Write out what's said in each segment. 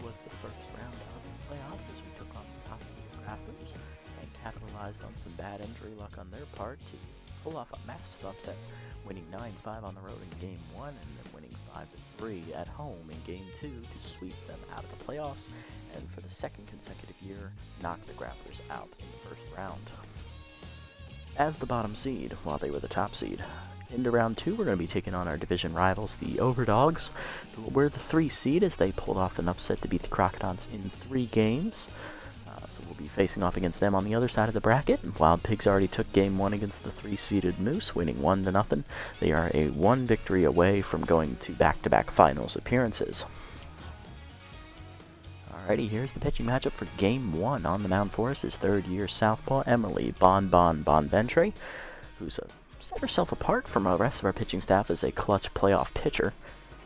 was the first round of the playoffs as we took on the top seed Raptors and capitalized on some bad injury luck on their part to pull off a massive upset, winning 9-5 on the road in Game 1 and then winning 5-3 at home in Game 2 to sweep them out of the playoffs and for the second consecutive year knock the Grapplers out in the first round as the bottom seed while they were the top seed. Into round 2, we're going to be taking on our division rivals, the Overdogs, who were the 3 seed as they pulled off an upset to beat the Crocodiles in 3 games. So we'll be facing off against them on the other side of the bracket. Wild Pigs already took Game 1 against the 3-seeded Moose, winning 1-0. They are a 1 victory away from going to back-to-back finals appearances. Alrighty, here's the pitching matchup for Game 1. On the mound for us is third-year southpaw Emily Bonventre, who's set herself apart from the rest of our pitching staff as a clutch playoff pitcher.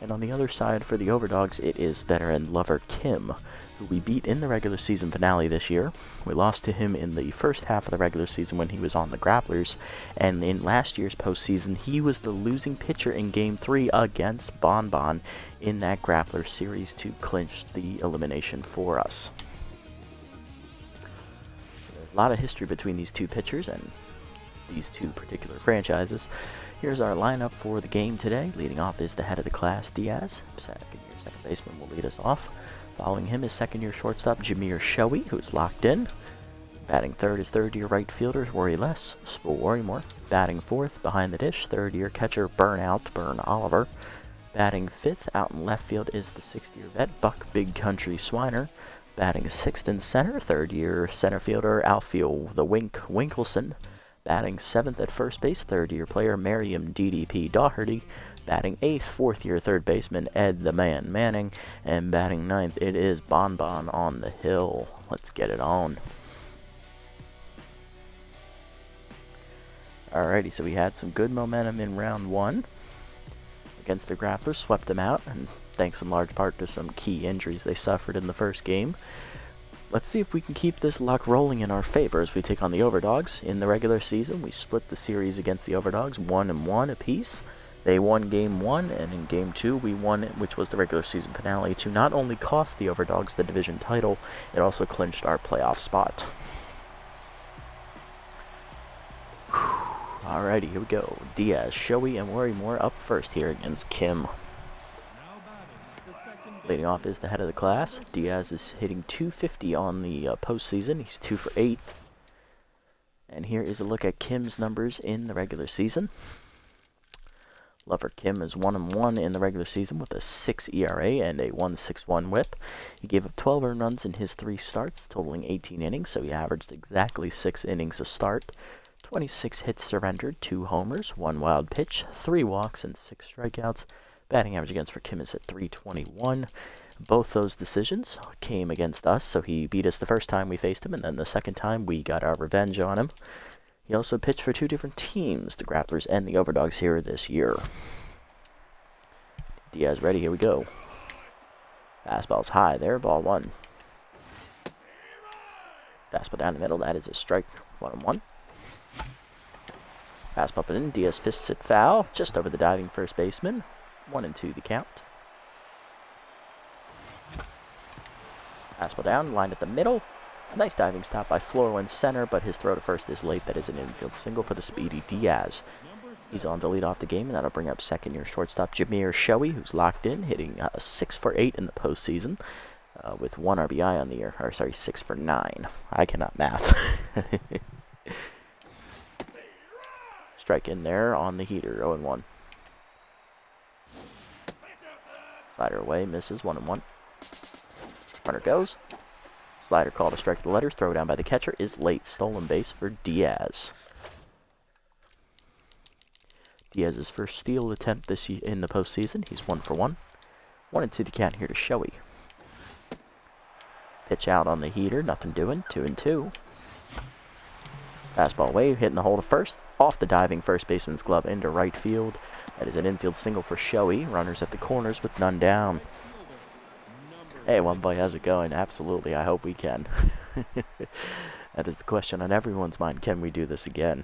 And on the other side for the Overdogs, it is veteran Lover Kim, who we beat in the regular season finale this year. We lost to him in the first half of the regular season when he was on the Grapplers, and in last year's postseason, he was the losing pitcher in Game 3 against Bon in that Grappler series to clinch the elimination for us. So there's a lot of history between these two pitchers and these two particular franchises. Here's our lineup for the game today. Leading off is the head of the class, Diaz. Second-year second baseman will lead us off. Following him is second-year shortstop, Jameer Shoei, who's locked in. Batting third is third-year right fielder, Worry Less, Worrymore. Batting fourth, behind the dish, third-year catcher, Burn Oliver. Batting fifth, out in left field, is the sixth-year vet, Buck Big Country Swiner. Batting sixth in center, third-year center fielder, Alfio the Wink Winkelson. Batting seventh at first base, third-year player Miriam DDP Doherty. Batting eighth, fourth-year third baseman Ed the Man Manning. And batting ninth, it is Bon on the hill. Let's get it on. Alrighty, so we had some good momentum in round 1 against the Grapplers, swept them out, and thanks in large part to some key injuries they suffered in the first game. Let's see if we can keep this luck rolling in our favor as we take on the Overdogs. In the regular season, we split the series against the Overdogs 1-1 apiece. They won Game 1, and in Game 2, we won it, which was the regular season finale, to not only cost the Overdogs the division title, it also clinched our playoff spot. Alrighty, here we go. Diaz, Shoei, and Worrymore up first here against Kim. Leading off is the head of the class. Diaz is hitting .250 on the postseason. He's 2 for 8. And here is a look at Kim's numbers in the regular season. Lover Kim is 1-1 in the regular season with a 6 ERA and a 1.61 whip. He gave up 12 earned runs in his 3 starts, totaling 18 innings, so he averaged exactly 6 innings a start. 26 hits surrendered, 2 homers, 1 wild pitch, 3 walks, and 6 strikeouts. Batting average against for Kim is at .321. Both those decisions came against us, so he beat us the first time we faced him, and then the second time we got our revenge on him. He also pitched for 2 different teams, the Grapplers and the Overdogs here this year. Diaz ready, here we go. Fastball's high there, ball 1. Fastball down the middle, that is a strike, 1-1. Fastball up and in, Diaz fists it foul, just over the diving first baseman. 1-2 the count. Fastball down, lined at the middle. A nice diving stop by Floro in center, but his throw to first is late. That is an infield single for the speedy Diaz. He's on to lead off the game, and that'll bring up second-year shortstop Jameer Shoei, who's locked in, hitting 6 for 8 in the postseason with 1 RBI on the year. Or, sorry, 6 for 9. I cannot math. Strike in there on the heater, 0-1. Slider away, misses, 1-1. Runner goes. Slider called to strike the letters. Throw down by the catcher is late. Stolen base for Diaz. Diaz's first steal attempt this in the postseason. He's 1 for 1. 1-2 the count here to Shoei. Pitch out on the heater. Nothing doing. 2-2. Fastball away. Hitting the hole to first. Off the diving first baseman's glove into right field. That is an infield single for Shoei. Runners at the corners with none down. Hey, one boy, how's it going? Absolutely, I hope we can. That is the question on everyone's mind. Can we do this again?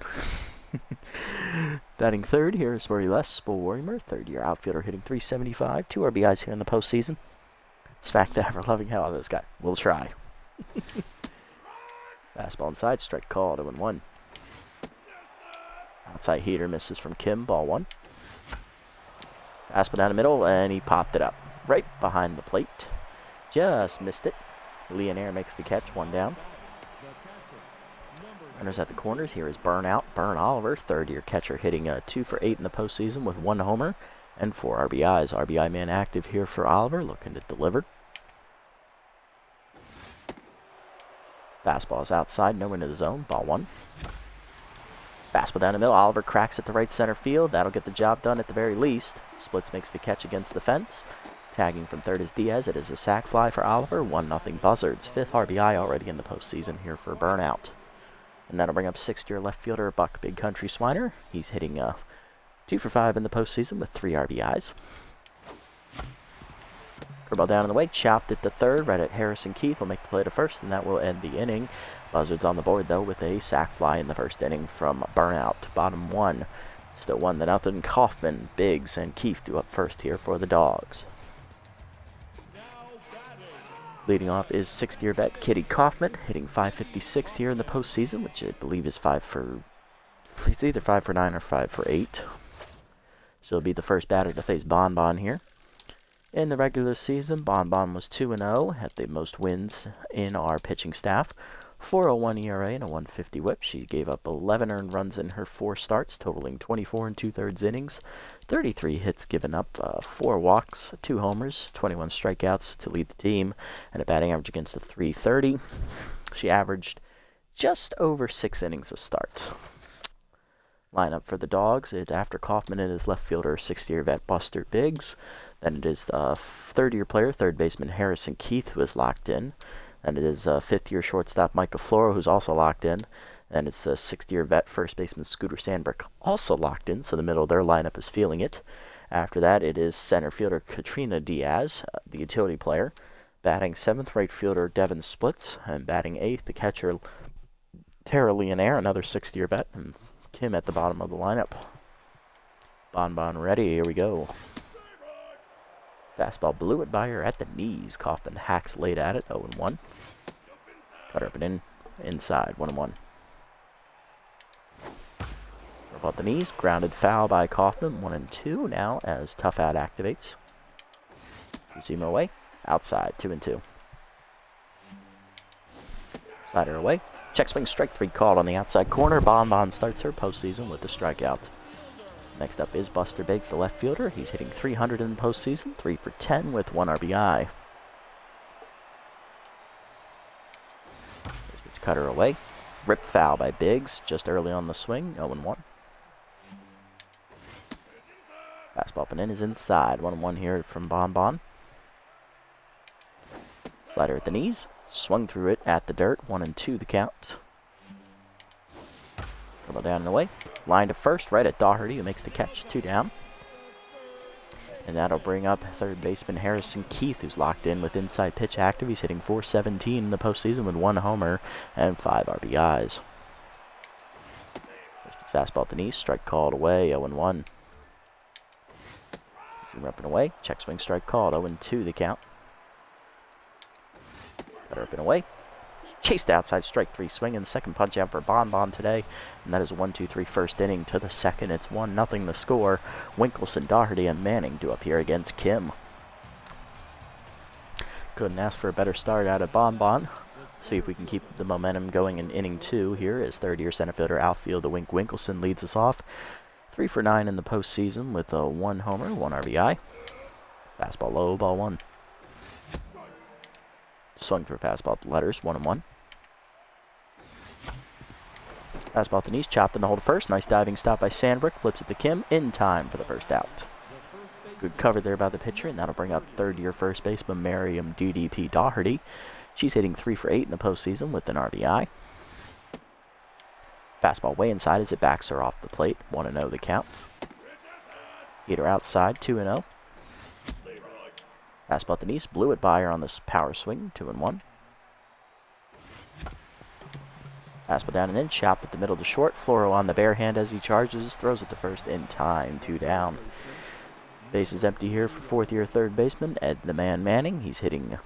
Batting third here is Worry Less, Worrymore, third-year outfielder hitting .375, 2 RBIs here in the postseason. Smack that for loving hell out of this guy. We'll try. Fastball inside, strike called, 0-1. Outside heater misses from Kim, ball 1. Fastball down the middle, and he popped it up. Right behind the plate. Just missed it. Leonaire makes the catch, 1 down. Runners at the corners. Here is Burn Oliver, third-year catcher, hitting 2 for 8 in the postseason with 1 homer and 4 RBIs. RBI man active here for Oliver, looking to deliver. Fastball is outside, no into the zone, ball 1. Fastball down the middle, Oliver cracks at the right center field. That'll get the job done at the very least. Splits makes the catch against the fence. Tagging from third is Diaz. It is a sac fly for Oliver, 1-0 Buzzards. 5th RBI already in the postseason here for Burnout. And that'll bring up 6th-year left fielder Buck Big Country Swiner. He's hitting 2 for 5 in the postseason with 3 RBIs. Curveball down in the way, chopped at the third, right at Harrison Keith will make the play to first, and that will end the inning. Buzzards on the board, though, with a sac fly in the first inning from Burnout. Bottom 1, still 1-0. Kaufman, Biggs, and Keith do up first here for the Dogs. Leading off is 6th-year vet Kitty Kaufman, hitting .556 here in the postseason, which I believe is it's either 5 for 9 or 5 for 8. She'll be the first batter to face Bon here. In the regular season, Bon was 2-0, had the most wins in our pitching staff. 4.01 ERA and a 150 whip. She gave up 11 earned runs in her 4 starts, totaling 24 2/3 innings, 33 hits given up, 4 walks, 2 homers, 21 strikeouts to lead the team, and a batting average against a .330. She averaged just over 6 innings a start. Lineup for the Dogs, after Kaufman, it is left fielder 6th-year vet Buster Biggs. Then it is the 3rd-year player, third baseman Harrison Keith, who is locked in. And it is 5th-year shortstop Micah Flora, who's also locked in. And it's the 6th-year vet first baseman Scooter Sandberg, also locked in, so the middle of their lineup is feeling it. After that, it is center fielder Katrina Diaz, the utility player. Batting 7th, right fielder Devin Splits. And batting 8th, the catcher Tara Leonaire, another 6th-year vet. And Kim at the bottom of the lineup. Bon ready, here we go. Fastball blew it by her at the knees. Kaufman hacks late at it, 0-1. Cutter up and in, inside, 1-1. About the knees, grounded foul by Kaufman, 1-2 now as Tough Out activates. Receiver away, outside, 2-2. Slider away, check swing, strike 3 called on the outside corner. Bon starts her postseason with the strikeout. Next up is Buster Biggs, the left fielder. He's hitting .300 in the postseason, 3 for 10 with 1 RBI. Cutter away. Rip foul by Biggs just early on the swing, 0-1. Fastball up and in is inside, 1-1 here from Bon. Slider at the knees. Swung through it at the dirt, 1-2 the count. Dribble down and away. Line to first, right at Doherty, who makes the catch, 2 down. And that'll bring up third baseman Harrison Keith, who's locked in with inside pitch active. He's hitting .417 in the postseason with 1 homer and 5 RBIs. Fastball at the knee, strike called away, 0-1. Zoom up and away, check swing, strike called, 0-2 the count. Cutter up and away. Chased outside, strike 3 swing, and the second punch out for Bon today. And that is 1-2-3 first inning to the second. It's 1-0 the score. Winkelson, Doherty, and Manning do up here against Kim. Couldn't ask for a better start out of Bon. See if we can keep the momentum going in inning 2 here as third-year center fielder outfielder Wink Winkelson leads us off. 3 for 9 in the postseason with a 1 homer, 1 RBI. Fastball low, ball 1. Swung through a fastball at the letters, 1-1. Fastball at the knees, chopped in the hold first. Nice diving stop by Sandberg. Flips it to Kim in time for the first out. Good cover there by the pitcher, and that'll bring up third-year first baseman Miriam DDP Doherty. She's hitting 3 for 8 in the postseason with an RBI. Fastball way inside as it backs her off the plate. 1-0 the count. Heater outside, 2-0. Fastball at the knees, blew it by her on this power swing, 2-1. Fastball down and in, chop at the middle to short. Floro on the bare hand as he charges, throws it to first in time, 2 down. Base is empty here for fourth-year third baseman Ed the Man Manning. He's hitting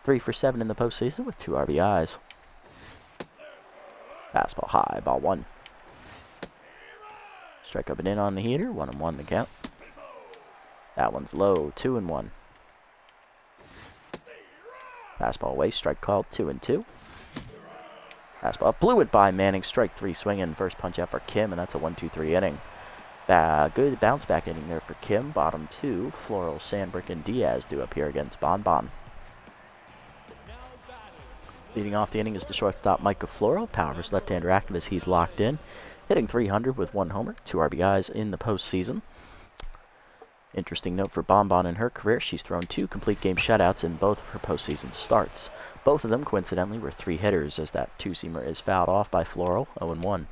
3 for 7 in the postseason with 2 RBIs. Fastball high, ball 1. Strike up and in on the heater, 1-1 the count. That one's low, 2-1. Fastball away, strike called, 2-2. Fastball up, blew it by Manning, strike 3 swinging. First punch out for Kim, and that's a 1-2-3 inning. Good bounce back inning there for Kim. Bottom 2, Floral, Sandbrick, and Diaz do up here against Bon Bon. Leading off the inning is the shortstop Micah Floral. Power's left-hander active as he's locked in. Hitting .300 with 1 homer, 2 RBIs in the postseason. Interesting note for Bon Bon in her career, she's thrown 2 complete game shutouts in both of her postseason starts. Both of them, coincidentally, were 3 hitters as that 2-seamer is fouled off by Floral, 0-1.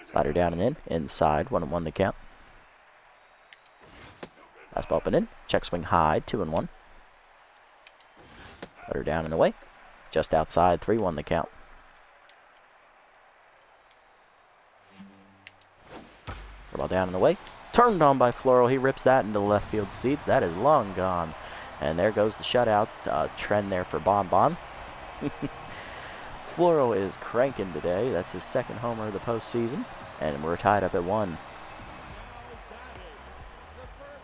Slider down and in, inside, 1-1 the count. Fastball up and in, check swing high, 2-1. Cutter down and away, just outside, 3-1 the count. Ball down and away, turned on by Floral. He rips that into the left field seats. That is long gone. And there goes the shutout trend there for Bon Bon. Floral is cranking today. That's his 2nd homer of the postseason. And we're tied up at 1.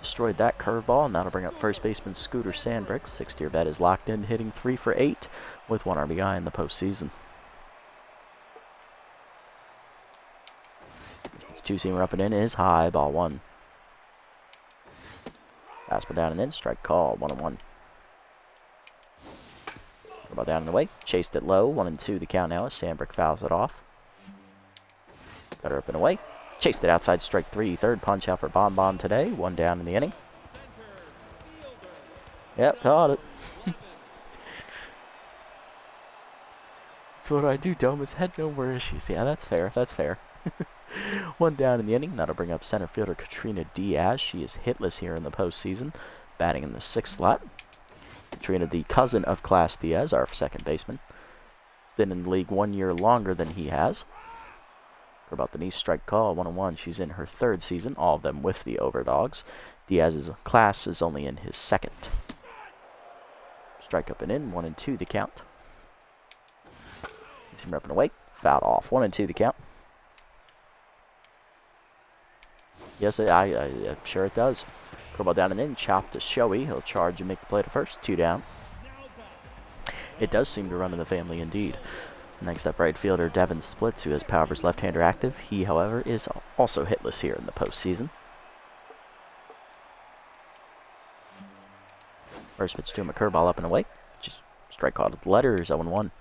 Destroyed that curveball, and that'll bring up first baseman Scooter Sandbrick. 6th-year vet is locked in, hitting 3 for 8 with 1 RBI in the postseason. This 2-seamer up and in is high, ball 1. Fastball down and in, strike call, 1-1. Ball down and away, chased it low, 1-2 the count now as Sandbrick fouls it off. Cutter up and away. Chased it outside, strike 3. 3rd punch out for Bon Bon today. 1 down in the inning. Yep, caught it. That's what I do, Domus. Had no more issues. Yeah, that's fair. That's fair. 1 down in the inning. That'll bring up center fielder Katrina Diaz. She is hitless here in the postseason, batting in the 6th slot. Katrina, the cousin of Class Diaz, our 2nd baseman. Been in the league 1 year longer than he has. For about the knee strike call, 1-1. She's in her 3rd season, all of them with the Overdogs. Diaz's class is only in his 2nd. Strike up and in, 1-2 the count. He's him up and away, fouled off, 1-2 the count. Yes, I'm sure it does. Curveball down and in, chop to Shoei. He'll charge and make the play to first, 2 down. It does seem to run in the family indeed. Next up, right fielder Devin Splits, who has Power's left-hander active. He, however, is also hitless here in the postseason. First pitch to him, a curveball up and away. Just strike called at the letters, 0-1.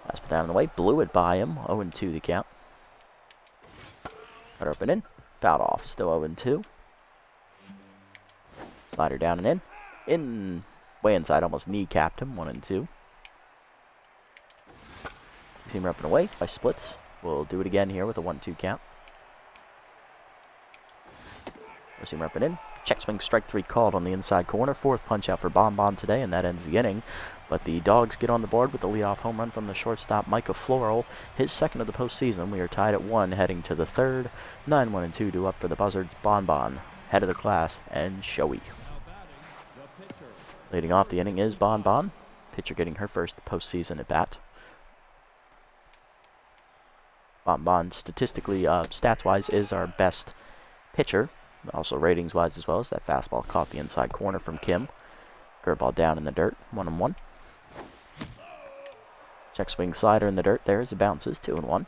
Fastball down and away, blew it by him, 0-2 the count. Cutter up and in, fouled off, still 0-2. Slider down and in, way inside, almost kneecapped him, 1-2. Seamer up and away by Splits. We'll do it again here with a 1-2 count. Seamer up and in. Check swing, strike 3 called on the inside corner. 4th punch out for Bon Bon today, and that ends the inning. But the Dogs get on the board with the leadoff home run from the shortstop Micah Floral, his 2nd of the postseason. We are tied at 1, heading to the 3rd. 9-1-2 due up for the Buzzards, Bon Bon, head of the class, and Shoei. Leading off the inning is Bon Bon. Pitcher getting her first postseason at bat. Bon Bon, statistically, stats-wise, is our best pitcher. Also ratings-wise as well, as that fastball caught the inside corner from Kim. Curveball down in the dirt, 1-1. Check swing slider in the dirt there as it bounces, 2-1.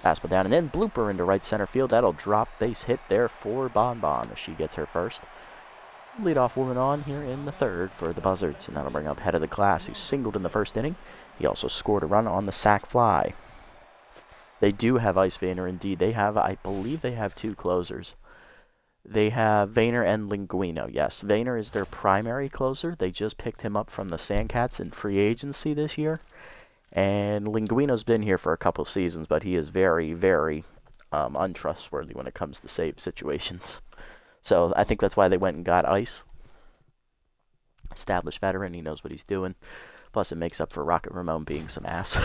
Fastball down and in, blooper into right center field. That'll drop, base hit there for Bon Bon as she gets her first. Leadoff woman on here in the 3rd for the Buzzards, and that'll bring up head of the class, who singled in the 1st inning. He also scored a run on the sac fly. They do have Ice Vayner, indeed. They have, I believe they have 2 closers. They have Vayner and Linguino, yes. Vayner is their primary closer. They just picked him up from the Sandcats in free agency this year. And Linguino's been here for a couple seasons, but he is very, very untrustworthy when it comes to save situations. So I think that's why they went and got Ice. Established veteran, he knows what he's doing. Plus it makes up for Rocket Ramon being some ass.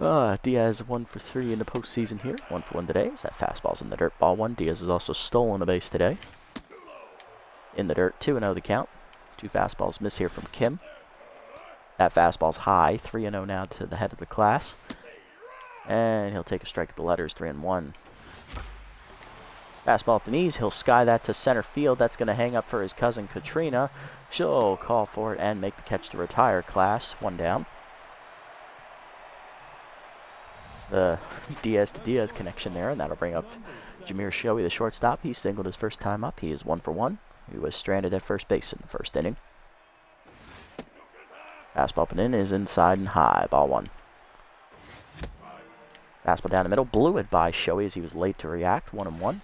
Diaz 1 for 3 in the postseason here. 1 for 1 today. As that fastball's in the dirt. Ball 1. Diaz has also stolen a base today. In the dirt. 2-0 the count. 2 fastballs miss here from Kim. That fastball's high. 3-0 now to the head of the class. And he'll take a strike at the letters. 3-1. Fastball at the knees. He'll sky that to center field. That's going to hang up for his cousin Katrina. She'll call for it and make the catch to retire. Class 1 down. The Diaz to Diaz connection there, and that'll bring up Jameer Shoei, the shortstop. He singled his first time up. He is 1 for 1. He was stranded at first base in the first inning. Fastball up and in is inside and high. Ball 1. Fastball down the middle. Blew it by Shoei as he was late to react. 1-1.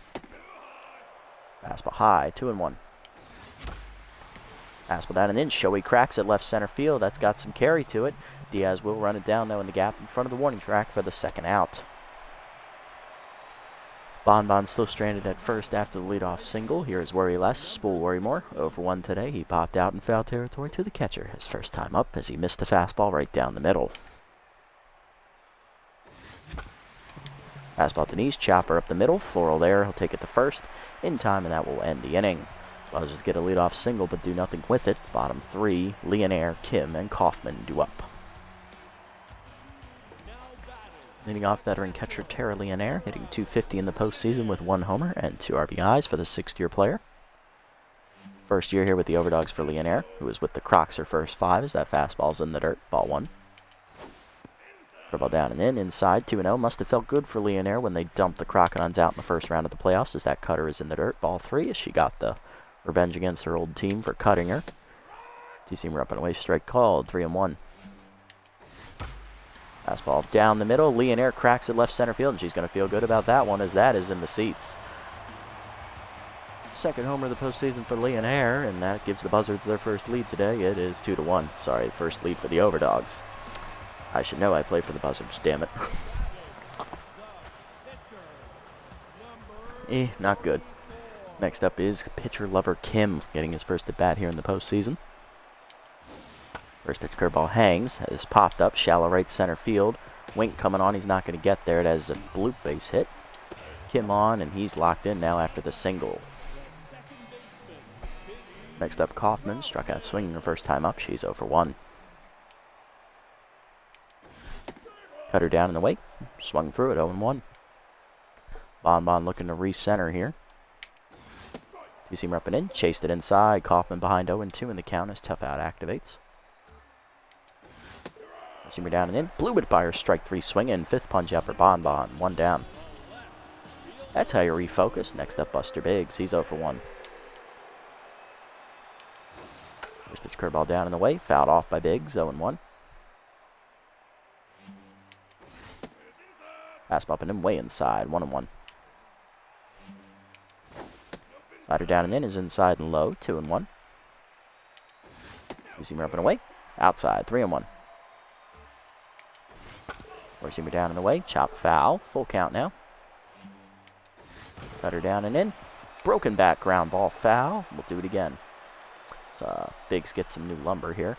Fastball high. 2-1. Fastball down and in. Shoei cracks it left center field. That's got some carry to it. Diaz will run it down, though, in the gap in front of the warning track for the second out. Bonbon still stranded at first after the leadoff single. Here's Worry Less. Spool Worry More. 0 for 1 today. He popped out in foul territory to the catcher. His first time up as he missed the fastball right down the middle. Fastball at the knees. Chopper up the middle. Floral there. He'll take it to first in time, and that will end the inning. Buzzards get a leadoff single but do nothing with it. Bottom 3, Leonaire, Kim, and Kaufman do up. Leading off, veteran catcher Tara Leonaire, hitting .250 in the postseason with 1 homer and 2 RBIs for the 6th-year player. First year here with the Overdogs for Leonaire, who was with the Crocs her first 5 as that fastball's in the dirt. Ball 1. Curveball down and in, inside, 2-0. Must have felt good for Leonaire when they dumped the Crocodons out in the first round of the playoffs as that cutter is in the dirt. Ball 3 as she got the revenge against her old team for cutting her. Two-seamer up and away, strike called. 3-1. Fastball down the middle. Leonaire cracks it left center field, and she's going to feel good about that one as that is in the seats. Second homer of the postseason for Leonaire, and that gives the Buzzards their first lead today. It is 2-1. Sorry, first lead for the Overdogs. I should know I play for the Buzzards, damn it. Not good. Next up is pitcher lover Kim, getting his first at bat here in the postseason. First pitch curveball hangs, has popped up, shallow right center field. Wink coming on, he's not going to get there. It has a bloop base hit. Kim on, and he's locked in now after the single. Next up, Kaufman, struck out swinging her first time up. She's 0 for 1. Cutter down and away, swung through it, 0-1. Bonbon looking to re-center here. Two-seamer up and in, chased it inside. Kaufman behind 0-2 in the count as tough out activates. Two-seamer down and in, blew it by her strike 3 swing and 5th punch out for Bonbon, 1 down. That's how you refocus. Next up, Buster Biggs, he's 0 for 1. First pitch curveball down and away, fouled off by Biggs, 0-1. Fastball up and in, way inside, 1-1. Slider down and in is inside and low, 2-1. Two-seamer up and away, outside, 3-1. Four-seamer down and away, chop foul, full count now. Cutter down and in, broken back ground ball foul. We'll do it again. So Biggs gets some new lumber here.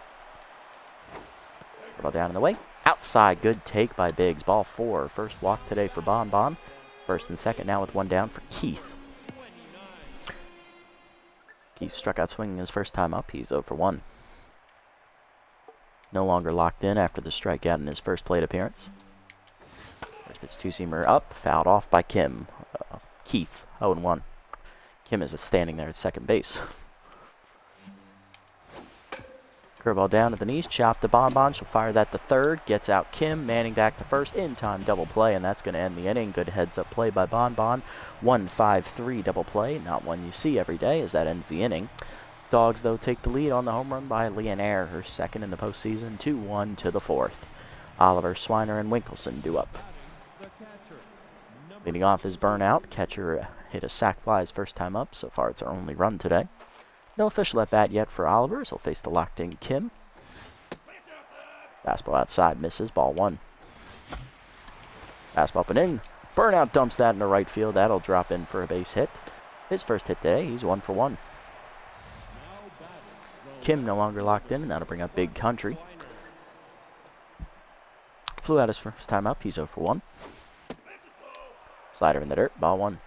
Ball down and away, outside, good take by Biggs. Ball 4, first walk today for Bonbon. First and second now with 1 down for Keith. Keith struck out swinging his first time up. He's 0 for 1. No longer locked in after the strikeout in his first plate appearance. First pitch two-seamer up, fouled off by Kim. Keith, 0-1. Kim is standing there at second base. Curveball down to the knees, chopped to Bonbon. She'll fire that to third. Gets out Kim, Manning back to first. In time double play, and that's going to end the inning. Good heads-up play by Bonbon. 1-5-3 double play. Not one you see every day as that ends the inning. Dogs, though, take the lead on the home run by Leonaire, her second in the postseason. 2-1 to the 4th. Oliver, Swiner, and Winkelson do up. Leading off is Burnout. Catcher hit a sac fly his first time up. So far, it's our only run today. No official at bat yet for Oliver, so he'll face the locked-in Kim. Fastball outside, misses, ball 1. Fastball up and in. Burnout dumps that into right field. That'll drop in for a base hit. His first hit today, he's 1 for 1. Kim no longer locked in, and that'll bring up Big Country. Flew out his first time up. He's 0 for 1. Slider in the dirt. Ball 1.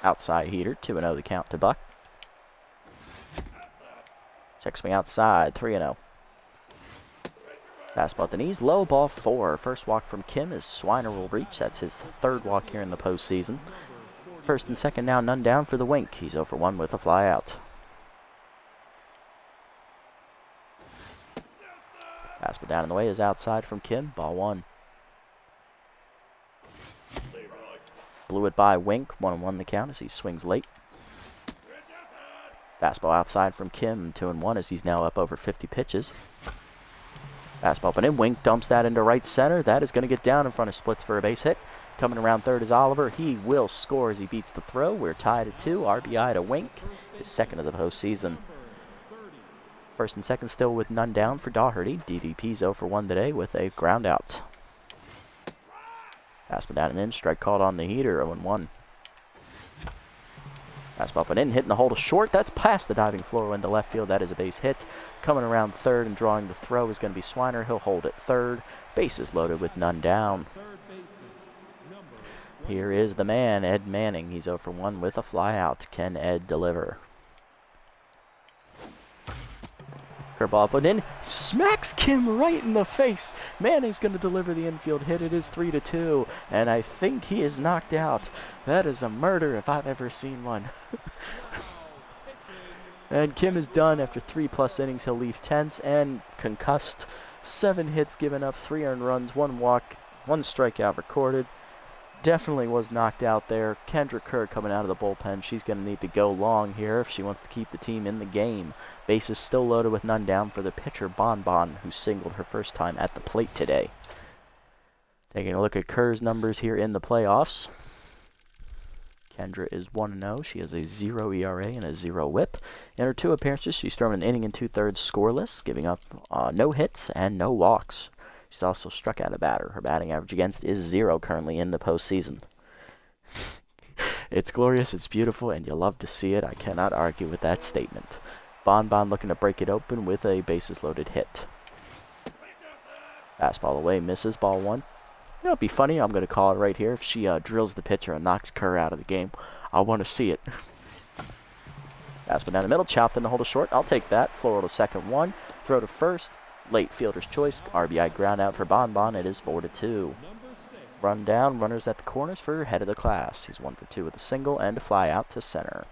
Outside heater. 2-0 the count to Buck. Check swing outside. 3-0. Fastball at the knees. Low, ball 4. First walk from Kim as Swiner will reach. That's his third walk here in the postseason. First and second now, none down for the Wink. He's 0 for 1 with a fly out. Fastball down in the way is outside from Kim. Ball 1. Blew it by Wink. 1-1 the count as he swings late. Fastball outside from Kim. 2-1 as he's now up over 50 pitches. Fastball up and in. Wink dumps that into right center. That is going to get down in front of Splits for a base hit. Coming around third is Oliver. He will score as he beats the throw. We're tied at 2. RBI to Wink. His second of the postseason. First and second still with none down for Doherty. DDP's 0 for 1 today with a ground out. Fastball down and in. Strike called on the heater. 0-1. Fastball up and in. Hitting the hole to short. That's past the diving floor into left field. That is a base hit. Coming around third and drawing the throw is going to be Swiner. He'll hold at third. Bases loaded with none down. Here is the man, Ed Manning. He's 0 for 1 with a fly out. Can Ed deliver? Curveball up and in. Smacks Kim right in the face. Manning's going to deliver the infield hit. It is 3-2. And I think he is knocked out. That is a murder if I've ever seen one. And Kim is done after 3+ innings. He'll leave tense and concussed. 7 hits given up, 3 earned runs, 1 walk, 1 strikeout recorded. Definitely was knocked out there. Kendra Kerr coming out of the bullpen. She's going to need to go long here if she wants to keep the team in the game. Bases still loaded with none down for the pitcher, Bon Bon, who singled her first time at the plate today. Taking a look at Kerr's numbers here in the playoffs. Kendra is 1-0. She has a 0 ERA and a 0 whip. In her 2 appearances, she's thrown an inning and 2/3 scoreless, giving up no hits and no walks. She's also struck out a batter. Her batting average against is 0 currently in the postseason. It's glorious, it's beautiful, and you'll love to see it. I cannot argue with that statement. Bon Bon looking to break it open with a bases-loaded hit. Fastball away, misses, ball 1. You know, it'd be funny, I'm going to call it right here. If she drills the pitcher and knocks Kerr out of the game, I want to see it. Fastball down the middle, chopped in the hole to short. I'll take that. Floral to second 1. Throw to first. Late fielder's choice. RBI ground out for Bon Bon. It is 4-2. Run down. Runners at the corners for head of the class. He's 1 for 2 with a single and a fly out to center.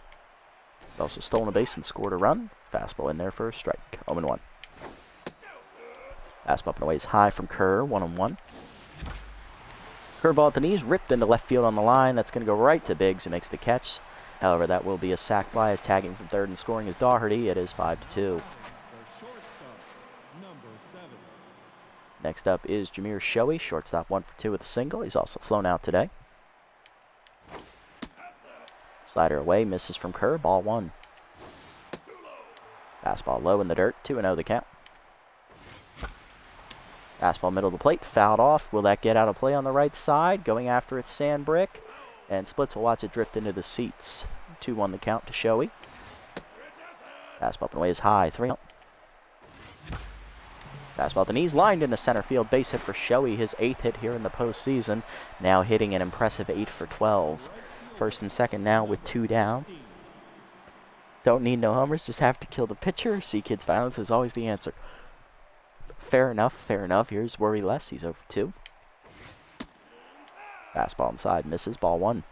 Also stolen a base and scored a run. Fastball in there for a strike. 0-1. Fastball up and away is high from Kerr. 1-1. Curveball at the knees. Ripped into left field on the line. That's going to go right to Biggs, who makes the catch. However, that will be a sac fly as tagging from third and scoring is Doherty. It is 5-2. Next up is Jameer Shoei, shortstop, 1 for 2 with a single. He's also flown out today. Slider away, misses from Kerr, ball 1. Fastball low in the dirt, 2-0 the count. Fastball middle of the plate, fouled off. Will that get out of play on the right side? Going after it, Sandbrick. And Splits will watch it drift into the seats. 2-1 the count to Shoei. Fastball up and away is high, 3-0. Fastball at the knees, lined into center field. Base hit for Shoei, his 8th hit here in the postseason. Now hitting an impressive 8 for 12. First and second now with 2 down. Don't need no homers, just have to kill the pitcher. See, kids, violence is always the answer. Fair enough, fair enough. Here's Worry Less, he's 0 for 2. Fastball inside, misses, ball 1.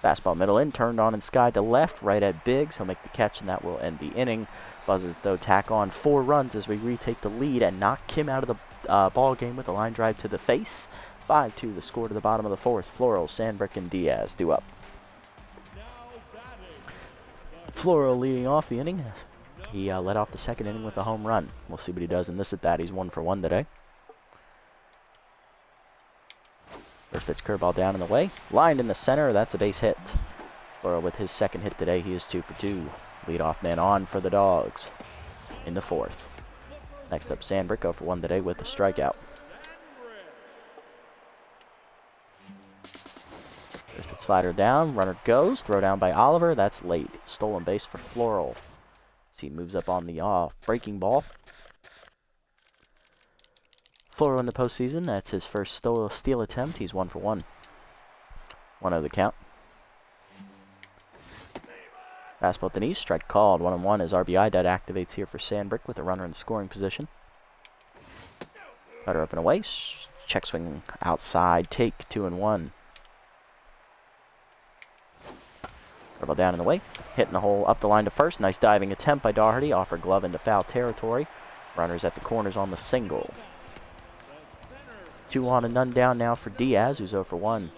Fastball middle in, turned on and skied to left, right at Biggs. He'll make the catch, and that will end the inning. Buzzards, though, tack on 4 runs as we retake the lead and knock Kim out of the ball game with a line drive to the face. 5-2, the score to the bottom of the 4th. Floral, Sandbrick, and Diaz due up. Floral leading off the inning. He led off the second inning with a home run. We'll see what he does in this at bat. He's 1 for 1 today. First pitch curveball down in the way. Lined in the center. That's a base hit. Floral with his second hit today. He is 2 for 2. Leadoff man on for the Dogs in the 4th. Next up, Sandbrick 0 for 1 today with a strikeout. First pitch slider down. Runner goes. Throw down by Oliver. That's late. Stolen base for Floral. As he moves up on the breaking ball. Floro in the postseason, that's his first steal attempt. He's 1 for 1. 1-0 the count. Fastball at the knees, strike called. 1-1 as RBI dead activates here for Sandbrick with a runner in scoring position. Cutter up and away. Check swing outside. Take 2-1. Curveball down in the way. Hitting the hole up the line to first. Nice diving attempt by Daugherty. Off her glove into foul territory. Runners at the corners on the single. 2 on and none down now for Diaz, who's 0 for 1.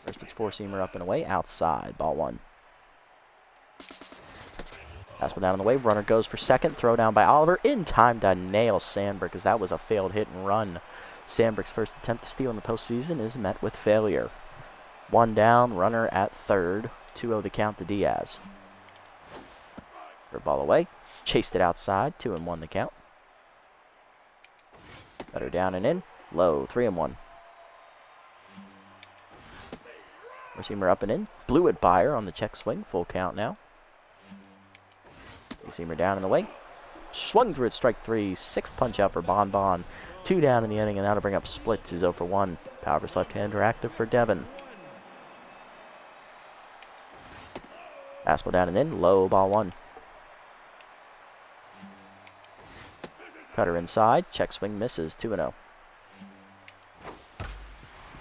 First pitch four-seamer up and away. Outside. Ball 1. Fastball down on the way. Runner goes for second. Throw down by Oliver. In time to nail Sandbrick, as that was a failed hit and run. Sandbrick's first attempt to steal in the postseason is met with failure. 1 down. Runner at third. 2-0 the count to Diaz. Ball away. Chased it outside. 2-1 the count. Cutter down and in. Low. 3-1. Four-seamer up and in. Blew it by her on the check swing. Full count now. Two-seamer down and away. Swung through it. Strike 3. 6th punch out for Bon Bon. 2 down in the inning, and that'll bring up Splits, who's 0 for 1. Power's left-hander active for Devin. Fastball down and in. Low. Ball 1. Cutter inside. Check swing misses. 2-0.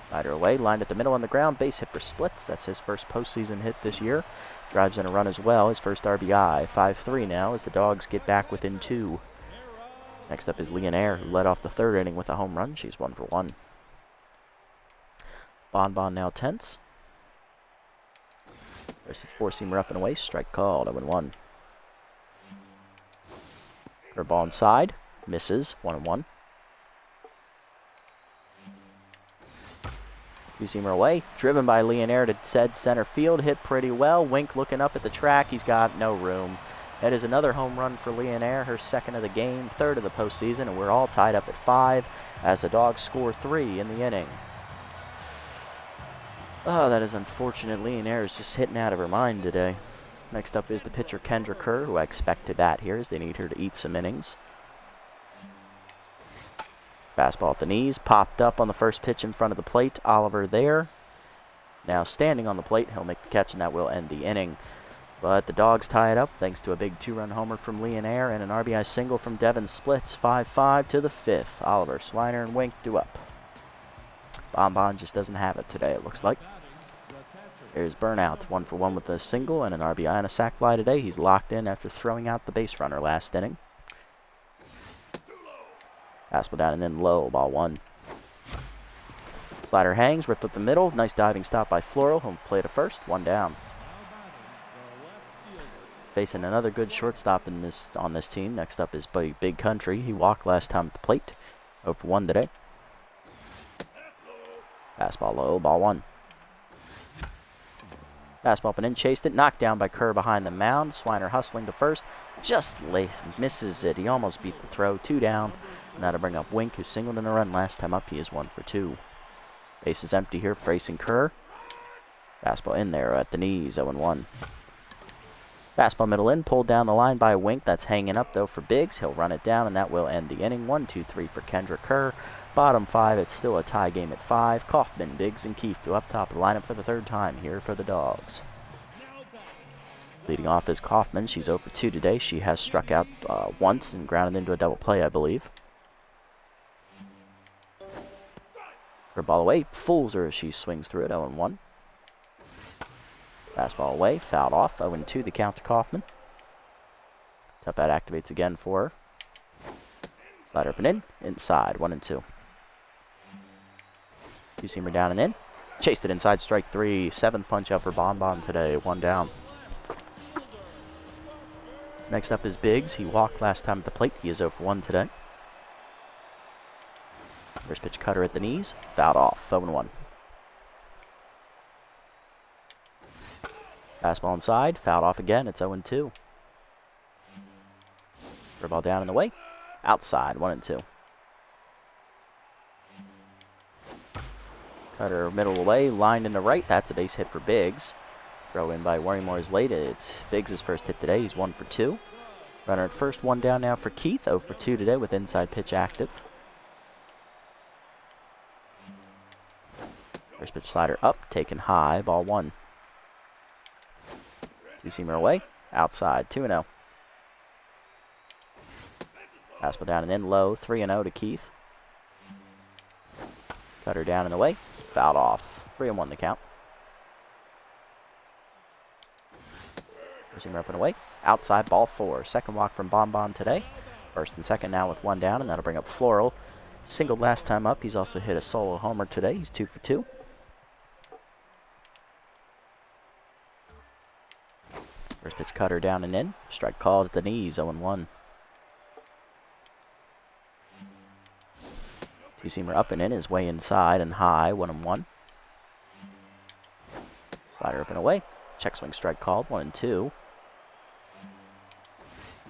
Slider away. Lined at the middle on the ground. Base hit for Splits. That's his first postseason hit this year. Drives in a run as well. His first RBI. 5-3 now as the Dogs get back within 2. Next up is Leonaire, who led off the third inning with a home run. She's 1 for 1. Bon Bon now tense. First four-seamer up and away. Strike called. 0-1. Curveball inside. Misses. 1-1. Two-seamer away. Driven by Leonaire to said center field. Hit pretty well. Wink looking up at the track. He's got no room. That is another home run for Leonaire, her second of the game, third of the postseason, and we're all tied up at 5 as the Dogs score 3 in the inning. Oh, that is unfortunate. Leonaire is just hitting out of her mind today. Next up is the pitcher Kendra Kerr, who I expect to bat here as they need her to eat some innings. Fastball at the knees, popped up on the first pitch in front of the plate. Oliver there. Now standing on the plate, he'll make the catch, and that will end the inning. But the Dogs tie it up thanks to a big 2-run homer from Leonaire and an RBI single from Devin Splits. 5-5 to the 5th. Oliver, Swiner, and Wink do up. Bon Bon just doesn't have it today, it looks like. Here's Burnout, 1 for 1 with a single and an RBI and a sac fly today. He's locked in after throwing out the base runner last inning. Fastball down and then low, ball 1. Slider hangs, ripped up the middle. Nice diving stop by Floral. Home play to first, 1 down. Facing another good shortstop on this team. Next up is Big Country. He walked last time at the plate. 0 for 1 today. Fastball low, ball 1. Fastball up and in, chased it, knocked down by Kerr behind the mound. Swiner hustling to first, just misses it. He almost beat the throw. 2 down, and that'll bring up Wink, who singled in a run last time up. He is 1 for 2. Base is empty here, facing Kerr. Fastball in there at the knees, 0-1. Fastball middle in, pulled down the line by Wink. That's hanging up, though, for Biggs. He'll run it down, and that will end the inning. 1-2-3 for Kendra Kerr. Bottom 5, it's still a tie game at 5. Kaufman, Biggs, and Keefe to up top of the lineup for the 3rd time here for the Dogs. Leading off is Kaufman. She's 0 for 2 today. She has struck out once and grounded into a double play, I believe. Her ball away, fools her as she swings through it, 0-1. Fastball away, fouled off, 0-2 the count to Kaufman. Tough bat activates again for her. Slider up and in, inside, 1-2. Two-seamer down and in. Chased it inside, strike 3. 7th punch up for Bon Bon today, 1 down. Next up is Biggs. He walked last time at the plate. He is 0 for 1 today. First pitch cutter at the knees, fouled off, 0-1. Fastball inside, fouled off again, it's 0-2. Ball down in the way, outside, 1-2. Cutter middle away, lined in the right, that's a base hit for Biggs. Throw in by Worrymore's late. It's Biggs' first hit today. He's 1 for 2. Runner at first, 1 down now for Keith. 0 for 2 today with inside pitch active. First pitch slider up, taken high, ball 1. Two-seamer away, outside, 2-0. Fastball down and in, low, 3-0 to Keith. Cutter down and away, fouled off, 3-1 the count. Two-seamer up and away, outside, ball 4. Second walk from Bonbon today. First and second now with 1 down, and that'll bring up Floral. Singled last time up. He's also hit a solo homer today. He's 2 for 2. First pitch cutter down and in. Strike called at the knees, 0-1. Two-seamer up and in is way inside and high, 1-1. Slider up and away. Check swing strike called, 1-2.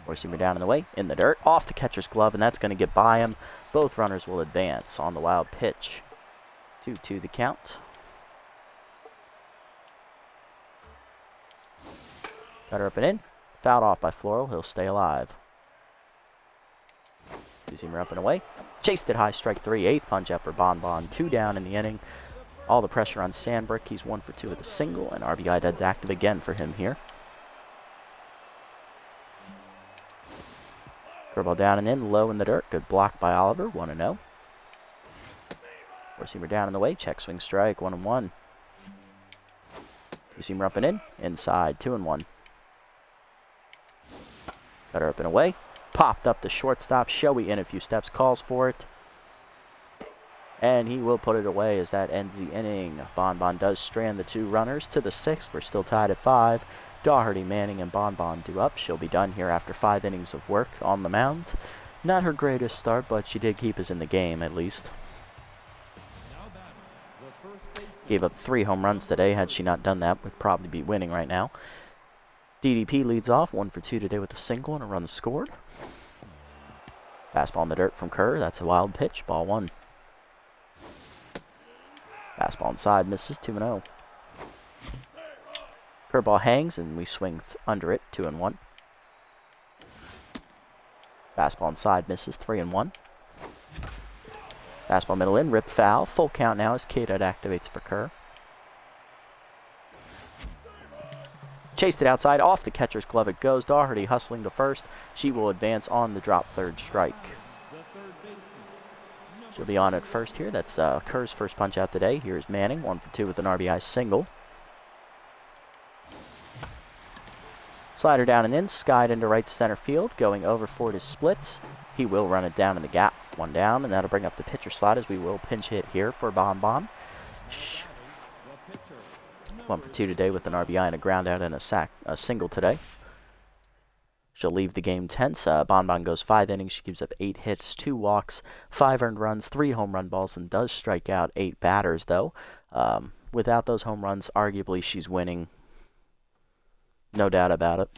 Four-seamer down and away, in the dirt, off the catcher's glove, and that's going to get by him. Both runners will advance on the wild pitch. 2-2 the count. Cutter up and in, fouled off by Floral. He'll stay alive. Two-seamer up and away, chased it high, strike 3. 8th punch up for Bonbon. 2 down in the inning. All the pressure on Sandbrick. He's 1 for 2 with a single, and RBI dead's active again for him here. Curveball down and in, low in the dirt. Good block by Oliver, 1-0. Four-seamer down in the way, check swing strike, 1-1. Two-seamer up and in, inside, 2-1. Cutter up and away, popped up the shortstop. Shoei in a few steps, calls for it. And he will put it away as that ends the inning. Bonbon does strand the 2 runners to the 6th. We're still tied at 5. Daugherty, Manning, and Bonbon due up. She'll be done here after 5 innings of work on the mound. Not her greatest start, but she did keep us in the game at least. Gave up 3 home runs today. Had she not done that, we'd probably be winning right now. DDP leads off, 1 for 2 today with a single and a run scored. Fastball in the dirt from Kerr. That's a wild pitch, ball 1. Fastball inside, misses, 2-0. Curveball hangs, and we swing under it, 2-1. Fastball inside, misses, 3-1. Fastball middle in, rip foul. Full count now as K-Dot activates for Kerr. Chased it outside, off the catcher's glove it goes. Daugherty hustling to first. She will advance on the drop third strike. She'll be on at first here. That's Kerr's first punch out today. Here's Manning, 1 for 2 with an RBI single. Slider down and in, skied into right center field, going over for his splits. He will run it down in the gap, 1 down, and that'll bring up the pitcher slot as we will pinch hit here for Bonbon. 1 for 2 today with an RBI and a ground out and a single today. She'll leave the game tense. Bonbon goes 5 innings. She gives up 8 hits, 2 walks, 5 earned runs, 3 home run balls, and does strike out 8 batters, though. Without those home runs, arguably she's winning. No doubt about it.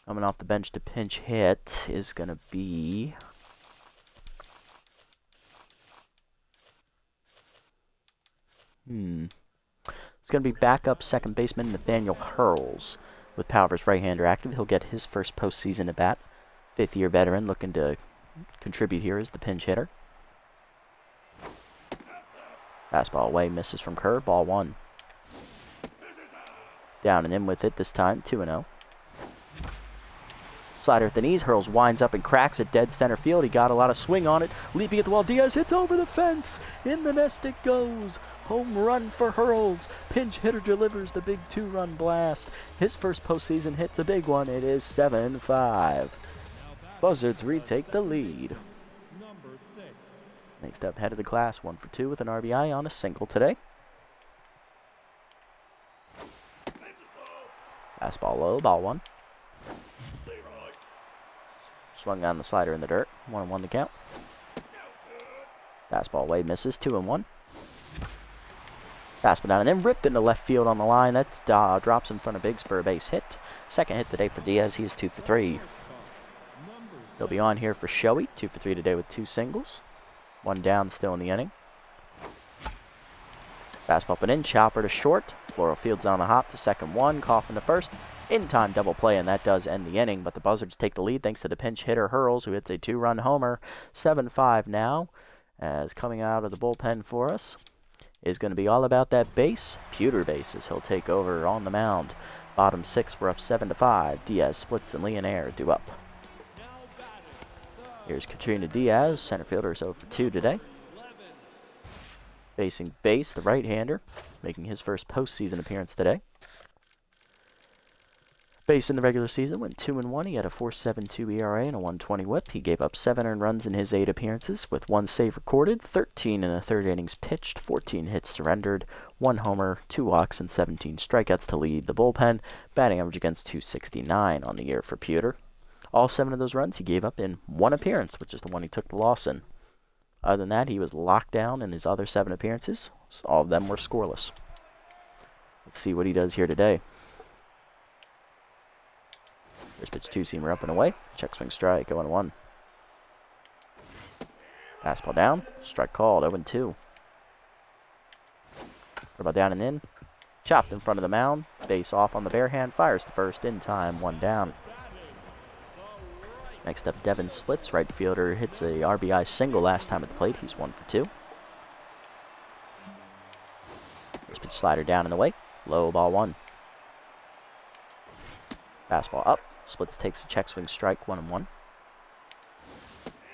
Coming off the bench to pinch hit is going to be... It's going to be backup second baseman Nathaniel Hurls with Powers right-hander active. He'll get his first postseason at bat. 5th-year veteran looking to contribute here as the pinch hitter. Fastball away, misses from Kerr, ball 1. Down and in with it this time, 2-0. Slider at the knees, Hurls winds up and cracks it dead center field. He got a lot of swing on it. Leaping at the wall, Diaz hits over the fence. In the nest it goes. Home run for Hurls. Pinch hitter delivers the big 2-run blast. His first postseason hit's a big one. It is 7-5. Buzzards retake the lead. Next up, head of the class, 1 for 2 with an RBI on a single today. Fastball low, ball 1. Swung on the slider in the dirt, 1-1 to count. Fastball away, misses, 2-1. Fastball down and then ripped into left field on the line. That drops in front of Biggs for a base hit. Second hit today for Diaz. He is 2 for 3. He'll be on here for Shoei, 2 for 3 today with 2 singles. 1 down still in the inning. Fastball up and in, chopper to short. Floral Fields on the hop to second one, Kaufman to first. In-time double play, and that does end the inning, but the Buzzards take the lead thanks to the pinch hitter Hurls, who hits a 2-run homer. 7-5 now, as coming out of the bullpen for us is going to be all about that base. Pewter bases. He'll take over on the mound. Bottom 6, we're up 7-5. Diaz, Splits, and Leonaire due up. Here's Katrina Diaz, center fielder, is 0 for 2 today. Facing base, the right-hander, making his first postseason appearance today. Base in the regular season went 2-1. He had a 4.72 ERA and a 1.20 WHIP. He gave up 7 earned runs in his 8 appearances, with 1 save recorded, 13 in the 3rd innings pitched, 14 hits surrendered, 1 homer, 2 walks, and 17 strikeouts to lead the bullpen. Batting average against .269 on the year for Pewter. All 7 of those runs he gave up in 1 appearance, which is the one he took the loss in. Other than that, he was locked down in his other 7 appearances. So all of them were scoreless. Let's see what he does here today. First pitch, 2-seamer up and away. Check swing strike, 0-1. Fastball down. Strike called, 0-2. Curveball down and in. Chopped in front of the mound. Base off on the bare hand. Fires to first in time, 1 down. Next up, Devin Splits, right fielder, hits a RBI single last time at the plate. He's 1 for 2. First pitch, slider down and away. Low, ball 1. Fastball up. Splits takes a check swing strike, 1-1.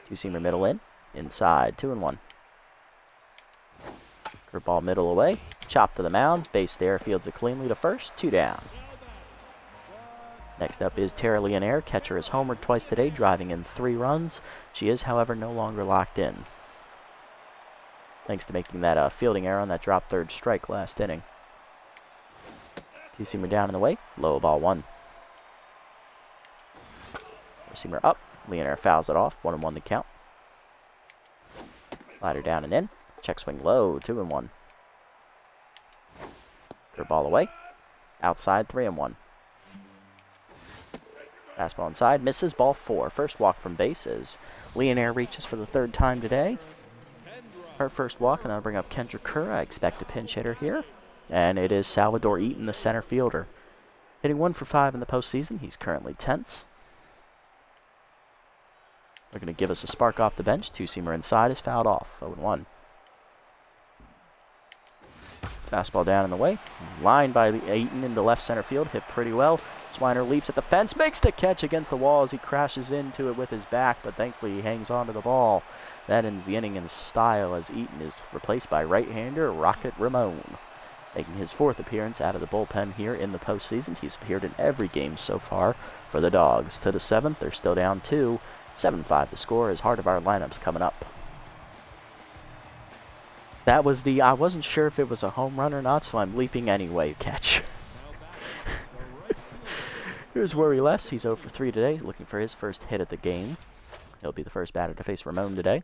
2-seamer middle in. Inside, 2-1. Curveball middle away. Chop to the mound. Base there, fields it cleanly to first. 2 down. Next up is Tara Leonaire. Catcher has homered twice today, driving in 3 runs. She is, however, no longer locked in, thanks to making that fielding error on that drop 3rd strike last inning. 2-seamer down and away. Low, ball 1. Seamer up. Leonaire fouls it off. 1-1 the count. Slider down and in. Check swing low. 2-1. Curveball away. Outside. 3-1. Fastball inside. Misses. Ball 4. First walk from base as Leonaire reaches for the 3rd time today. Her first walk, and I'll bring up Kendra Kerr. I expect a pinch hitter here. And it is Salvador Eaton, the center fielder. Hitting 1 for 5 in the postseason. He's currently 10th. They're going to give us a spark off the bench. 2-seamer inside is fouled off. 0-1. Fastball down in the way. Lined by Eaton into left center field. Hit pretty well. Swiner leaps at the fence. Makes the catch against the wall as he crashes into it with his back, but thankfully he hangs on to the ball. That ends the inning in style as Eaton is replaced by right-hander Rocket Ramon, making his 4th appearance out of the bullpen here in the postseason. He's appeared in every game so far for the Dogs. To the 7th, they're still down 2. 7-5 the score as heart of our lineups coming up. That was the, I wasn't sure if it was a home run or not, so I'm leaping anyway catch. Here's Worry Less. He's 0 for 3 today. He's looking for his first hit of the game. He'll be the first batter to face Ramon today.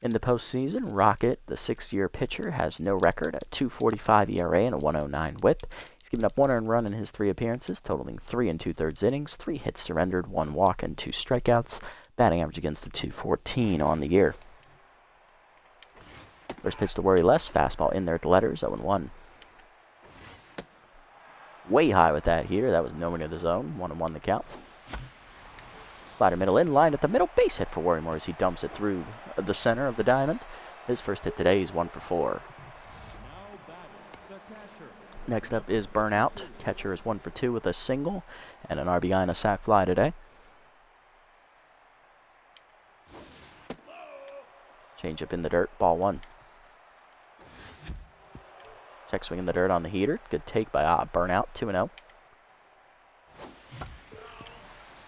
In the postseason, Rocket, the 6th-year pitcher, has no record, a 2.45 ERA and a 1.09 WHIP. He's given up 1 earned run in his 3 appearances, totaling 3 2/3 innings, 3 hits surrendered, 1 walk, and 2 strikeouts. Batting average against the .214 on the year. First pitch to Worry Less. Fastball in there at the letters, 0-1. Way high with that heater. That was nowhere near the zone. 1-1 the count. Slider middle in, line at the middle. Base hit for Worrymore as he dumps it through the center of the diamond. His first hit today, he's 1 for 4. Next up is Burnout. Catcher is 1 for 2 with a single and an RBI and a sac fly today. Change up in the dirt, ball 1. Check swing in the dirt on the heater. Good take by Burnout, 2-0.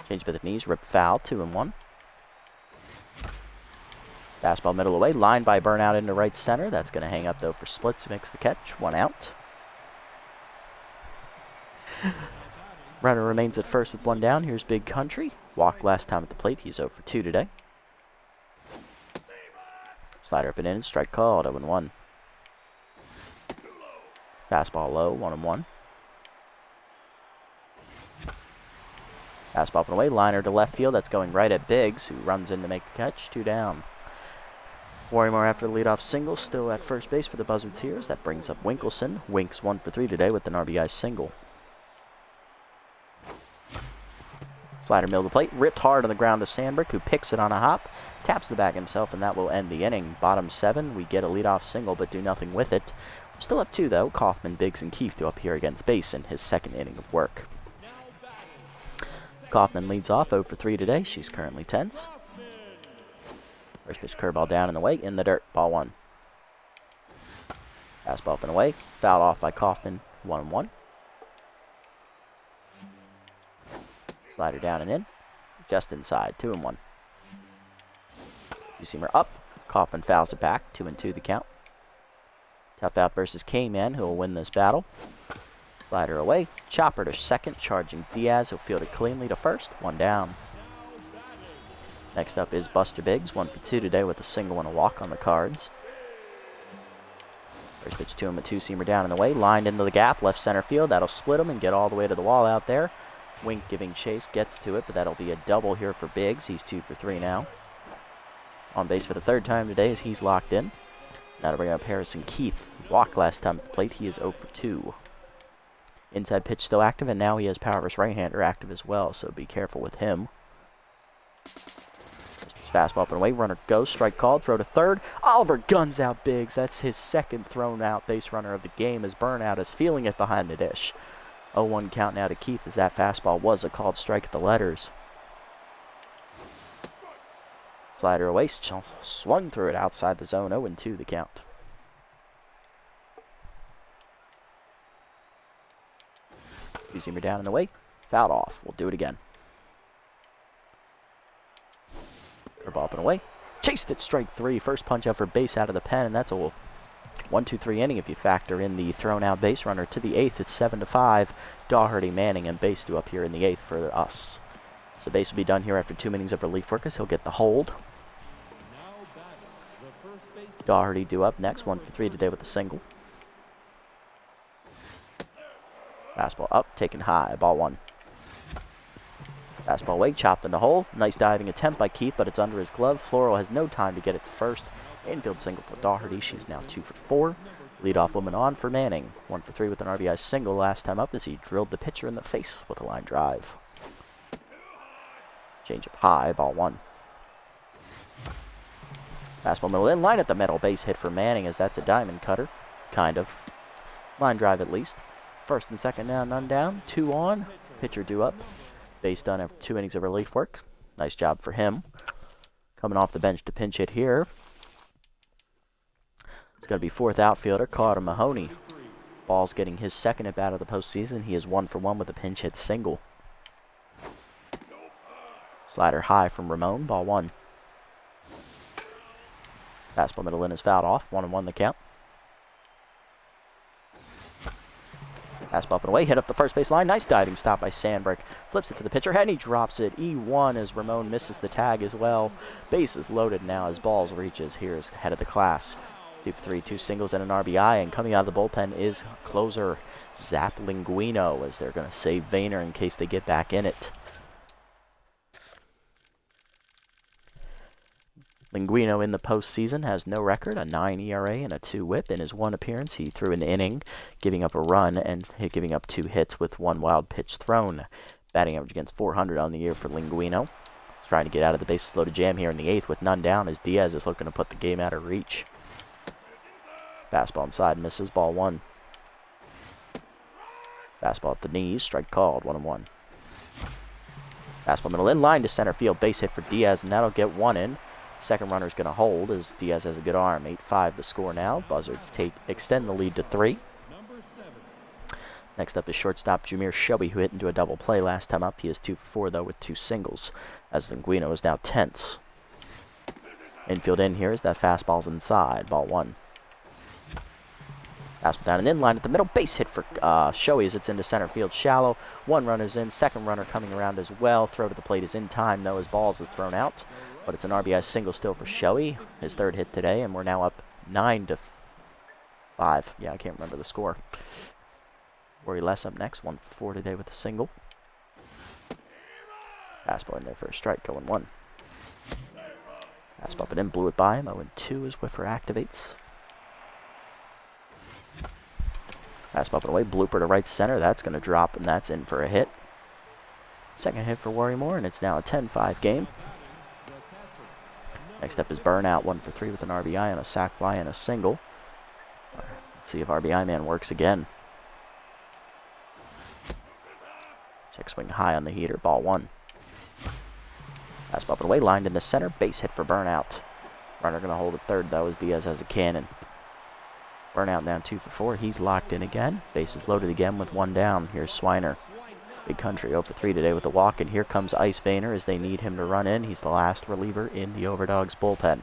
Change by the knees, rip foul, 2-1. Fastball middle away, line by Burnout into right center. That's going to hang up though for Splits, who makes the catch, 1 out. Runner remains at first with 1 down. Here's Big Country. Walked last time at the plate. He's 0 for 2 today. Slider up and in, strike called, 0-1. Fastball low, 1-1. Fastball up and away, liner to left field. That's going right at Biggs, who runs in to make the catch. 2 down. Warrimore after the leadoff single, still at first base for the Buzzards here. That brings up Winkelson. Winks 1 for 3 today with an RBI single. Slider middle of the plate, ripped hard on the ground to Sandberg, who picks it on a hop, taps the bag himself, and that will end the inning. Bottom 7, we get a leadoff single, but do nothing with it. We're still up 2, though. Kaufman, Biggs, and Keith do up here against base in his second inning of work. Kaufman leads off 0 for 3 today. She's currently tense. First pitch curveball down and away, in the dirt, ball 1. Fastball up and away, fouled off by Kaufman, 1-1. Slider down and in, just inside, 2-1. Two-seamer up, Kaufman fouls it back, 2-2 the count. Tough out versus K-Man, who will win this battle. Slider away, chopper to second, charging Diaz, who'll field it cleanly to first, 1 down. Next up is Buster Biggs, 1 for 2 today with a single and a walk on the cards. First pitch to him, a two-seamer down and away, lined into the gap, left center field. That'll split him and get all the way to the wall out there. Wink giving chase, gets to it, but that'll be a double here for Biggs. He's 2 for 3 now. On base for the 3rd time today as he's locked in. That'll bring up Harrison Keith. Walked last time at the plate. He is 0 for 2. Inside pitch still active, and now he has power versus right-hander active as well, so be careful with him. Fastball up and away, runner goes, strike called, throw to third. Oliver guns out Biggs. That's his second thrown out base runner of the game as Burnout is feeling it behind the dish. 0-1 count now to Keith as that fastball was a called strike at the letters. Slider away, swung through it outside the zone, 0-2 the count. Two-seamer down and away, fouled off. We'll do it again. Curveball up and away. Chased it, strike 3. First punch out for base out of the pen, and that's a 1-2-3 inning if you factor in the thrown out base runner. To the 8th, it's 7-5. Daugherty, Manning, and Base do up here in the 8th for us. So Base will be done here after 2 innings of relief work as he'll get the hold. Daugherty due up next, 1 for 3 today with a single. Fastball up, taken high, ball 1. Fastball away, chopped in the hole. Nice diving attempt by Keith, but it's under his glove. Floral has no time to get it to first. Infield single for Daugherty. She's now 2 for 4. Leadoff woman on for Manning. 1 for 3 with an RBI single last time up as he drilled the pitcher in the face with a line drive. Change up high, ball 1. Fastball middle in, line at the middle. Base hit for Manning as that's a diamond cutter. Kind of. Line drive at least. First and second now, none down. 2 on. Pitcher due up. Base done after 2 innings of relief work. Nice job for him. Coming off the bench to pinch hit here. It's going to be 4th outfielder, Carter Mahoney. Ball's getting his second at bat of the postseason. He is 1 for 1 with a pinch hit single. Slider high from Ramon, ball 1. Fastball middle in is fouled off, 1-1 the count. Fastball up and away, hit up the first base line. Nice diving stop by Sandberg. Flips it to the pitcher, and he drops it. E1 as Ramon misses the tag as well. Base is loaded now as Balls reaches. Here's head of the class. 2 for 3, 2 singles and an RBI. And coming out of the bullpen is closer Zap Linguino as they're going to save Vayner in case they get back in it. Linguino in the postseason has no record, a 9 ERA and a 2 whip. In his 1 appearance, he threw an inning, giving up a run and giving up 2 hits with 1 wild pitch thrown. Batting average against 400 on the year for Linguino. He's trying to get out of the bases loaded jam here in the 8th with none down as Diaz is looking to put the game out of reach. Fastball inside, misses, ball 1. Fastball at the knees, strike called, 1-1. Fastball middle in, line to center field, base hit for Diaz, and that'll get 1 in. Second runner's going to hold as Diaz has a good arm. 8-5 the score now. Buzzards extend the lead to 3. Next up is shortstop Jameer Shoei, who hit into a double play last time up. He is 2 for 4, though, with 2 singles, as Linguino is now tense. Infield in here is that fastball's inside. Ball 1. Fastball down and in, line at the middle. Base hit for Shoei as it's into center field shallow. 1 run is in. Second runner coming around as well. Throw to the plate is in time, though, as Balls is thrown out. But it's an RBI single still for Shoei, his 3rd hit today, and we're now up 9-5. Yeah, I can't remember the score. Rory Less up next, 1 for 4 today with a single. Fastball in there for a strike, going 1. Fastball up and in, blew it by him. 0-2 as Whiffer activates. Fastball up and away, blooper to right center. That's going to drop, and that's in for a hit. Second hit for Worrymore, and it's now a 10-5 game. Next up is Burnout, 1 for 3 with an RBI and a sac fly and a single. Let's see if RBI man works again. Check swing high on the heater, ball 1. Fastball up and away, lined in the center, base hit for Burnout. Runner going to hold at third, though, as Diaz has a cannon. Burnout down 2 for 4. He's locked in again. Bases loaded again with 1 down. Here's Swiner. Big Country 0 for 3 today with a walk, and here comes Ice Vayner as they need him to run in. He's the last reliever in the Overdogs bullpen.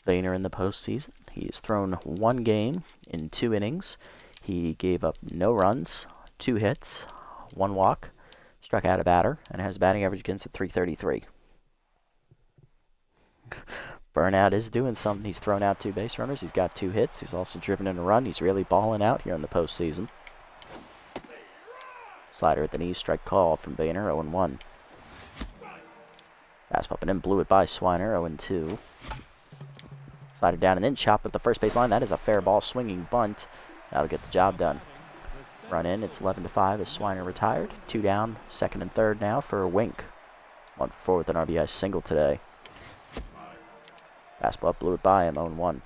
Vayner in the postseason. He's thrown 1 game in 2 innings. He gave up no runs, 2 hits, 1 walk, struck out a batter, and has a batting average against at .333. Burnout is doing something. He's thrown out 2 base runners. He's got 2 hits. He's also driven in a run. He's really balling out here in the postseason. Slider at the knees, strike call from Vayner, 0-1. Fastball up and in, blew it by Swiner, 0-2. Slider down and in, chopped at the first base line. That is a fair ball, swinging bunt. That'll get the job done. Run in, it's 11-5 as Swiner retired. 2 down, second and third now for Wink. 1 for 4 with an RBI single today. Fastball up, blew it by him, 0-1.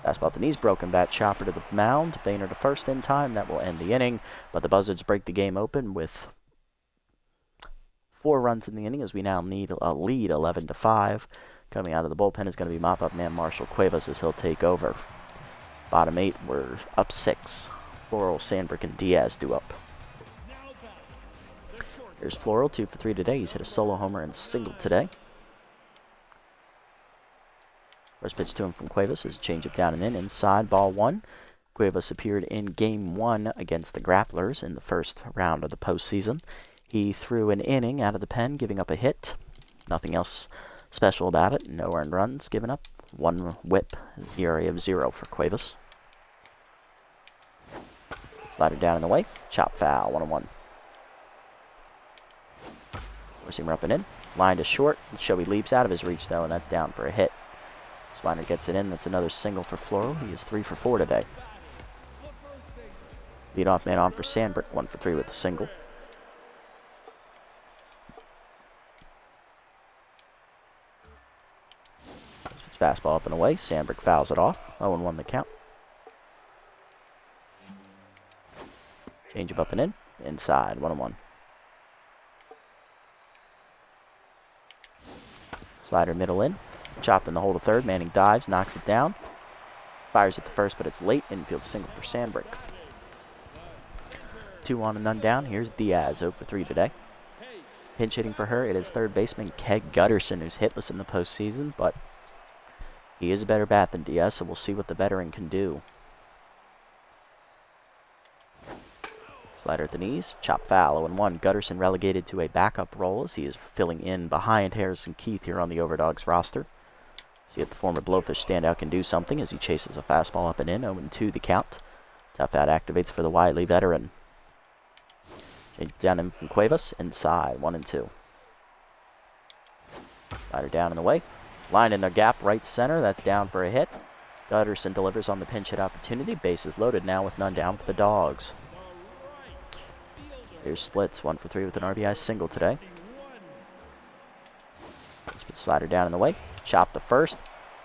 Fastball at the knees, broken bat, chopper to the mound. Vayner to first in time. That will end the inning. But the Buzzards break the game open with 4 runs in the inning as we now need a lead, 11-5. Coming out of the bullpen is going to be mop-up man Marshall Cuevas as he'll take over. Bottom 8, we're up 6. Floral, Sandberg, and Diaz do up. Here's Floral, 2 for 3 today. He's hit a solo homer and single today. First pitch to him from Cuevas is a changeup down and in, inside, ball 1. Cuevas appeared in Game 1 against the Grapplers in the first round of the postseason. He threw an inning out of the pen, giving up a hit. Nothing else special about it. No earned runs given up. 1 whip, ERA of 0 for Cuevas. Slider down and away. Chop foul, 1-1. Four-seamer up and in. Line to short. Showy leaps out of his reach, though, and that's down for a hit. Swiner gets it in. That's another single for Floral. He is 3 for 4 today. Leadoff man on for Sandberg. 1 for 3 with the single. Fastball up and away. Sandberg fouls it off. 0-1 the count. Changeup up and in. Inside. 1-1. Slider middle in. Chopped in the hole to third. Manning dives, knocks it down. Fires at the first, but it's late. Infield single for Sandberg. 2 on and none down. Here's Diaz, 0 for 3 today. Pinch hitting for her, it is third baseman Keg Gutterson, who's hitless in the postseason, but he is a better bat than Diaz, so we'll see what the veteran can do. Slider at the knees, chop foul, 0-1. Gutterson relegated to a backup role as he is filling in behind Harrison Keith here on the Overdogs roster. See if the former Blowfish standout can do something as he chases a fastball up and in, 0-2 the count. Tough out activates for the wily veteran. Change down in from Cuevas, inside, 1-2. Slider down and away. Line in the gap, right center, that's down for a hit. Gutterson delivers on the pinch hit opportunity. Bases loaded now with none down for the Dogs. Here's Splits, 1 for 3 with an RBI single today. Slider down in the way. Chop to first.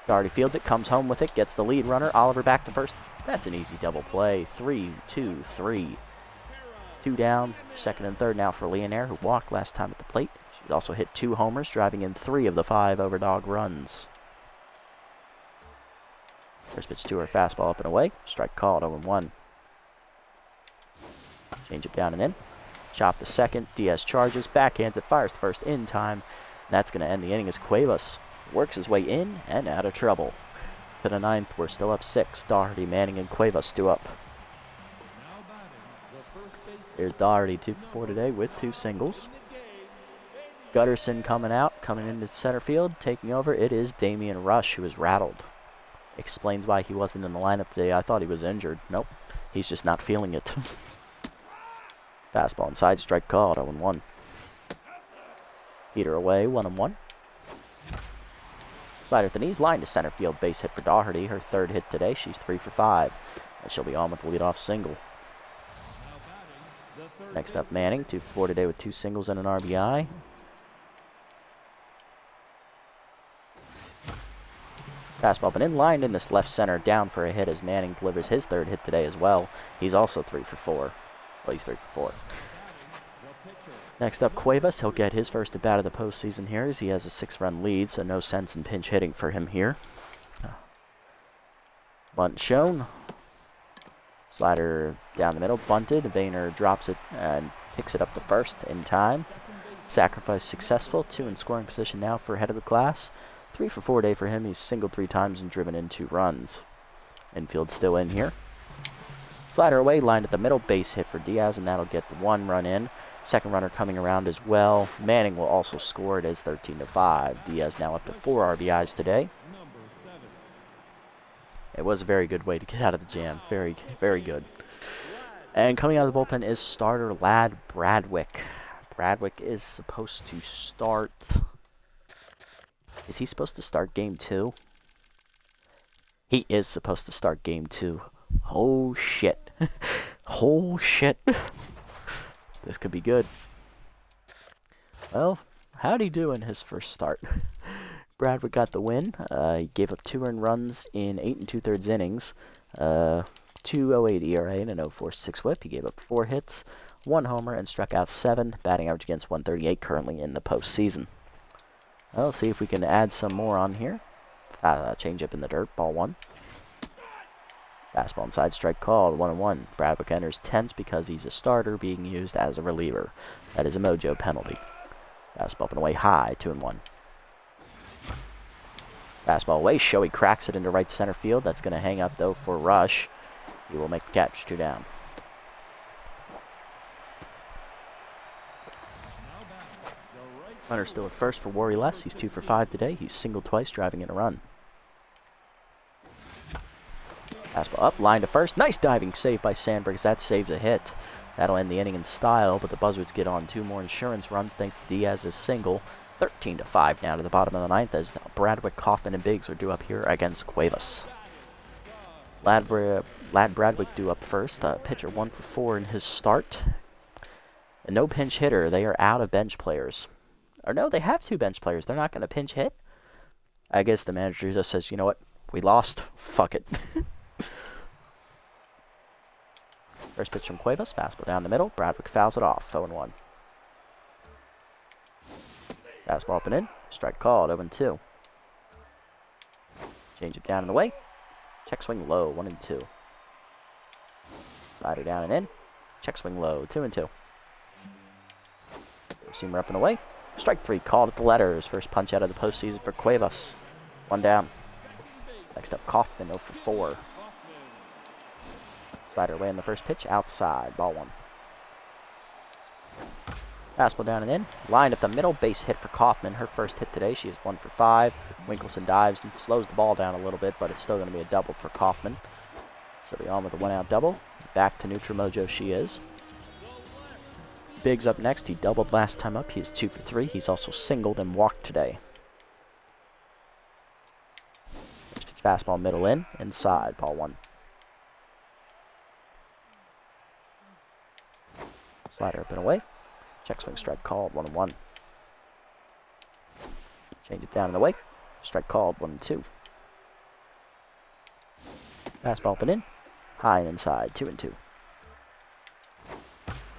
Doherty fields it, comes home with it, gets the lead runner. Oliver back to first. That's an easy double play. 3-2-3. 2 down, second and third now for Leonaire, who walked last time at the plate. She's also hit 2 homers, driving in 3 of the 5 Overdog runs. First pitch to her, fastball up and away. Strike called, 0-1. Change it down and in. Chop the second. Diaz charges, backhands it, fires to first in time. That's going to end the inning as Cuevas works his way in and out of trouble. To the 9th, we're still up 6. Doherty, Manning, and Cuevas do up. Here's Doherty, 2 for 4 today with 2 singles. Gutterson coming out, coming into center field, taking over. It is Damian Rush, who is rattled. Explains why he wasn't in the lineup today. I thought he was injured. Nope, he's just not feeling it. Fastball inside, strike called, 0-1. Heater away, 1-1. Slider at the knees, line to center field, base hit for Doherty. Her third hit today. She's 3 for 5. And she'll be on with the leadoff single. Next up, Manning, 2 for 4 today with 2 singles and an RBI. Fastball, but in line in this left center, down for a hit as Manning delivers his third hit today as well. He's also 3 for 4. Well, he's 3 for 4. Next up, Cuevas. He'll get his first at bat of the postseason here as he has a 6-run lead, so no sense in pinch hitting for him here. Bunt shown. Slider down the middle, bunted. Vayner drops it and picks it up to first in time. Sacrifice successful. 2 in scoring position now for head of the class. 3 for 4 day for him. He's singled 3 times and driven in 2 runs. Infield still in here. Slider away, lined at the middle, base hit for Diaz, and that'll get the 1 run in. Second runner coming around as well. Manning will also score. It is 13 to 5. Diaz now up to 4 RBIs today. It was a very good way to get out of the jam. Very, very good. And coming out of the bullpen is starter Lad Bradwick. Bradwick is supposed to start. Is he supposed to start game 2? He is supposed to start game 2. Oh shit. Oh shit. This could be good. Well, how'd he do in his first start? Bradwick got the win. He gave up 2 earned runs in 8 2/3 innings. 2.08 ERA and an 0.46 WHIP. He gave up 4 hits, 1 homer, and struck out 7. Batting average against 138 currently in the postseason. Well, let's see if we can add some more on here. Change up in the dirt. Ball 1. Fastball inside, strike called, 1-1. Bradwick enters tense because he's a starter being used as a reliever. That is a mojo penalty. Fastball up and away high, 2-1. Fastball away, Shoei cracks it into right center field. That's going to hang up, though, for Rush. He will make the catch, 2 down. Runner still at first for Worry Less. He's 2 for 5 today. He's singled twice, driving in a run. Fastball up, line to first. Nice diving save by Sandbergs. That saves a hit. That'll end the inning in style, but the Buzzards get on 2 more insurance runs thanks to Diaz's single. 13 to 5 now to the bottom of the 9th as Bradwick, Kaufman, and Biggs are due up here against Cuevas. Lad Bradwick due up first. Pitcher 1 for 4 in his start. And no pinch hitter. They are out of bench players. Or no, they have 2 bench players. They're not going to pinch hit. I guess the manager just says, you know what? We lost. Fuck it. First pitch from Cuevas. Fastball down the middle. Bradwick fouls it off. 0-1. Fastball up and in. Strike called. 0-2. Change it down and away. Check swing low. 1-2. Slider down and in. Check swing low. 2-2. Seamer up and away. Strike 3 called at the letters. First punch out of the postseason for Cuevas. 1 down. Next up, Kaufman, 0 for 4. Slider away in the first pitch. Outside. Ball 1. Fastball down and in. Lined up the middle. Base hit for Kaufman. Her first hit today. She is 1 for 5. Winkelson dives and slows the ball down a little bit, but it's still going to be a double for Kaufman. She'll be on with a 1-out double. Back to neutral mojo she is. Biggs up next. He doubled last time up. He is 2 for 3. He's also singled and walked today. First pitch fastball middle in. Inside. Ball 1. Slider up and away. Check swing strike called. 1-1. Change it down and away. Strike called. 1-2. Fastball up and in. High and inside. 2-2.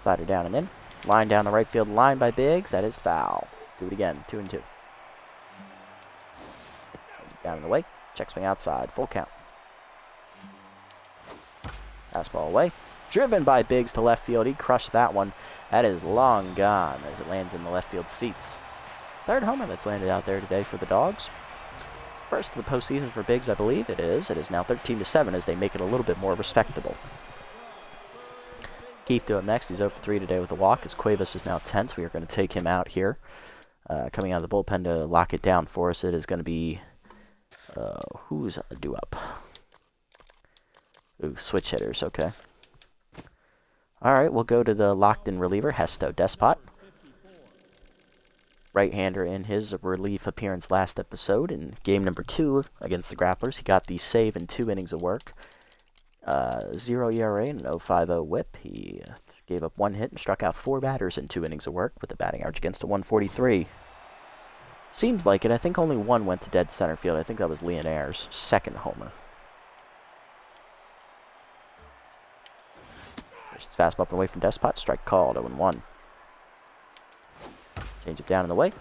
Slider down and in. Line down the right field line by Biggs. That is foul. Do it again. 2-2. Down and away. Check swing outside. Full count. Fastball away. Driven by Biggs to left field. He crushed that one. That is long gone as it lands in the left field seats. Third homer that's landed out there today for the Dogs. First of the postseason for Biggs, I believe it is. It is now 13 to 7 as they make it a little bit more respectable. Keith due up next. He's 0 for 3 today with a walk as Cuevas is now tense. We are going to take him out here. Coming out of the bullpen to lock it down for us, it is going to be... who's due up? Ooh, switch hitters, okay. All right, we'll go to the locked-in reliever, Hesto Despot. right-hander in his relief appearance last episode. In game number 2 against the Grapplers, he got the save in 2 innings of work. 0 ERA and an 0.50 whip. He gave up 1 hit and struck out 4 batters in 2 innings of work with a batting average against a 143. Seems like it. I think only 1 went to dead center field. I think that was Leonaire's second homer. First fastball up and away from Despot. Strike called. 0-1. Change it down in the way.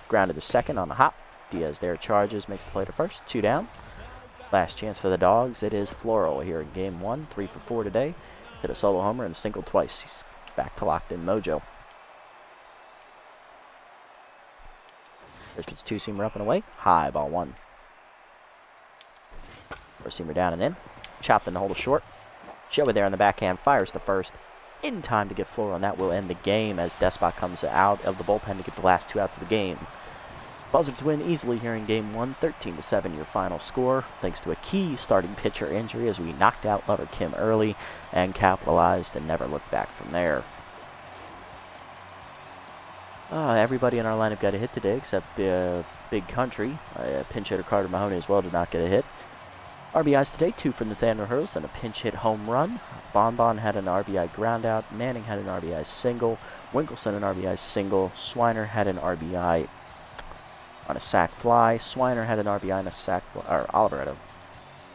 Grounded to second on the hop. Diaz there charges, makes the play to first. 2 down. Last chance for the Dogs. It is Floral here in game 1. 3 for 4 today. He's hit a solo homer and singled twice. He's back to locked in mojo. First pitch 2-seamer up and away. High, ball 1. 4-seamer down and in. Chopped in the hole to short. Joey there on the backhand fires to first. In time to get Floral, and that will end the game as Despot comes out of the bullpen to get the last 2 outs of the game. Buzzards win easily here in game 1, 13-7 your final score, thanks to a key starting pitcher injury as we knocked out Lover Kim early and capitalized and never looked back from there. Everybody in our lineup got a hit today except Big Country. Pinch hitter Carter Mahoney as well did not get a hit. RBIs today, 2 for Nathaniel Hurst and a pinch hit home run. Bonbon had an RBI groundout. Manning had an RBI single. Winkleson an RBI single. Swiner had an RBI on a sac fly. Swiner had an RBI and a sac fly. Or Oliver had an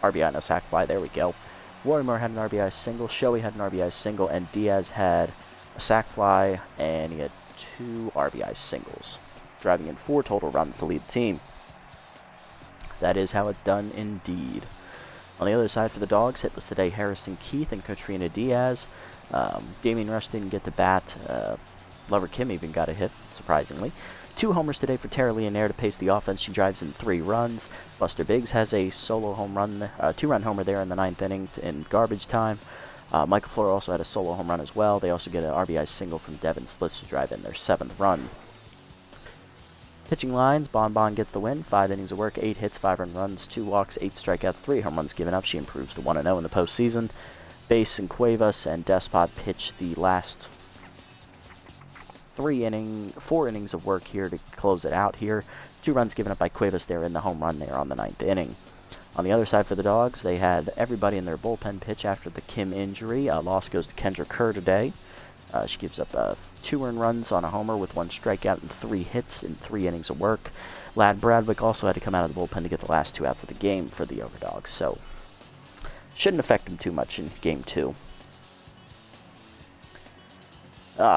RBI and a sac fly. There we go. Warrimore had an RBI single. Shoei had an RBI single. And Diaz had a sac fly. And he had 2 RBI singles, driving in 4 total runs to lead the team. That is how it done indeed. On the other side for the Dogs, hitless today Harrison Keith and Katrina Diaz. Damien Rush didn't get to bat. Lover Kim even got a hit, surprisingly. 2 homers today for Tara Leonaire to pace the offense. She drives in 3 runs. Buster Biggs has a solo home run, 2-run homer there in the 9th inning in garbage time. Michael Floor also had a solo home run as well. They also get an RBI single from Devin Splits to drive in their 7th run. Pitching lines, Bonbon gets the win. 5 innings of work, 8 hits, 5 earned runs, 2 walks, 8 strikeouts, 3 home runs given up. She improves to 1-0 in the postseason. Bass and Cuevas and Despot pitch the last 4 innings of work here to close it out here. 2 runs given up by Cuevas there in the home run there on the 9th inning. On the other side for the Dogs, they had everybody in their bullpen pitch after the Kim injury. Loss goes to Kendra Kerr today. She gives up 2 earned runs on a homer with 1 strikeout and 3 hits in 3 innings of work. Lad Bradwick also had to come out of the bullpen to get the last 2 outs of the game for the Overdogs, so shouldn't affect him too much in game 2.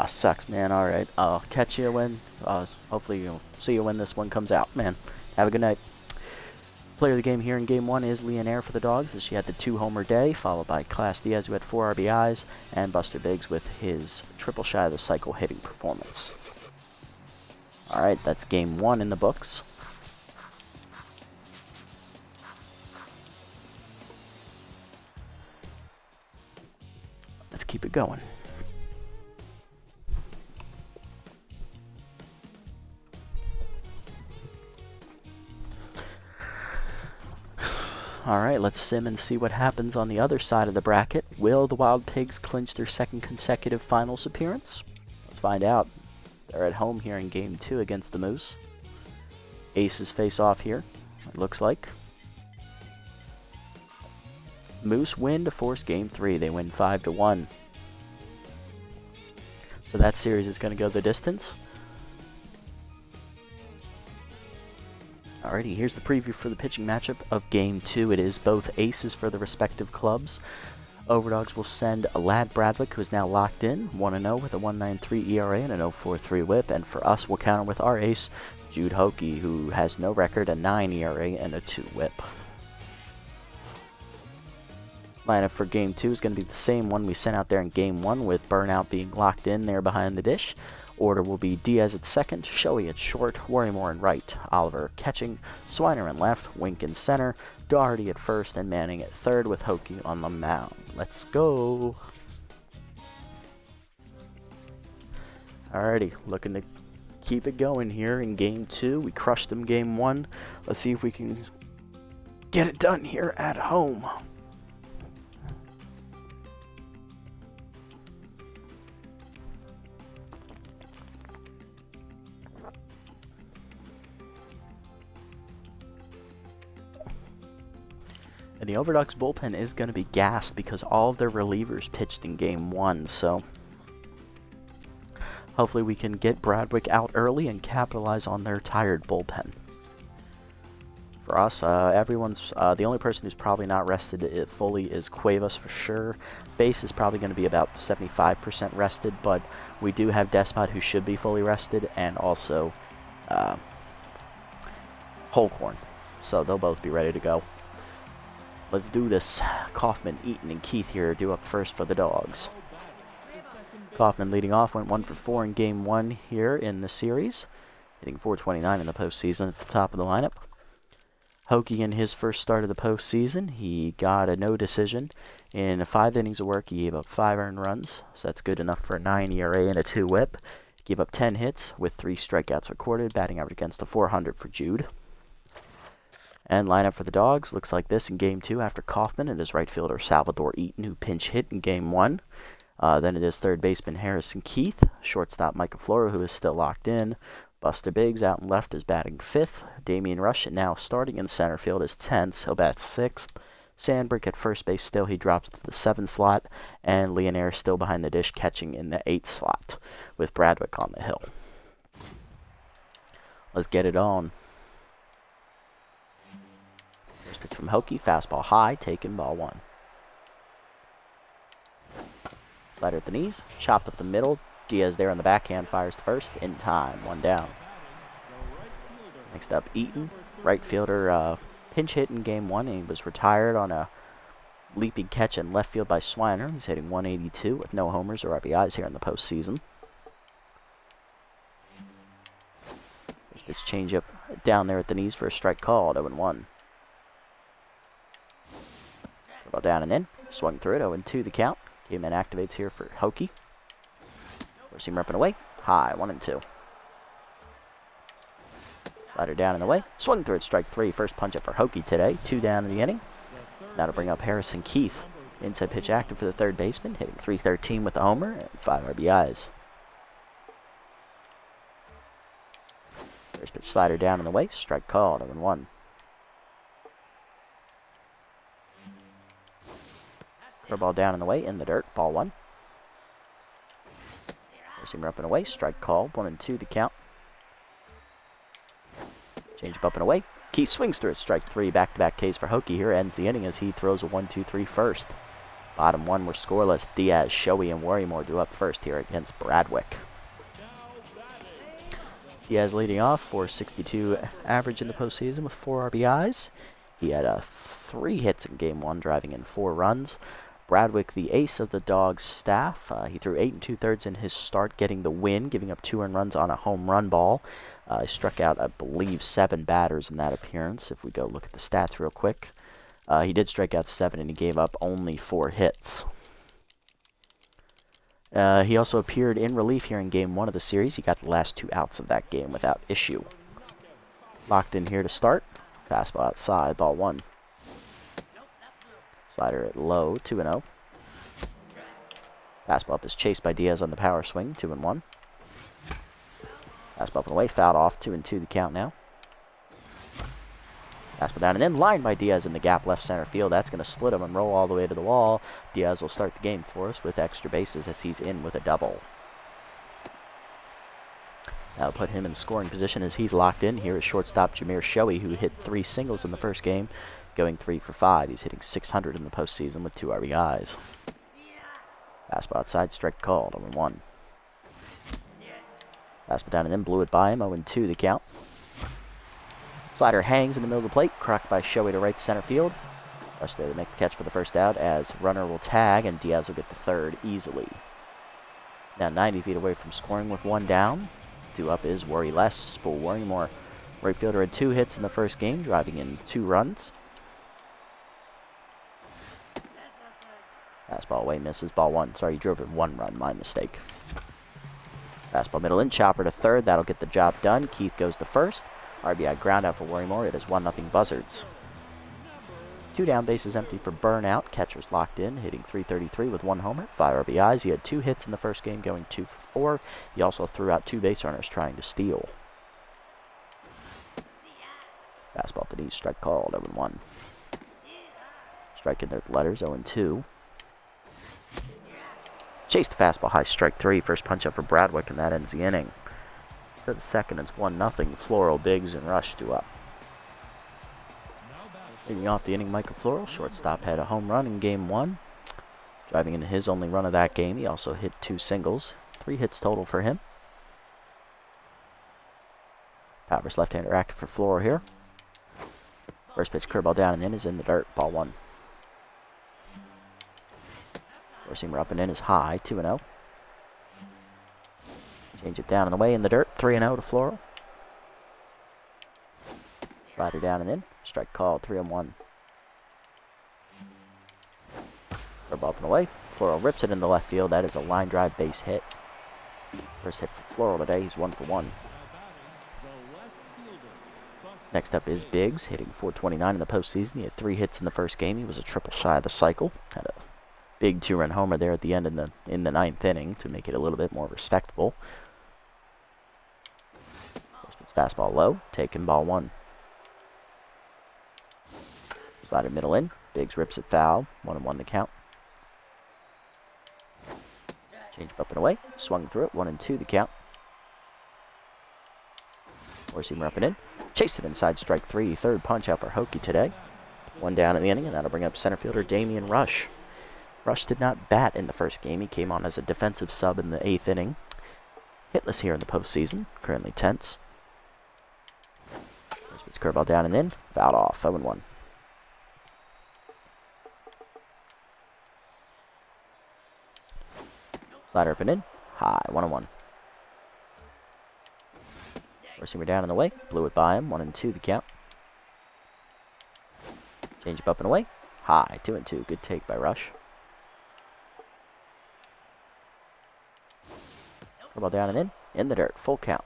Sucks, man. All right, I'll catch you when. Hopefully, you'll see you when this one comes out, man. Have a good night. Player of the game here in game 1 is Leonaire for the Dogs, as she had the 2-homer day, followed by Class Diaz, who had 4 RBIs, and Buster Biggs with his triple shy of the cycle hitting performance. All right, that's game 1 in the books. Let's keep it going. All right, let's sim and see what happens on the other side of the bracket. Will the Wild Pigs clinch their 2nd consecutive finals appearance? Let's find out. They're at home here in game 2 against the Moose. Aces face off here, it looks like. Moose win to force game 3. They win 5-1. So that series is going to go the distance. Alrighty, here's the preview for the pitching matchup of Game 2. It is both aces for the respective clubs. Overdogs will send Lad Bradwick, who is now locked in, 1-0 with a 1.93 ERA and an 0.43 whip. And for us, we'll counter with our ace, Jude Hokey, who has no record, a 9 ERA and a 2 whip. Lineup for Game 2 is going to be the same one we sent out there in Game 1, with Burnout being locked in there behind the dish. Order will be Diaz at second, Shoei at short, Worrymore in right, Oliver catching, Swiner in left, Wink in center, Doherty at first, and Manning at third with Hokey on the mound. Let's go! Alrighty, looking to keep it going here in Game 2. We crushed them Game 1. Let's see if we can get it done here at home. And the Overducks bullpen is going to be gassed because all of their relievers pitched in Game 1, so hopefully we can get Bradwick out early and capitalize on their tired bullpen. For us, everyone's the only person who's probably not rested fully is Cuevas for sure. Base is probably going to be about 75% rested, but we do have Despot who should be fully rested, and also Holcorn. So they'll both be ready to go. Let's do this. Kaufman, Eaton, and Keith here due up first for the Dogs. Kaufman leading off, went 1 for 4 in Game 1 here in the series, hitting .429 in the postseason at the top of the lineup. Hokie in his first start of the postseason, he got a no decision. In 5 innings of work, he gave up 5 earned runs, so that's good enough for a 9 ERA and a 2 WHIP. Gave up 10 hits with 3 strikeouts recorded, batting average against a .400 for Jude. And lineup for the Dogs looks like this in Game 2 after Kaufman and his right fielder Salvador Eaton, who pinch hit in Game 1. Then it is third baseman Harrison Keith, shortstop Micah Flora, who is still locked in. Buster Biggs out and left is batting 5th. Damian Rush now starting in center field is 10th. He'll bat 6th. Sandbrick at first base still. He drops to the 7th slot. And Leonaire still behind the dish catching in the 8th slot with Bradwick on the hill. Let's get it on. First pitch from Hokie. Fastball high. Taken, ball 1. Slider at the knees. Chopped up the middle. Diaz there on the backhand, fires the first, in time, 1 down. Next up, Eaton, right fielder, pinch hit in Game 1, and he was retired on a leaping catch in left field by Swiner. He's hitting .182 with no homers or RBIs here in the postseason. First pitch changeup down there at the knees for a strike called, 0-1. Ball down and in, swung through it, 0-2 the count. Game man activates here for Hokie. Seam up and away. High, 1-2. Slider down and away. Swung through it, strike 3. First punch up for Hokie today. 2 down in the inning. That'll bring up Harrison Keith. Inside pitch active for the third baseman, hitting .313 with a homer and 5 RBIs. First pitch slider down and away. Strike called, 0-1. Curveball down and away in the dirt. Ball 1. Seam up and away, strike call, 1-2 the count. Change up and away. Keith swings through it, strike 3. Back-to-back Ks for Hokie here. Ends the inning as he throws a 1-2-3 first. Bottom 1 were scoreless. Diaz, Shoei, and Worrymore do up first here against Bradwick. Diaz leading off, .462 average in the postseason with 4 RBIs. He had 3 hits in Game 1, driving in 4 runs. Bradwick, the ace of the Dogs staff, he threw 8 2/3 in his start, getting the win, giving up 2 earned runs on a home run ball. He struck out, I believe, 7 batters in that appearance, if we go look at the stats real quick. He did strike out 7, and he gave up only 4 hits. He also appeared in relief here in Game 1 of the series. He got the last 2 outs of that game without issue. Locked in here to start. Fastball outside, ball 1. Slider at low, 2-0. Fastball up is chased by Diaz on the power swing, 2-1. Fastball up and away, fouled off, 2-2 the count now. Fastball down and in, lined by Diaz in the gap left center field. That's going to split him and roll all the way to the wall. Diaz will start the game for us with extra bases as he's in with a double. That'll put him in scoring position as he's locked in. Here is shortstop Jameer Shoei, who hit 3 singles in the first game, going 3 for 5. He's hitting .600 in the postseason with 2 RBIs. Fastball outside, strike called, 0-1. Fastball down and in, blew it by him, 0-2 the count. Slider hangs in the middle of the plate, cracked by Shoei to right center field. Rush there to make the catch for the first out as runner will tag and Diaz will get the third easily. Now 90 feet away from scoring with 1 down. 2 up is Worry Less. Bull Worrymore, right fielder, had 2 hits in the first game, driving in 2 runs. Fastball away, misses, ball 1. Sorry, he drove in 1 run, my mistake. Fastball middle in, chopper to third, that'll get the job done. Keith goes to first. RBI ground out for Worrymore. It is 1-0 Buzzards. 2 down, bases empty for Burnout. Catcher's locked in, hitting .333 with 1 homer, 5 RBIs. He had 2 hits in the first game, going 2 for 4. He also threw out 2 base runners trying to steal. Fastball at the knees, strike called, 0-1. Striking the letters, 0-2. Chased the fastball high, strike 3. First punch up for Bradwick, and that ends the inning. To the second, it's 1-0. Floral, Biggs, and Rush due up. Leading off the inning, Michael Floral, shortstop, had a home run in Game 1. Driving into his only run of that game, he also hit 2 singles. 3 hits total for him. Powers left-hander active for Floral here. First pitch curveball down and in is in the dirt, ball 1. Four-seamer up and in is high, 2-0. Change it down and away in the dirt, 3-0 to Floral. Slider down and in, strike called, 3-1. Curveball up and away. Floral rips it in the left field. That is a line drive base hit. First hit for Floral today. He's 1 for 1. Next up is Biggs, hitting .429 in the postseason. He had 3 hits in the first game. He was a triple shy of the cycle. Had a big 2-run homer there at the end in the 9th inning to make it a little bit more respectable. First pitch fastball low, taken, ball 1. Slider middle in. Biggs rips it foul. 1-1 the count. Change up and away. Swung through it. 1-2 the count. Four-seamer up and in. Chased it inside, strike 3. Third punch out for Hokie today. 1 down in the inning, and that'll bring up center fielder Damian Rush. Rush did not bat in the first game. He came on as a defensive sub in the 8th inning. Hitless here in the postseason. Currently tense. First pitch curveball down and in. Fouled off. 0-1. Slider up and in. High. 1-1. Four-seamer down and away. Blew it by him. 1-2 the count. Change up and away. High. 2-2. Good take by Rush. Curveball down and in. In the dirt. Full count.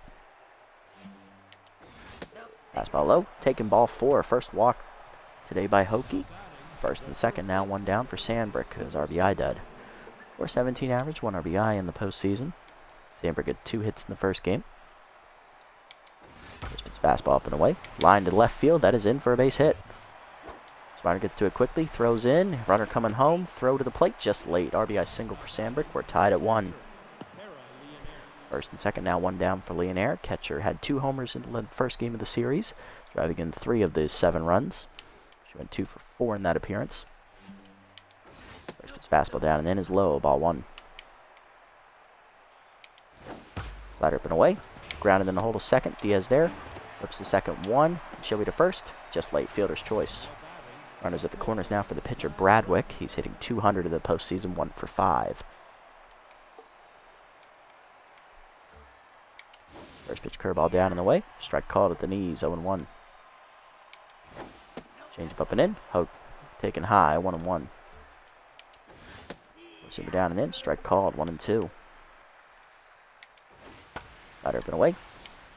Fastball low. Taking ball 4. First walk today by Hokie. First and second now 1 down for Sandbrick, his RBI dud. .417 average, 1 RBI in the postseason. Sandberg had 2 hits in the first game. First pitch fastball up and away. Line to left field. That is in for a base hit. Slider gets to it quickly. Throws in. Runner coming home. Throw to the plate. Just late. RBI single for Sandberg. We're tied at 1. First and second now 1 down for Leonaire. Catcher had 2 homers in the first game of the series, driving in 3 of the 7 runs. She went 2 for 4 in that appearance. First pitch fastball down and in is low, ball 1. Slider up and away. Grounded in the hole to second. Diaz there. Flips the second 1. Shelby to first. Just late, fielder's choice. Runners at the corners now for the pitcher Bradwick. He's hitting .200 in the postseason, 1 for 5. First pitch curveball down and away. Strike called at the knees, 0-1. Change up and in. Hoke taken high, 1-1. Receiver down and in. Strike called, 1-2. Slider up and away.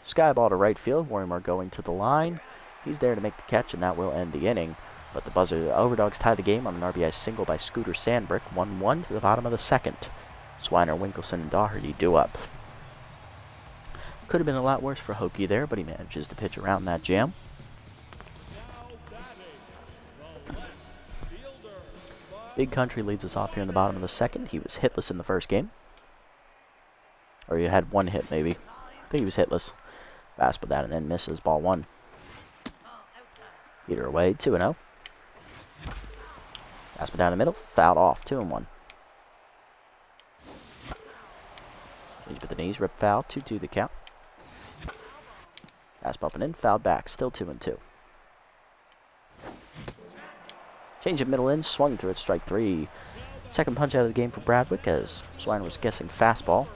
Sky ball to right field. Wormar going to the line. He's there to make the catch, and that will end the inning. But the Overdogs tie the game on an RBI single by Scooter Sandbrick. 1-1 to the bottom of the second. Swiner, Winkelson, and Doherty due up. Could have been a lot worse for Hokie there, but he manages to pitch around that jam. Big Country leads us off here in the bottom of the second. He was hitless in the first game. Or he had 1 hit, maybe. I think he was hitless. Fastball down and then misses, ball 1. Heater away, 2-0. Fastball down the middle, fouled off, 2-1. Change with the knees, rip foul, 2-2 the count. Fastball up and in, fouled back, still 2-2. Change of middle in, swung through it, strike 3. Second punch out of the game for Bradwick as Swiner was guessing fastball.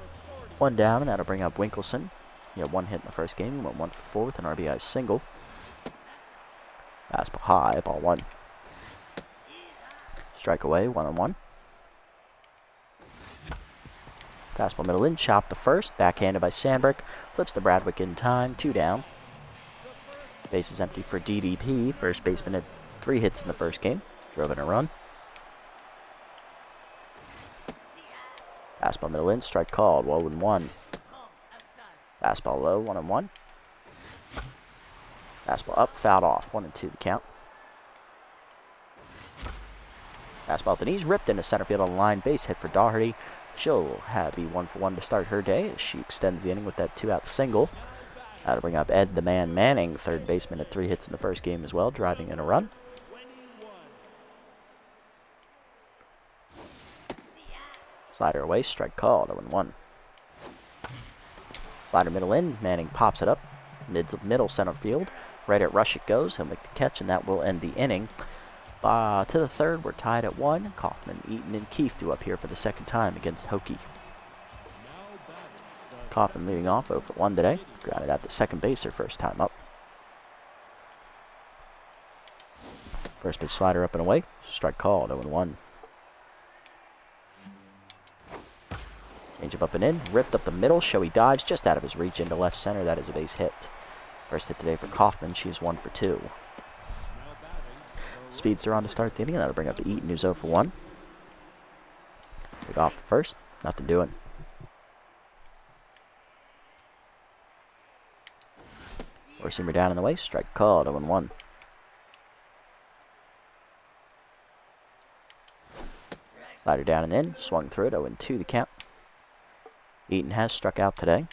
1 down, and that'll bring up Winkelson. He had 1 hit in the first game. He went 1 for 4 with an RBI single. Fastball high, ball 1. Strike away, 1-1. Fastball middle in, chopped to first. Backhanded by Sandberg. Flips the Bradwick in time, 2 down. Base is empty for DDP. First baseman had 3 hits in the first game. Drove in a run. Fastball middle in, strike called, 1-1. Fastball low, 1-1. Fastball up, fouled off, 1-2 the count. Fastball at the knees, ripped into center field on the line. Base hit for Doherty. She'll be 1-for-1 to start her day as she extends the inning with that 2-out single. That'll bring up Ed the Man Manning, third baseman, at 3 hits in the first game as well, driving in a run. Slider away, strike called, 0-1. Slider middle in, Manning pops it up, middle center field. Right at rush it goes, he'll make the catch, and that will end the inning. To the third, we're tied at 1. Kaufman, Eaton, and Keefe due up here for the second time against Hokie. Kaufman leading off 0-for-1 today. Grounded out to second base her first time up. First pitch slider up and away. Strike called, 0-1. Changeup up and in. Ripped up the middle. Shoei dives just out of his reach into left center. That is a base hit. First hit today for Kaufman. She is 1-for-2. Speedster on to start the inning. That'll bring up the Eaton, who's 0-for-1. Pick off the first. Nothing doing. Four-seamer down in the way. Strike called, 0-1. Slider down and in. Swung through it, 0-2 the count. Eaton has struck out today.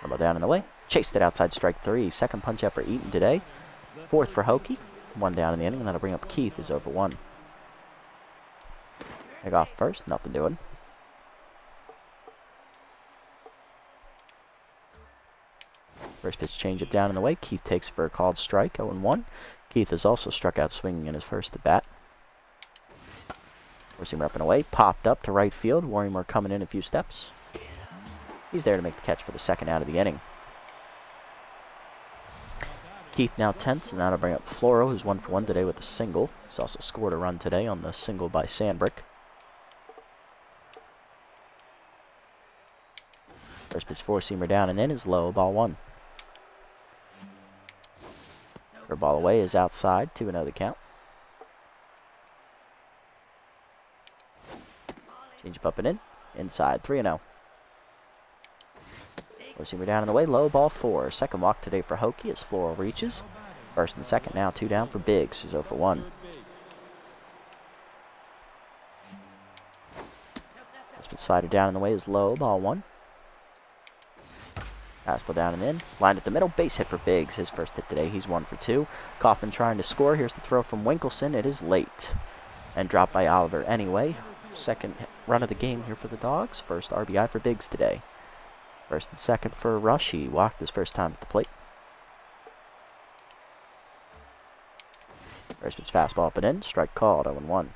Rumble down in the way. Chased it outside, strike 3. Second punch out for Eaton today. Fourth for Hokie. 1 down in the inning, and that'll bring up Keith, who's 0-for-1. Pick off first. Nothing doing. First pitch changeup down in the way. Keith takes for a called strike, 0-1. Keith has also struck out swinging in his first at bat. Four-seamer up and away. Popped up to right field. Warrimore coming in a few steps. He's there to make the catch for the second out of the inning. Keith now tense, and that'll bring up Floro, who's 1-for-1 today with a single. He's also scored a run today on the single by Sandbrick. First pitch four-seamer down and in is low, ball 1. Third ball away is outside, 2-0 the count. Changeup up and in, inside, 3-0. Four-seamer down and away, low, ball 4. Second walk today for Hokie as Floral reaches. First and second now, 2 down for Biggs, who's 0-for-1. First pitch slider down and away is low, ball 1. Fastball down and in, lined at the middle, base hit for Biggs. His first hit today, he's 1-for-2. Kaufman trying to score. Here's the throw from Winkleson. It is late and dropped by Oliver anyway. Second run of the game here for the Dogs. First RBI for Biggs today. First and second for Rush. He walked his first time at the plate. First pitch fastball up and in. Strike called, 0-1.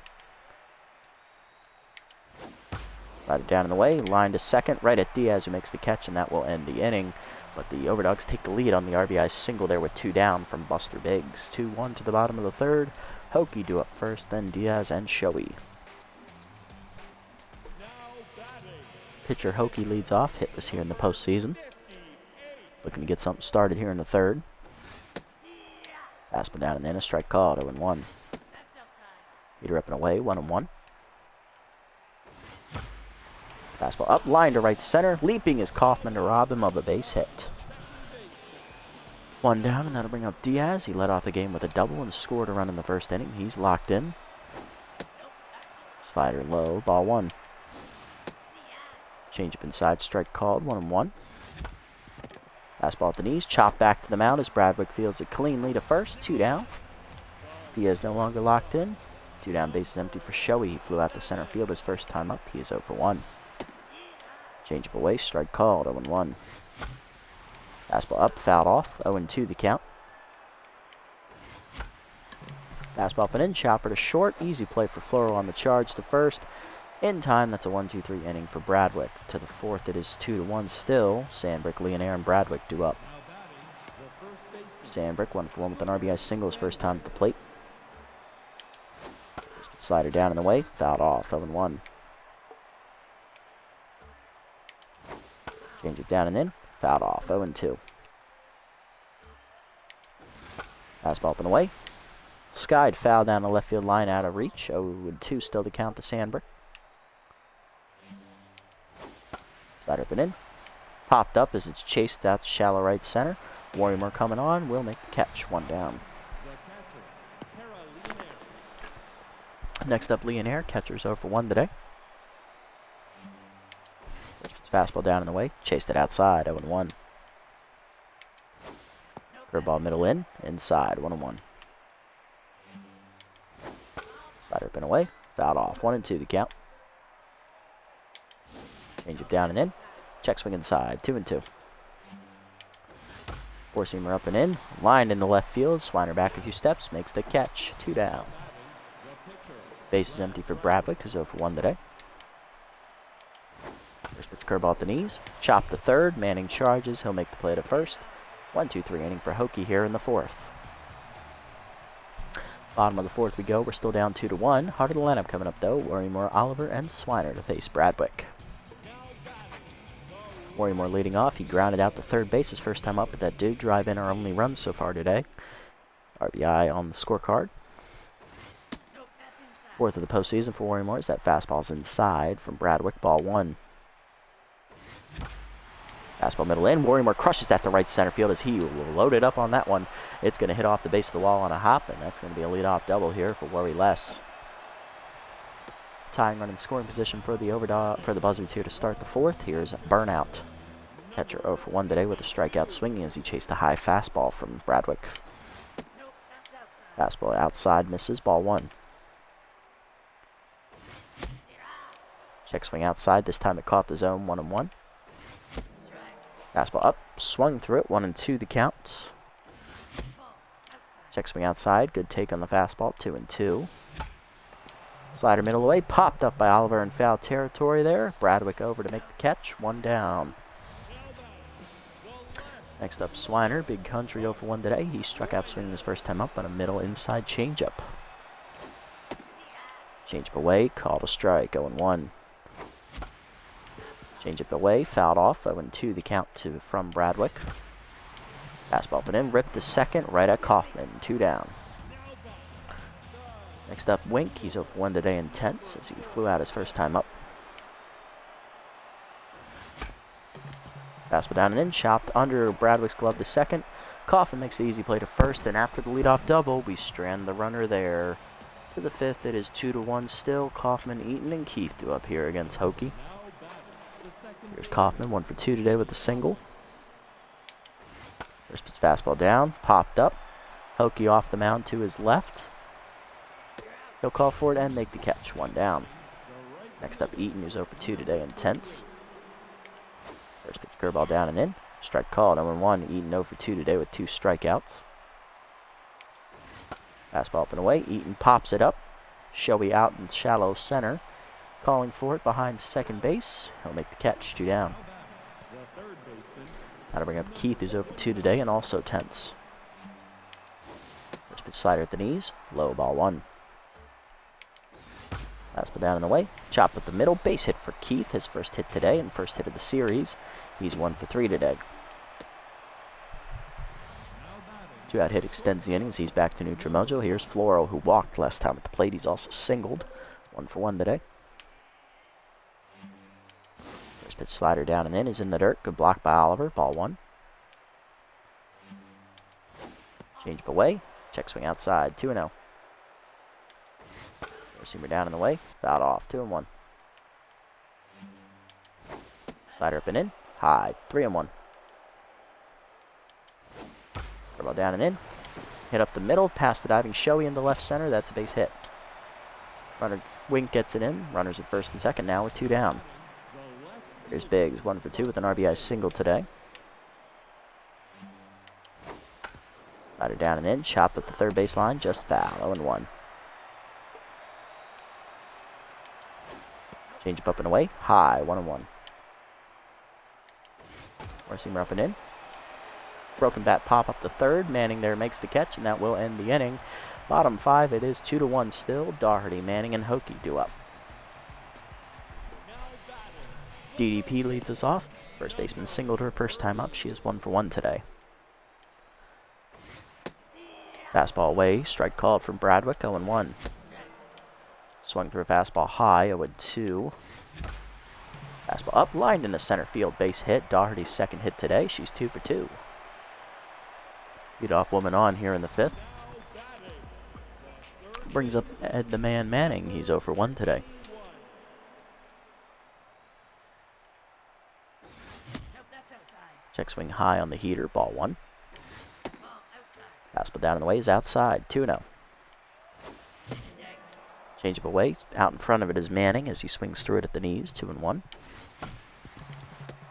Slider down in the way. Line to second. Right at Diaz, who makes the catch, and that will end the inning. But the Overdogs take the lead on the RBI single there with 2 down from Buster Biggs. 2-1 to the bottom of the third. Hokie due up first, then Diaz and Shoei. Pitcher Hokie leads off, hitless here in the postseason. Looking to get something started here in the third. Fastball down and in, a strike called, 0-1. Leader up and away, 1-1. Fastball up, line to right center. Leaping is Kaufman to rob him of a base hit. 1 down, and that'll bring up Diaz. He led off the game with a double and scored a run in the first inning. He's locked in. Slider low, ball 1. Changeup inside, strike called, 1-1. Fastball at the knees, chopped back to the mound as Bradwick fields it cleanly to first, 2 down. Diaz no longer locked in. 2 down, bases empty for Shoei. He flew out to center field his first time up. He is 0-for-1. Changeup away, strike called, 0-1. Fastball up, fouled off, 0-2 the count. Fastball up and in, chopper to short. Easy play for Floro on the charge to first. In time, that's a 1-2-3 inning for Bradwick. To the fourth, it is 2-1 still. Sandbrick, Leonard, and Bradwick due up. Sandbrick 1-for-1 with an RBI single his first time at the plate. Slider down in the way, fouled off, 0-1. Change it down and in, fouled off, 0-2. Fastball up and away. Skied foul down the left field line out of reach. 0-2 still to count to Sandbrick. Slider up and in. Popped up as it's chased out to shallow right center. Warrimore coming on, will make the catch, 1 down. Next up, Leonaire. Catcher's 0 for 1 today. Fastball down and away. Chased it outside. 0-1. Curveball middle in. Inside. 1-1. Slider up and away. Fouled off. 1-2 the count. Change it down and in. Check swing inside. 2-2. Four-seamer up and in. Lined in the left field. Swiner back a few steps. Makes the catch. 2 down. Base is empty for Bradwick, who's 0 for 1 today. First pitch curveball at the knees. Chop to third. Manning charges. He'll make the play to first. 1-2-3 inning for Hokie here in the 4th. Bottom of the 4th we go. We're still down 2-1. Heart of the lineup coming up though. Worrymore, Oliver, and Swiner to face Bradwick. Worrymore leading off. He grounded out to third base his first time up, but that did drive in our only run so far today. RBI on the scorecard. 4th of the postseason for Worrymore is that fastball's inside from Bradwick. Ball 1. Fastball middle in. Worrymore crushes that to right center field as he loaded up on that one. It's going to hit off the base of the wall on a hop, and that's going to be a leadoff double here for Worry Less. Tying run in scoring position for the Buzzards here to start the 4th. Here's Burnout. Catcher 0 for 1 today with a strikeout swinging as he chased a high fastball from Bradwick. Fastball outside misses. Ball 1. Check swing outside. This time it caught the zone. 1-1. Fastball up, swung through it, 1-2 the count. Check swing outside, good take on the fastball, 2-2. Slider middle away, popped up by Oliver in foul territory there. Bradwick over to make the catch, 1 down. Next up, Swiner, Big Country 0 for 1 today. He struck out swinging his first time up on a middle inside changeup. Changeup away, called a strike, 0-1. Change it away, fouled off, 0-2 the count from Bradwick. Fastball up and in, ripped to second, right at Kaufman, 2 down. Next up, Wink, he's 0 for 1 today in tense as he flew out his first time up. Fastball down and in, chopped under Bradwick's glove to second. Kaufman makes the easy play to first, and after the leadoff double, we strand the runner there. To the 5th, it is 2-1 still. Kaufman, Eaton, and Keith do up here against Hokie. Here's Kaufman, 1 for 2 today with a single. First pitch fastball down, popped up. Hokie off the mound to his left. He'll call for it and make the catch, 1 down. Next up, Eaton, who's 0 for 2 today in tense. First pitch curveball down and in. Strike called, 0-1. Eaton 0 for 2 today with 2 strikeouts. Fastball up and away. Eaton pops it up. Showy out in shallow center. Calling for it behind second base. He'll make the catch, 2 down. That'll bring up Keith, who's 0 for 2 today and also tense. First pitch slider at the knees. Low, ball 1. Fastball down and away. Chopped up the middle. Base hit for Keith. His first hit today and first hit of the series. He's 1 for 3 today. 2-out hit extends the innings. He's back to neutral mojo. Here's Floro, who walked last time at the plate. He's also singled. 1 for 1 today. First pitch slider down and in is in the dirt. Good block by Oliver. Ball 1. Change up away. Check swing outside. 2-0. Receiver down in the way. Fouled off. 2-1. Slider up and in. High. 3-1. Curveball down and in. Hit up the middle. Past the diving Showy into left center. That's a base hit. Runner Wink gets it in. Runners at first and second now with 2 down. Here's Biggs, 1 for 2 with an RBI single today. Slider down and in. Chopped at the third base line. Just foul. 0-1. Change up and away. High. 1-1. Four-seamer up and in. Broken bat pop up the third. Manning there makes the catch, and that will end the inning. Bottom 5, it is 2-1 still. Doherty, Manning, and Hokie do up. DDP leads us off. First baseman singled her first time up. She is 1 for 1 today. Fastball away. Strike called from Bradwick. 0-1. Swung through a fastball high. 0-2. Fastball up. Lined in the center field. Base hit. Doherty's second hit today. She's 2 for 2. Leadoff woman on here in the 5th. Brings up Ed the Man Manning. He's 0 for 1 today. Check swing high on the heater, ball 1. Fastball down and away is outside, 2-0. Change up away, out in front of it is Manning as he swings through it at the knees, 2-1.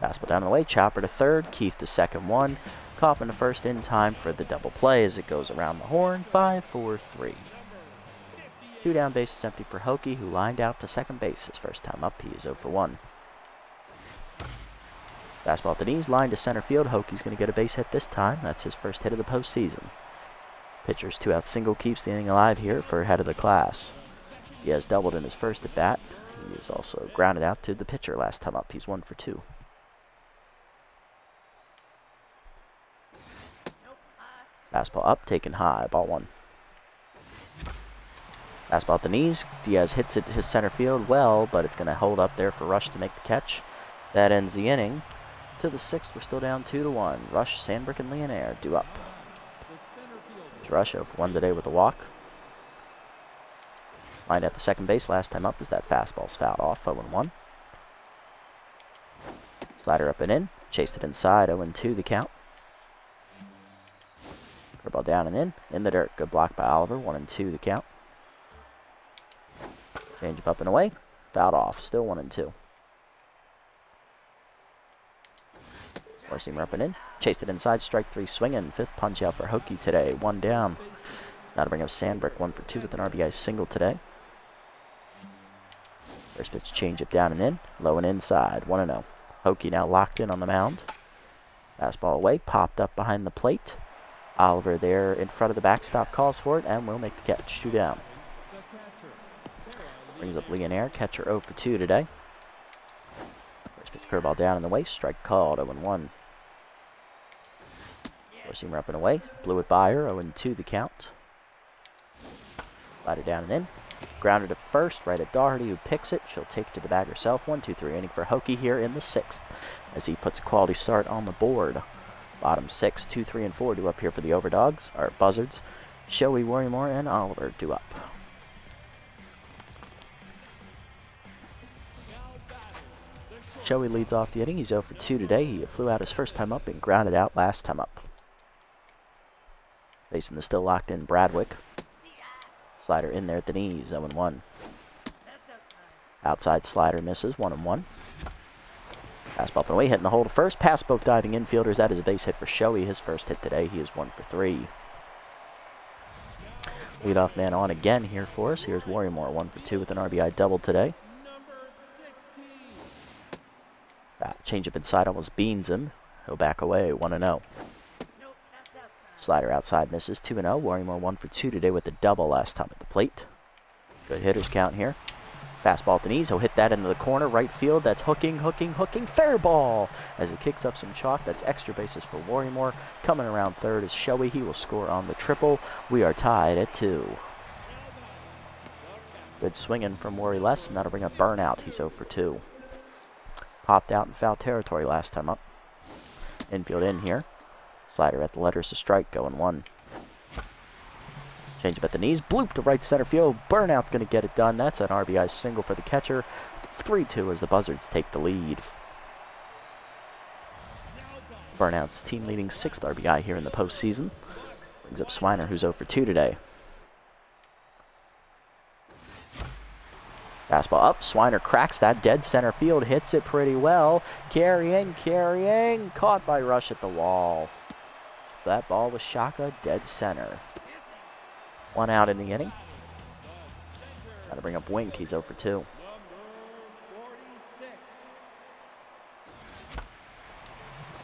Fastball down and away, chopper to third, Keith to second 1. Kaufman to first in time for the double play as it goes around the horn, 5-4-3. 2 down, bases empty for Hokie, who lined out to second base his first time up. He is 0 for 1. Fastball at the knees, line to center field. Hokie's going to get a base hit this time. That's his first hit of the postseason. Pitcher's 2-out single keeps the inning alive here for head of the class. He has doubled in his first at bat. He is also grounded out to the pitcher last time up. He's 1 for 2. Fastball up, taken high, ball 1. Fastball at the knees. Diaz hits it to his center field well, but it's going to hold up there for Rush to make the catch. That ends the inning. To the 6th, we're still down 2-1. Rush, Sandberg, and Leonaire due up. There's Rush 0 for 1 today with a walk. Lined at the second base last time up as that fastball's fouled off, 0-1. Slider up and in. Chased it inside, 0-2 the count. Curveball down and in the dirt. Good block by Oliver, 1-2 the count. Change up and away. Fouled off, still 1-2. Four-seamer up and in. Chased it inside, strike 3 swinging. 5th punch out for Hokie today, 1 down. Now to bring up Sandberg, 1 for 2 with an RBI single today. First pitch change up down and in. Low and inside, 1-0. Hokie now locked in on the mound. Fastball away, popped up behind the plate. Oliver there in front of the backstop calls for it and will make the catch, 2 down. Brings up Leonaire, catcher 0 for 2 today. First pitch curveball down in the way, strike called, 0-1. Four-seamer up and away, blew it by her, 0-2 the count. Slider down and in. Grounded to first, right at Doherty, who picks it. She'll take it to the bag herself. 1-2-3 inning for Hokie here in the 6th as he puts a quality start on the board. Bottom 6, 2, 3, and 4 due up here for the Overdogs, or Buzzards. Shoei, Worrymore, and Oliver due up. Shoei leads off the inning. He's 0 for 2 today. He flew out his first time up and grounded out last time up. Facing the still locked in Bradwick. Slider in there at the knees, 0-1. Outside slider misses, 1-1. Fastball up and away, hitting the hole to first. Past both diving infielders. That is a base hit for Shoei. His first hit today. He is 1 for 3. Leadoff man on again here for us. Here's Worrymore, 1 for 2 with an RBI double today. Change up inside almost beans him. He'll back away, 1-0. Slider outside misses, 2-0. Worrymore 1 for 2 today with a double last time at the plate. Good hitters count here. Fastball at the knees. He'll hit that into the corner. Right field. That's hooking. Fair ball as it kicks up some chalk. That's extra bases for Worrymore. Coming around third is Shoei. He will score on the triple. We are tied at 2. Good swinging from Worry Less, and that'll bring up Burnout. He's 0 for 2. Popped out in foul territory last time up. Infield in here. Slider at the letters to strike, going 1. Change up at the knees. Bloop to right center field. Burnout's going to get it done. That's an RBI single for the catcher. 3-2 as the Buzzards take the lead. Burnout's team leading 6th RBI here in the postseason. Brings up Swiner, who's 0 for 2 today. Fastball up. Swiner cracks that. Dead center field. Hits it pretty well. Carrying. Caught by Rush at the wall. That ball was Shaka, dead center. 1 out in the inning. Got to bring up Wink. He's 0 for 2.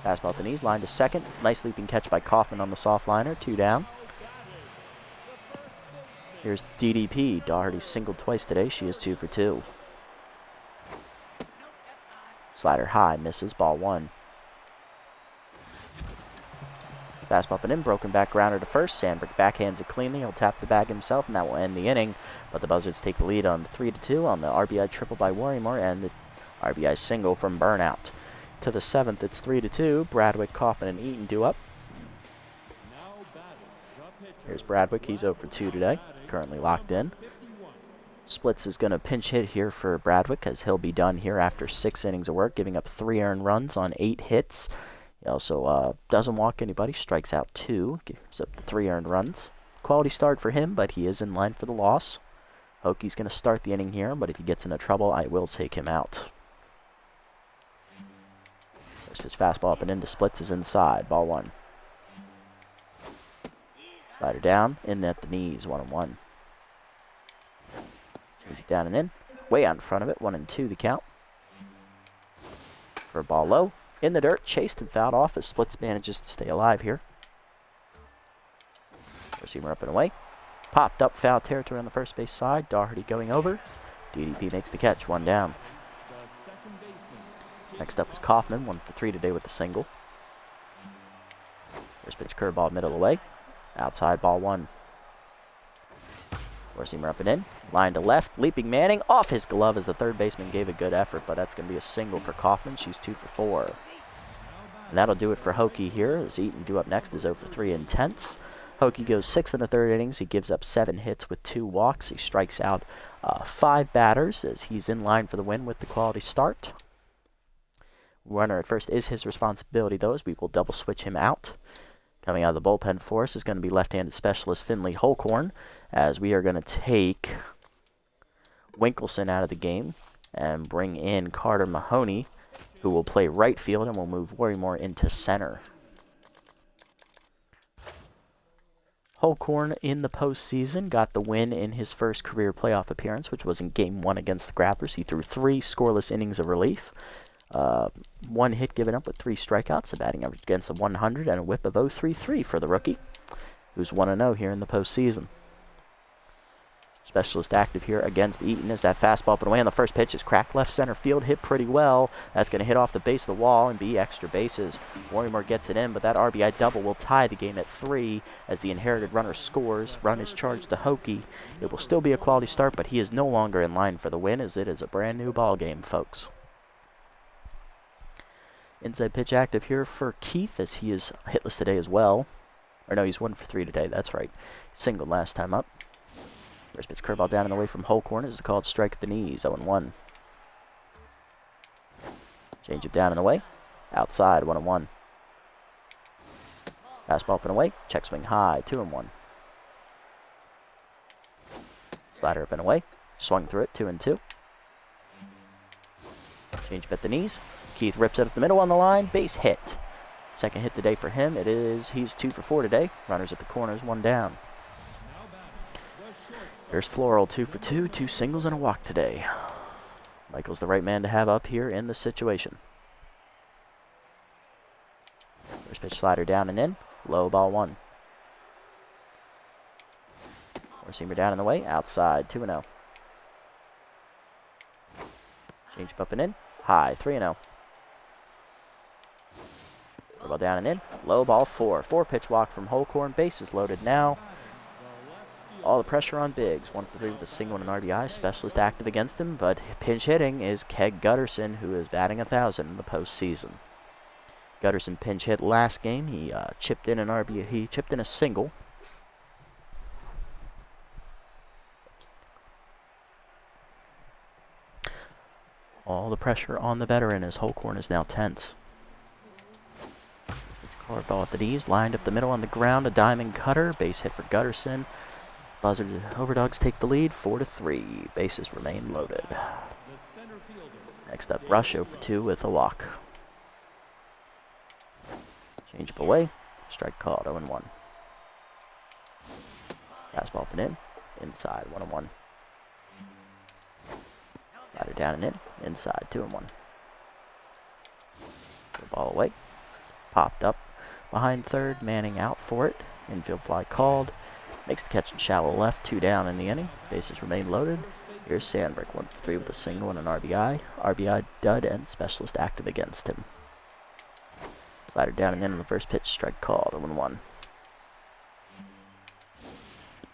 Fastball at the knees. Line to second. Nice leaping catch by Kaufman on the soft liner. 2 down. Here's DDP. Doherty singled twice today. She is 2 for 2. Slider high. Misses. Ball 1. Fastball up and in, broken back grounder to first. Sandberg backhands it cleanly. He'll tap the bag himself, and that will end the inning. But the Buzzards take the lead on 3-2 on the RBI triple by Worrymore and the RBI single from Burnout. To the 7th, it's 3-2. Bradwick, Kaufman, and Eaton due up. Here's Bradwick. He's 0 for 2 today, currently locked in. Splits is going to pinch hit here for Bradwick, as he'll be done here after 6 innings of work, giving up 3 earned runs on 8 hits. He also doesn't walk anybody, strikes out 2, gives up 3 earned runs. Quality start for him, but he is in line for the loss. Hoki's going to start the inning here, but if he gets into trouble, I will take him out. First pitch fastball up and into Splits is inside. Ball 1. Slider down, in at the knees, 1-1. Down and in, way out in front of it, 1-2 the count. For a ball low, in the dirt, chased and fouled off as Splits manages to stay alive here. Receiver up and away. Popped up, foul territory on the first base side. Doherty going over. DDP makes the catch, 1 down. Next up is Kaufman, 1 for 3 today with the single. First pitch curveball middle away. Outside, ball 1. Four-seamer up and in. Line to left. Leaping Manning off his glove as the third baseman gave a good effort, but that's going to be a single for Kaufman. She's 2 for 4. And that'll do it for Hokie here, as Eaton due up next is 0 for 3 intense. Hokie goes 6 in the 3rd innings. He gives up 7 hits with 2 walks. He strikes out 5 batters as he's in line for the win with the quality start. Runner at first is his responsibility, though, as we will double switch him out. Coming out of the bullpen for us is going to be left-handed specialist Finley Holcorn, as we are going to take Winkelson out of the game and bring in Carter Mahoney, who will play right field, and will move Worrymore into center. Holcorn in the postseason got the win in his first career playoff appearance, which was in Game 1 against the Grapplers. He threw 3 scoreless innings of relief. 1 hit given up with 3 strikeouts, a batting average against a 100, and a whip of 0.33 for the rookie, who's 1-0 here in the postseason. Specialist active here against Eaton as that fastball up and away on the first pitch is cracked left center field, hit pretty well. That's going to hit off the base of the wall and be extra bases. Worrymore gets it in, but that RBI double will tie the game at 3 as the inherited runner scores. Run is charged to Hokie. It will still be a quality start, but he is no longer in line for the win, as it is a brand new ball game, folks. Inside pitch active here for Keith, as he is hitless today as well. Or no, he's 1 for 3 today, that's right. Singled last time up. First pitch curveball down and away from Holcorn is called strike at the knees, 0-1. Change it down and away. Outside, 1-1. Fastball up and away. Check swing high, 2-1. Slider up and away. Swung through it, 2-2. Change up at the knees. Keith rips it up the middle on the line. Base hit. Second hit today for him. He's 2 for 4 today. Runners at the corners, 1 down. There's Floral, 2 for 2, 2 singles and a walk today. Michael's the right man to have up here in this situation. First pitch slider down and in. Low, ball 1. Four-seamer down and away. Outside, 2-0. Change up and in. High, 3-0. Ball down and in. Low, ball 4. 4-pitch walk from Holcorn. Bases loaded now. All the pressure on Biggs. 1 for 3 with a single and an RBI. Specialist active against him, but pinch hitting is Keg Gutterson, who is batting 1,000 in the postseason. Gutterson pinch hit last game. He chipped in an RBI. He chipped in a single. All the pressure on the veteran as Holcorn is now tense. Hard ball at the knees, lined up the middle on the ground, a diamond cutter, base hit for Gutterson. Buzzards and Overdogs take the lead, 4-3. Bases remain loaded. Next up, Rush 0 for 2 with a walk. Change up away, strike called, 0-1. Fastball up and in, inside, 1-1. Slider down and in, inside, 2-1. Ball away, popped up behind third, Manning out for it. Infield fly called. Makes the catch in shallow left, 2 down in the inning. Bases remain loaded. Here's Sandberg, 1 for 3 with a single and an RBI. RBI dud and specialist active against him. Slider down and in on the first pitch, strike called, 0-1.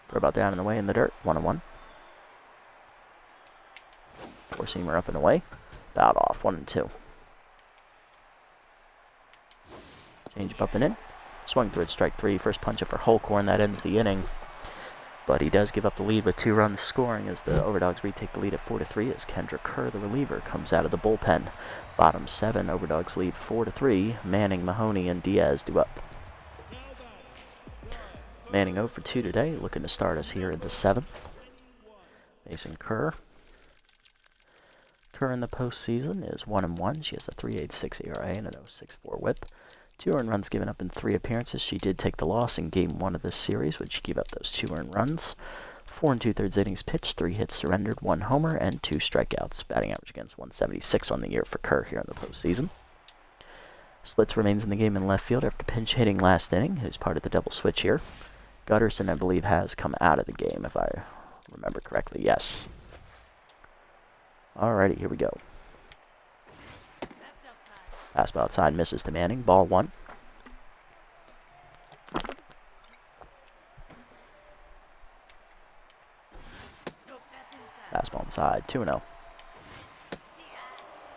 Throw about down and away in the dirt, 1-1. Four-seamer up and away. Fouled off, 1-2. Change up and in. Swung through it, strike 3. First punch up for Holcorn. That ends the inning. But he does give up the lead with 2 runs scoring as the Overdogs retake the lead at 4-3 as Kendra Kerr, the reliever, comes out of the bullpen. Bottom 7, Overdogs lead 4-3. Manning, Mahoney, and Diaz do up. Manning 0 for 2 today, looking to start us here in the 7th. Mason Kerr. Kerr in the postseason is 1-1. She has a 3.86 ERA and an 0.64 WHIP. 2 earned runs given up in 3 appearances. She did take the loss in Game 1 of this series, which gave up those 2 earned runs. 4 2/3 innings pitched, 3 hits surrendered, 1 homer, and 2 strikeouts. Batting average against 176 on the year for Kerr here in the postseason. Splits remains in the game in left field after pinch hitting last inning, who's part of the double switch here. Gutterson, I believe, has come out of the game, if I remember correctly. Yes. Alrighty, here we go. Fastball outside, misses to Manning. Ball 1. Fastball inside, 2-0.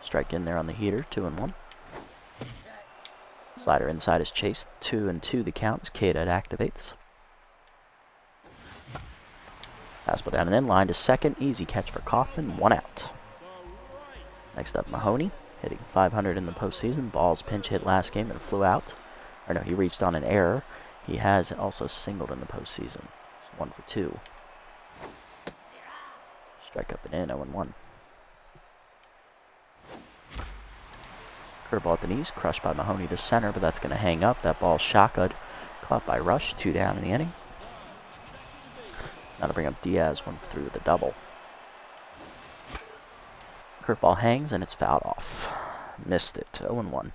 Strike in there on the heater, 2-1. Slider inside is chased, 2-2 the count as K-Dot activates. Fastball down and in, line to second, easy catch for Kaufman, 1 out. Next up, Mahoney. Hitting .500 in the postseason. Balls pinch hit last game and flew out. Or no, he reached on an error. He has also singled in the postseason. It's 1 for 2. Strike up and in, 0-1. Curveball at the knees, crushed by Mahoney to center, but that's going to hang up. That ball shotgun, caught by Rush, 2 down in the inning. Now to bring up Diaz, 1 for 3 with a double. Curveball hangs and it's fouled off. Missed it, 0-1.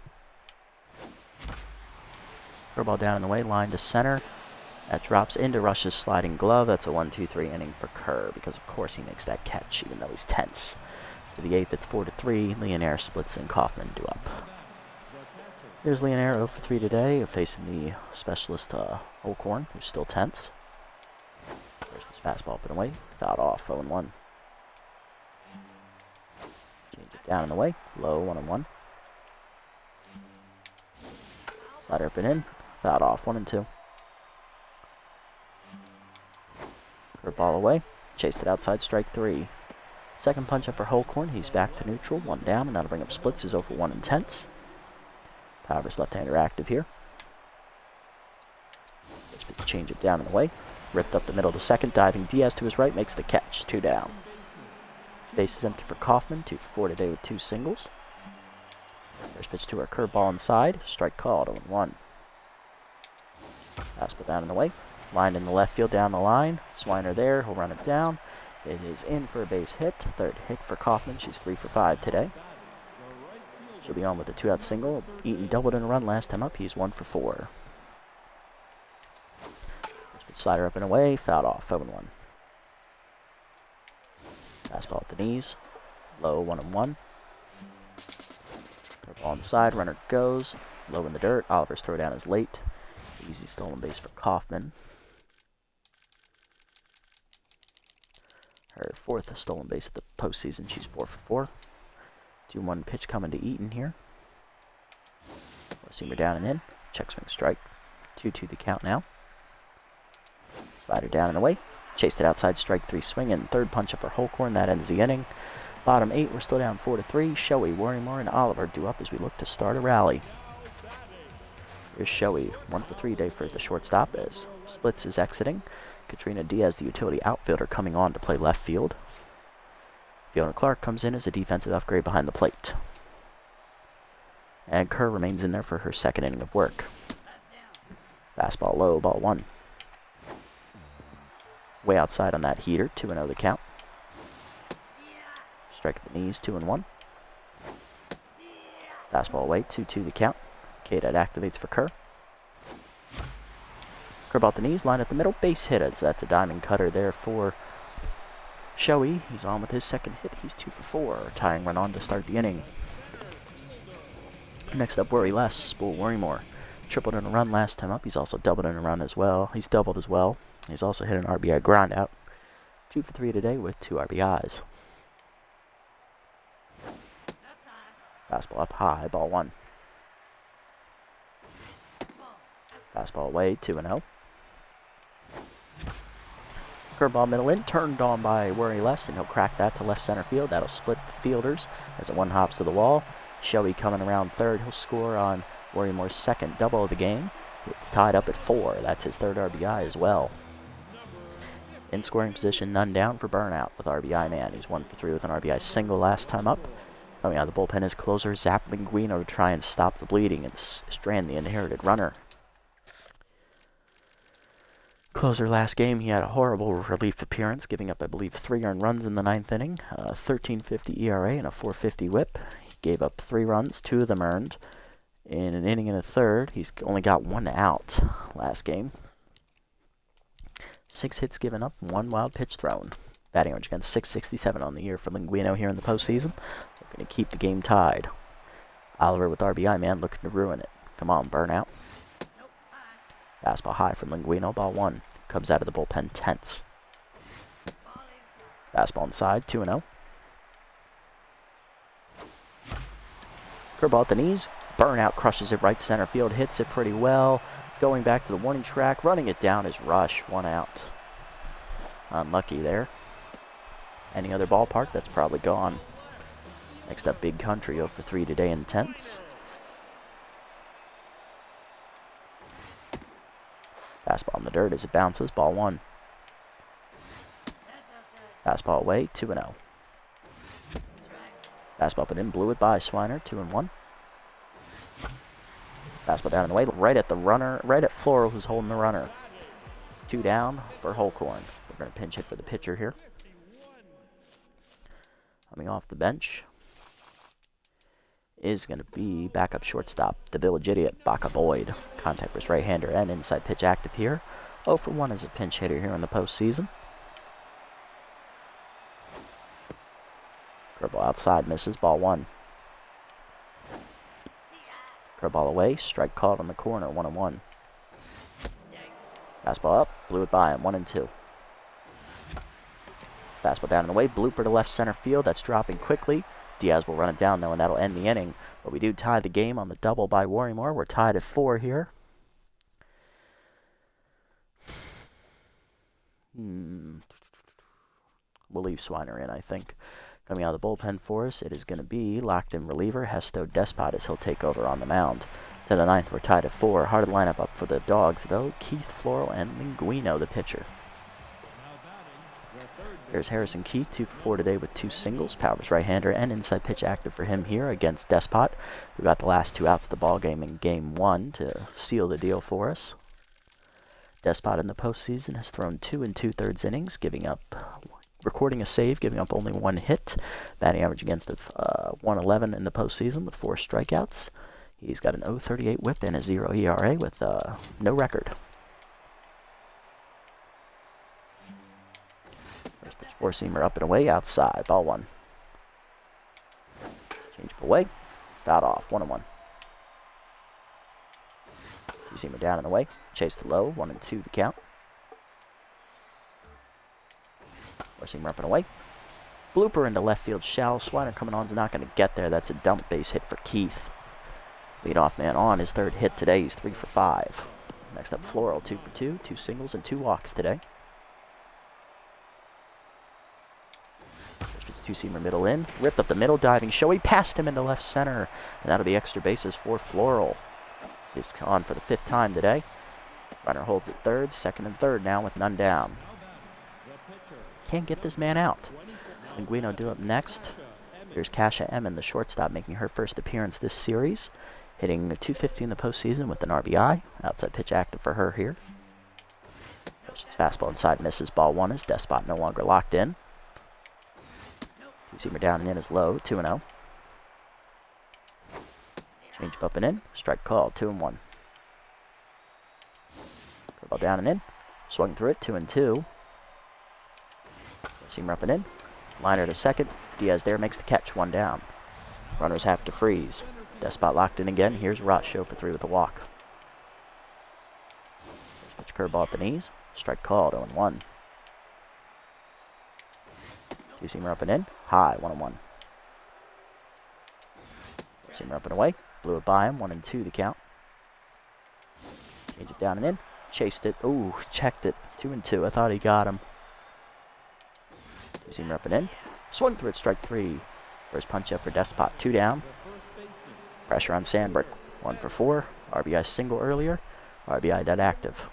Curveball down in the way, line to center. That drops into Rush's sliding glove. That's a 1-2-3 inning for Kerr because, of course, he makes that catch even though he's tense. To the 8th, it's 4-3. Leonaire splits and Kaufman do up. Here's Leonaire 0 for 3 today, facing the specialist Holcorn, who's still tense. First was fastball up and away, fouled off, 0-1. Change it down and away, low, 1-1. Slider up and in, fouled off, 1-2. Curveball away, chased it outside, strike 3. Second punch up for Holcorn, he's back to neutral, 1 down, and that'll bring up splits, who's 0 for 1 and tense. Power's left-hander active here. Change it down and away. Ripped up the middle of the second, diving Diaz to his right, makes the catch, 2 down. Base is empty for Kaufman, 2 for 4 today with 2 singles. First pitch to our curveball inside, strike called, 0-1. Fastball down and away. Line in the left field down the line. Swiner there, he'll run it down. It is in for a base hit. Third hit for Kaufman, she's 3 for 5 today. She'll be on with a 2-out single. Eaton doubled in a run last time up, he's 1 for 4. Slider up and away, fouled off, 0-1. Fastball at the knees, low, 1-1. Curveball on the side, runner goes, low in the dirt. Oliver's throw down is late. Easy stolen base for Kaufman. Her 4th stolen base of the postseason, she's 4 for 4. 2-1 pitch coming to Eaton here. Seamer down and in, check swing strike. 2-2 the count now. Slider down and away. Chased it outside, strike 3 swing, and third punch up for Holcorn. That ends the inning. Bottom 8, we're still down 4-3. Shoei, Worrymore, and Oliver do up as we look to start a rally. Here's Shoei, 1 for 3 day for the shortstop as Splits is exiting. Katrina Diaz, the utility outfielder, coming on to play left field. Fiona Clark comes in as a defensive upgrade behind the plate. And Kerr remains in there for her 2nd inning of work. Fastball low, ball 1. Way outside on that heater, 2-0 the count. Strike at the knees, 2-1. Fastball away, 2-2 the count. K-Dot activates for Kerr. Curveball at the knees, line at the middle, base hit. That's a diamond cutter there for Shoei. He's on with his 2nd hit. He's 2 for 4, tying run on to start the inning. Next up, Worry Less, Spool Worrymore. Tripled in a run last time up. He's also doubled in a run as well. He's doubled as well. He's also hit an RBI ground out. 2 for 3 today with 2 RBIs. Fastball up high, ball 1. Fastball away, 2-0. Curveball middle in, turned on by Worry Less, and he'll crack that to left center field. That'll split the fielders as it one hops to the wall. Shoei coming around third. He'll score on Worry Moore's second double of the game. It's tied up at 4. That's his third RBI as well. In scoring position, none down for Burnout with RBI man. He's 1 for 3 with an RBI single last time up. Coming out of the bullpen is closer Zap Linguino to try and stop the bleeding and strand the inherited runner. Closer last game, he had a horrible relief appearance, giving up, I believe, 3 earned runs in the 9th inning, a 13.50 ERA and a 4.50 WHIP. He gave up 3 runs, 2 of them earned. In an inning and a third, he's only got 1 out last game. 6 hits given up, 1 wild pitch thrown. Batting average against .667 on the year for Linguino here in the postseason. Looking to keep the game tied. Oliver with RBI man looking to ruin it. Come on, Burnout. Fastball high from Linguino, ball 1. Comes out of the bullpen tense. Fastball inside, 2-0. Curveball at the knees. Burnout crushes it right center field, hits it pretty well. Going back to the warning track, running it down is Rush, 1 out. Unlucky there. Any other ballpark, that's probably gone. Next up, Big Country, 0 for 3 today in tenths. Fastball in the dirt as it bounces, ball 1. Fastball away, 2-0. Fastball up and in, blew it by Swiner, 2-1. Fastball down and away, right at the runner, right at Floral, who's holding the runner. 2 down for Holcorn. We're going to pinch hit for the pitcher here. Coming off the bench is going to be backup shortstop, the village idiot, Baca Boyd. Contact was right-hander and inside pitch active here. 0 for 1 as a pinch hitter here in the postseason. Curveball outside, misses, ball 1. Curveball away, strike called on the corner, 1-1. Fastball up, blew it by him, 1-2. Fastball down and away, blooper to left center field, that's dropping quickly. Diaz will run it down, though, and that'll end the inning. But we do tie the game on the double by Worrymore. We're tied at 4 here. We'll leave Swiner in, I think. Coming out of the bullpen for us, it is going to be locked-in reliever Hesto Despot as he'll take over on the mound. To the 9th, we're tied at 4. Hard lineup up for the Dogs, though. Keith, Floral, and Linguino, the pitcher. There's Harrison Keith, 2 for 4 today with 2 singles. Powers right-hander and inside pitch active for him here against Despot, who got the last 2 outs of the ball game in Game 1 to seal the deal for us. Despot in the postseason has thrown 2 2/3 innings, recording a save, giving up only 1 hit. Batting average against 111 in the postseason with 4 strikeouts. He's got an 0.38 WHIP and a 0 ERA with no record. First pitch 4-seamer up and away, outside, ball 1. Change up away, fouled off, 1-1. 2-seamer down and away, chase the low, 1-2 the count. 4-seamer up and away. Blooper into left field, shallow. Swiner coming on is not going to get there. That's a dump base hit for Keith. Leadoff man on his 3rd hit today. He's 3 for 5. Next up, Floral, 2 for 2, 2 singles and 2 walks today. 2-seamer middle in, ripped up the middle, diving Shoei past him into left center, and that'll be extra bases for Floral. He's on for the 5th time today. Runner holds at 3rd, 2nd and 3rd now with none down. Can't get this man out. Linguino due up next. Here's Kasha Emmon, the shortstop, making her first appearance this series, hitting .250 in the postseason with an RBI. Outside pitch active for her here. Fastball inside, misses, ball 1 as Despot no longer locked in. 2-seamer down and in is low, 2-0. Change up and in, strike called, 2-1. Curveball down and in, swung through it, 2-2. 2-seamer up and in, liner to second, Diaz there makes the catch, 1 down. Runners have to freeze. Despot locked in again, here's Rush, 0 for 3 with a walk. Pitch curveball at the knees, strike called, 0-1. 2-seamer up and in, high, 1-1. 4-seamer up and away, blew it by him, 1-2 the count. Change it down and in. Chased it. Ooh, checked it. 2-2. I thought he got him. Two-seamer up and in. Swung through it, strike 3. First punch up for Despot. 2 down. Pressure on Sandberg. 1 for 4. RBI single earlier. RBI dead active.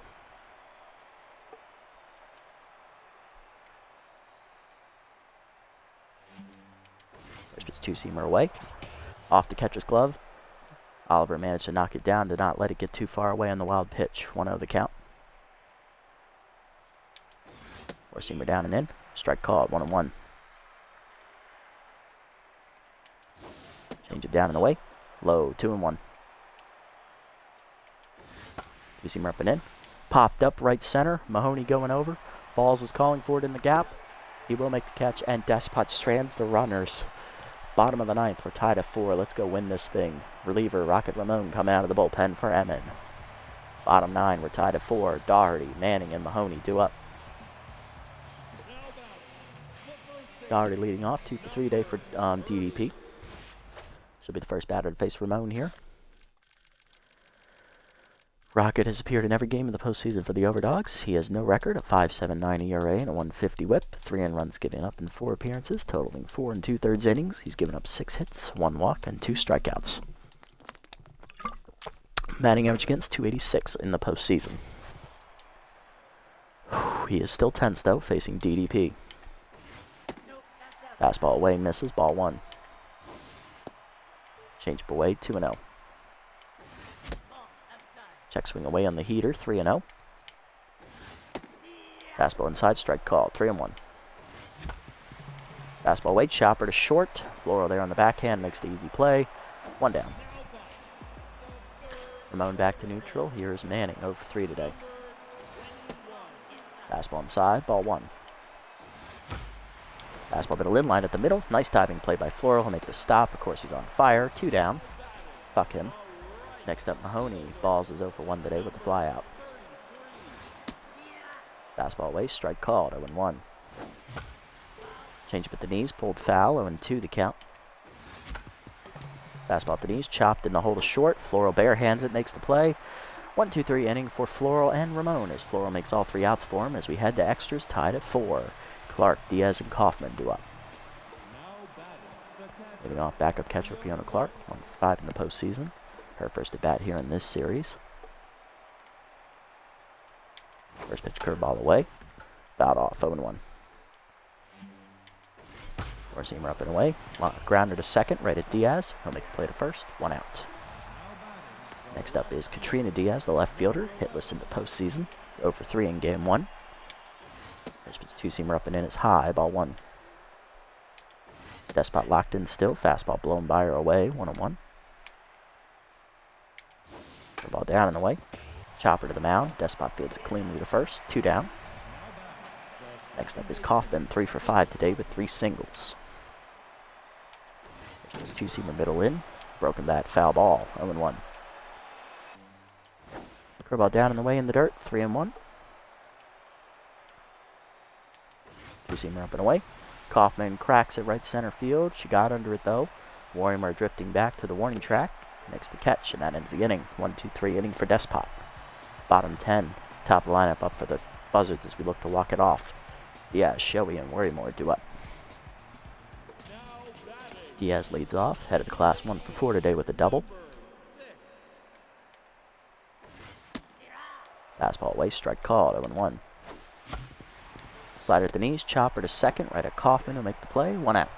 First pitch two-seamer away. Off the catcher's glove. Oliver managed to knock it down, did not let it get too far away on the wild pitch. 1-0 the count. Four-seamer down and in. Strike called. 1-1. Change it down and away. Low. 2-1. Two-seamer up and in. Popped up right center. Mahoney going over. Balls is calling for it in the gap. He will make the catch, and Despot strands the runners. Bottom of the ninth, we're tied at 4. Let's go win this thing. Reliever Rocket Ramon coming out of the bullpen for Emin. Bottom 9, we're tied at 4. Doherty, Manning, and Mahoney due up. Doherty leading off, 2 for 3 today for DDP. Should be the first batter to face Ramon here. Rocket has appeared in every game of the postseason for the Overdogs. He has no record, a 5.79 ERA and a 150 whip, 3 runs given up in 4 appearances, totaling 4 2/3 innings. He's given up 6 hits, 1 walk, and 2 strikeouts. Batting average against .286 in the postseason. He is still tense, though, facing DDP. Fastball away, misses, ball 1. Changeup away, 2-0. Check swing away on the heater, 3-0. Fastball inside, strike called, 3-1. Fastball away, chopper to short. Floral there on the backhand, makes the easy play. 1 down. Ramon back to neutral. Here's Manning, 0 for 3 today. Fastball inside, ball 1. Fastball middle inline at the middle. Nice diving play by Floral. He'll make the stop. Of course, he's on fire. 2 down. Fuck him. Next up, Mahoney. Balls is 0 for 1 today with the fly out. Fastball away, strike called, 0-1. Change up at the knees, pulled foul, 0-2 the count. Fastball at the knees, chopped in the hole to short. Floral bare hands it, makes the play. 1-2-3 inning for Floral and Ramon as Floral makes all 3 outs for him as we head to extras, tied at 4. Clark, Diaz, and Kaufman do up. Leading off backup catcher Fiona Clark, 1 for 5 in the postseason. Her first at bat here in this series. First pitch curveball away. Fouled off, 0-1. Four-seamer up and away. Grounder to second, right at Diaz. He'll make the play to first, 1 out. Next up is Katrina Diaz, the left fielder, hitless in the postseason. 0 for 3 in game 1. First pitch two-seamer up and in is high, ball 1. Despot locked in still, fastball blown by or away, 1-1. Ball down and away. Chopper to the mound. Despot fields it cleanly to first. 2 down. Next up is Kaufman, 3 for 5 today with 3 singles. Two-seamer middle in. Broken bat, foul ball, 0-1. Curveball down and away in the dirt, 3-1. Two-seamer up and away. Kaufman cracks it right center field. She got under it though. Warrimer drifting back to the warning track. Makes the catch, and that ends the inning. 1-2-3 inning for Despot. Bottom 10. Top of the lineup up for the Buzzards as we look to walk it off. Diaz, Shoei, and Worrymore do up. Diaz leads off. Head of the class, 1 for 4 today with a double. Fastball away, strike called, 0-1. Slider at the knees, chopper to second, right at Kaufman who'll make the play, 1 out.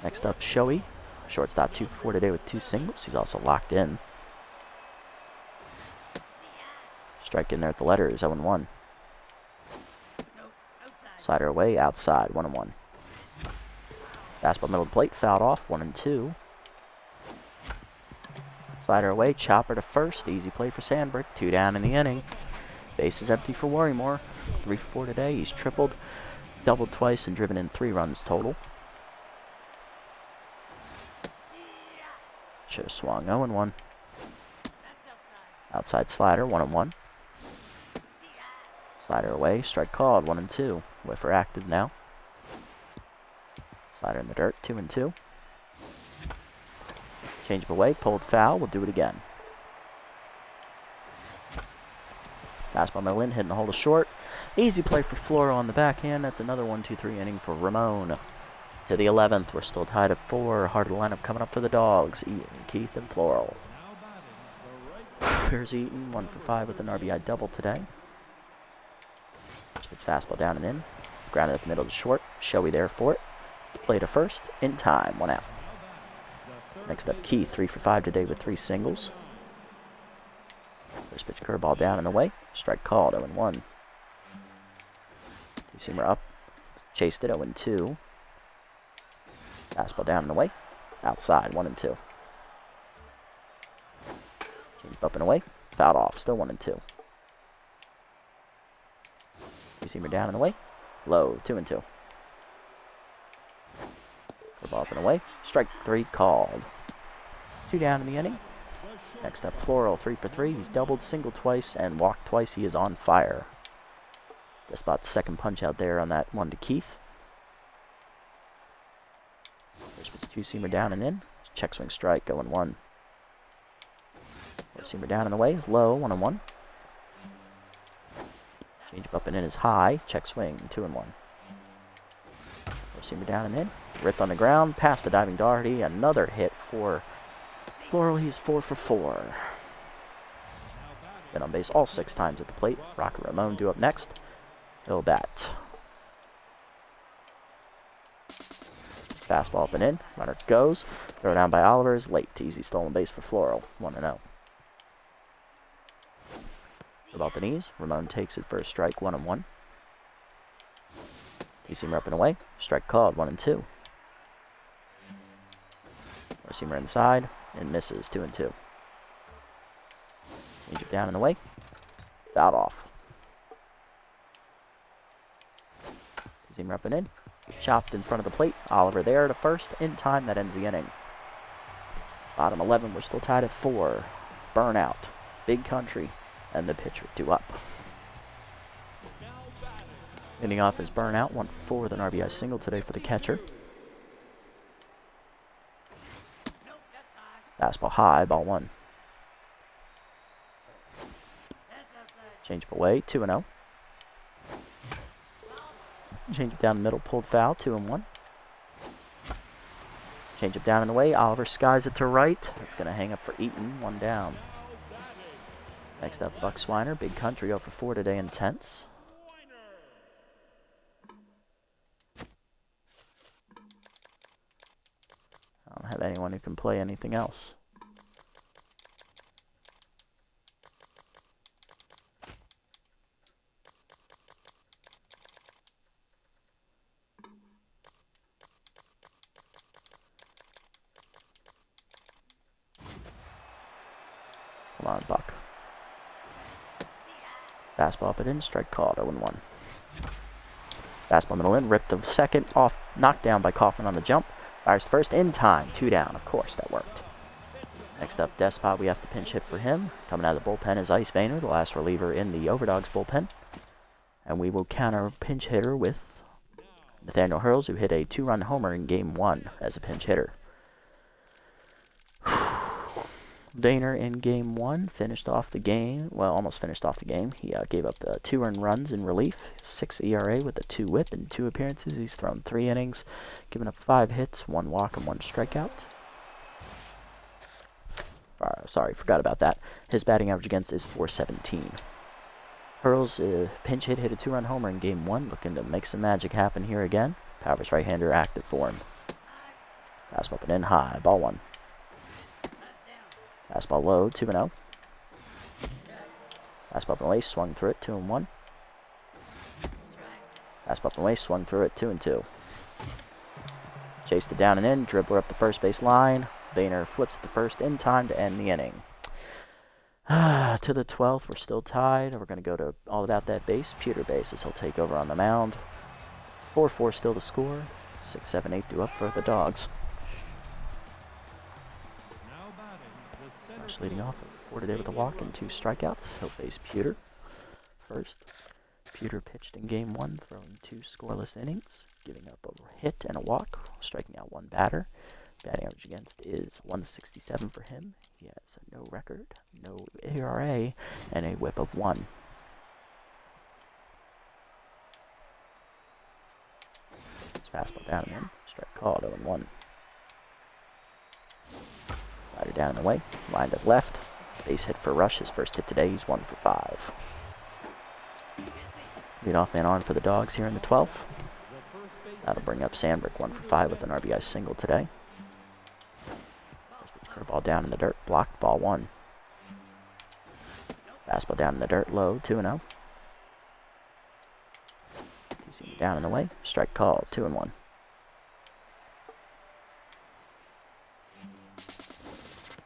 Next up, Shoei. Shortstop 2 for 4 today with 2 singles. He's also locked in. Strike in there at the letters, 0-1. Slider away, outside, 1-1. Fastball middle of the plate, fouled off, 1-2. Slider away, chopper to first, easy play for Sandberg, 2 down in the inning. Base is empty for Worrymore, 3 for 4 today. He's tripled, doubled twice, and driven in 3 runs total. Should have swung, 0-1. Outside slider, 1-1. Slider away, strike called, 1-2. Whiffer active now. Slider in the dirt, 2-2. Change up away, pulled foul, we'll do it again. Fastball middle in, hitting the hole to short. Easy play for Floral on the backhand. That's another 1-2-3 inning for Ramon. To the 11th, we're still tied at 4. Heart of the lineup coming up for the Dogs. Eaton, Keith, and Floral. Here's Eaton, 1 for 5 with an RBI double today. Switch fastball down and in. Grounded at the middle to short. Showy there for it. Play to first. In time. 1 out. Next up, Keith, 3 for 5 today with 3 singles. First pitch curveball down and away. Strike called. 0-1. Two-seamer up. Chased it. 0-2. Fastball down and away. Outside. 1-2. Change up and away. Fouled off. Still 1-2. Two-seamer down and away. Low. 2-2. Curveball up and away. Strike 3 called. 2 down in the inning. Next up, Floral, 3 for 3. He's doubled, singled twice, and walked twice. He is on fire. Despot's second punch out there on that one to Keith. First pitch, two-seamer down and in. Check swing strike, 0-1. Four-seamer down and away is low, 1-1. Change up and in is high. Check swing, 2-1. Four-seamer down and in. Ripped on the ground, past the diving Doherty. Another hit for Floral. He's 4 for 4. Been on base all 6 times at the plate. Rocker Ramon due up next. He'll bat. Fastball up and in. Runner goes. Throw down by Oliver is late. Easy stolen base for Floral. 1-0. About the knees. Ramon takes it for a strike. 1-1. Two-seamer up and away. Strike called. 1-2. Four-seamer inside. And misses. 2-2. Change it down and away. Fouled off. Two-seamer up and in. Chopped in front of the plate. Oliver there to first. In time. That ends the inning. Bottom 11. We're still tied at 4. Burnout. Big Country. And the pitcher due up. Ending off his Burnout. 1 for 4 with an RBI single today for the catcher. Fastball high, ball 1. Change up away, 2-0. Change up down the middle, pulled foul, 2-1. Change up down in the way, Oliver skies it to right. It's going to hang up for Eaton, 1 down. Next up, Buck Swiner, Big Country, 0 for 4 today, intense. I don't have anyone who can play anything else. Come on, Buck. Fastball up and in, strike called, 0-1. Fastball middle in, ripped to second, off, knocked down by Kaufman on the jump. Fires first in time, 2 down. Of course, that worked. Next up, Despot. We have to pinch hit for him. Coming out of the bullpen is Ice Vainer, the last reliever in the Overdogs bullpen. And we will counter pinch hitter with Nathaniel Hurls, who hit a 2-run homer in Game 1 as a pinch hitter. Daner in Game 1 finished off the game. Well, almost finished off the game. He gave up 2 earned runs in relief, 6 ERA with a 2 whip in 2 appearances. He's thrown 3 innings, given up 5 hits, 1 walk, and 1 strikeout. Sorry, forgot about that. His batting average against is .417. Hurls pinch hit a 2-run homer in Game 1, looking to make some magic happen here again. Powers right-hander active for him. Fastball up and in high, ball 1. Fastball low, 2-0. Fastball up and away, swung through it, 2-1. Fastball up and away, swung through it, 2-2. Chased it down and in, dribbler up the first base line. Boehner flips the first in time to end the inning. To the 12th, we're still tied. We're going to go to all about that base. Pewter base as he'll take over on the mound. 4-4 still to score. 6-7-8 due up for the Dogs. Rush leading off at 4 today with a walk and 2 strikeouts. He'll face Pewter first. Pewter pitched in Game 1, throwing 2 scoreless innings, giving up a hit and a walk, striking out 1 batter. Batting average against is .167 for him. He has a no record, no ERA, and a whip of 1. Fastball down and in. Strike called, 0-1. Slider down and away. Line to left. Base hit for Rush. His first hit today. He's 1 for 5. Leadoff man on for the Dogs here in the 12th. That'll bring up Sandberg 1 for 5 with an RBI single today. Curveball down in the dirt. Blocked, ball 1. Fastball down in the dirt. Low, 2-0. Down and away. Strike called, 2-1.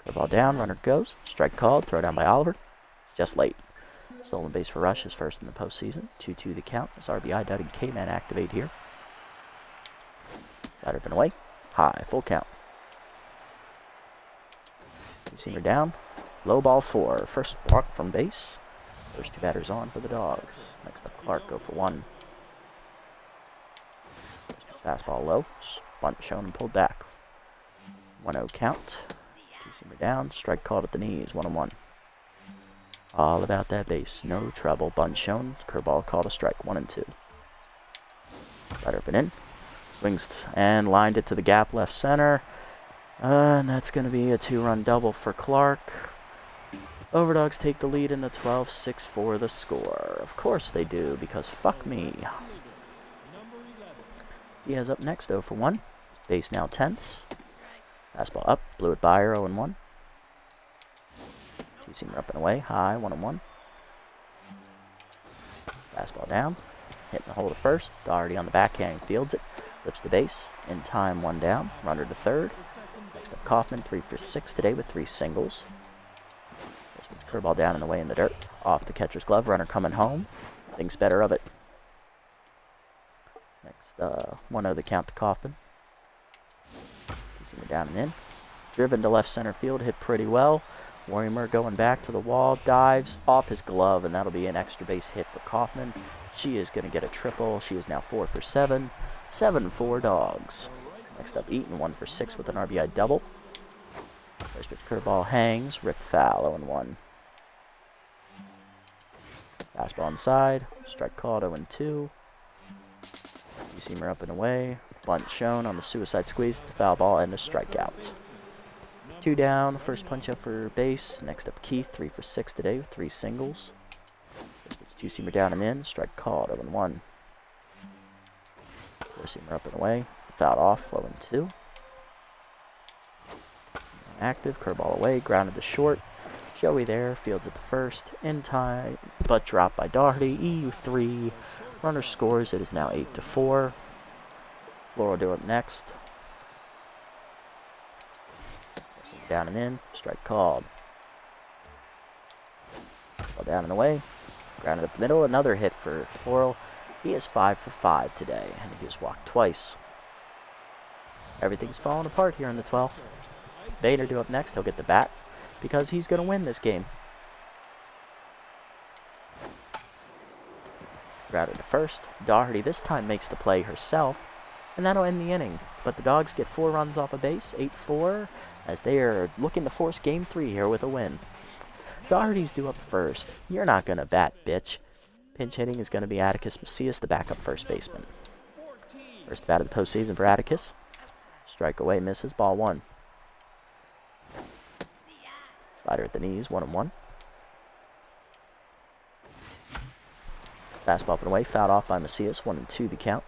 Curveball down, runner goes. Strike called, throw down by Oliver. Just late. Stolen base for Rush, his first in the postseason. 2-2 the count. As RBI, Dud and K-Man activate here. Slider up and away. High, full count. Two-seamer down. Low ball 4. First walk from base. First 2 batters on for the Dogs. Next up, Clark, go for 1. Fastball low. Bunt shown and pulled back. 1-0 count. Two-seamer down. Strike called at the knees. 1-1. All about that base. No trouble. Bunt shown. Curveball called a strike. 1-2. Slider up and in. Swings and lined it to the gap left center. And that's going to be a 2-run double for Clark. Overdogs take the lead in the 12th. 6-4 the score. Of course they do, because fuck me. Diaz up next, 0 for 1. Base now tense. Fastball up, blew it by, 0-1. Two-seamer up and away, high, 1-1. Fastball down, hitting the hole to first. Doherty on the backhand fields it, flips the base. In time, 1 down, runner to third. Next up, Kaufman, 3 for 6 today with 3 singles. Curveball down and away in the dirt. Off the catcher's glove, runner coming home. Thinks better of it. Next, 1-0 the count to Kaufman. Two-seamer down and in. Driven to left center field, hit pretty well. Warrimer going back to the wall, dives off his glove, and that'll be an extra base hit for Kaufman. She is going to get a triple. She is now 4 for 7. 7-4 Dogs. Next up, Eaton, 1 for 6 with an RBI double. First pitch curveball hangs, ripped foul, 0-1. Fastball inside, strike called, 0-2. Two-seamer up and away. Bunt shown on the suicide squeeze. It's a foul ball and a strikeout. 2 down. First punch up for base. Next up, Keith. 3 for 6 today with 3 singles. It's two-seamer down and in. Strike called, 0-1. Four-seamer up and away. Fouled off, 0-2. Active. Curveball away. Grounded to short. Joey there. Fields at the first. In time, but dropped by Doherty. EU3. Runner scores. It is now 8-4. Floral do up next. Down and in. Strike called. Ball down and away. Grounded up the middle. Another hit for Floral. He is 5 for 5 today, and he has walked twice. Everything's falling apart here in the 12th. Vader do up next. He'll get the bat because he's going to win this game. Grounded to first. Doherty this time makes the play herself, and that'll end the inning. But the Dogs get 4 runs off a base, 8-4, as they are looking to force Game 3 here with a win. Doherty's due up first. You're not going to bat, bitch. Pinch hitting is going to be Atticus Macias, the backup first baseman. First bat of the postseason for Atticus. Strike away, misses, ball 1. Slider at the knees, 1-1. Fastball up and away, fouled off by Macias, 1-2 the count.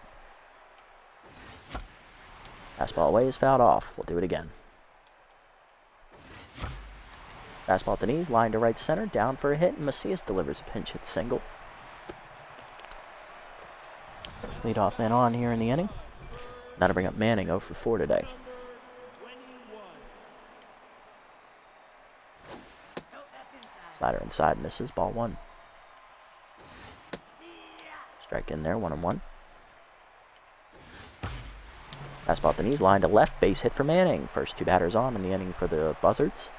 Fastball away is fouled off. We'll do it again. Fastball at the knees, line to right center, down for a hit, and Macias delivers a pinch hit single. Leadoff man on here in the inning. That'll bring up Manning 0 for 4 today. Slider inside, misses, ball 1. Strike in there, 1-1. Fastball at the knees, line to left, base hit for Manning. First 2 batters on in the inning for the Buzzards.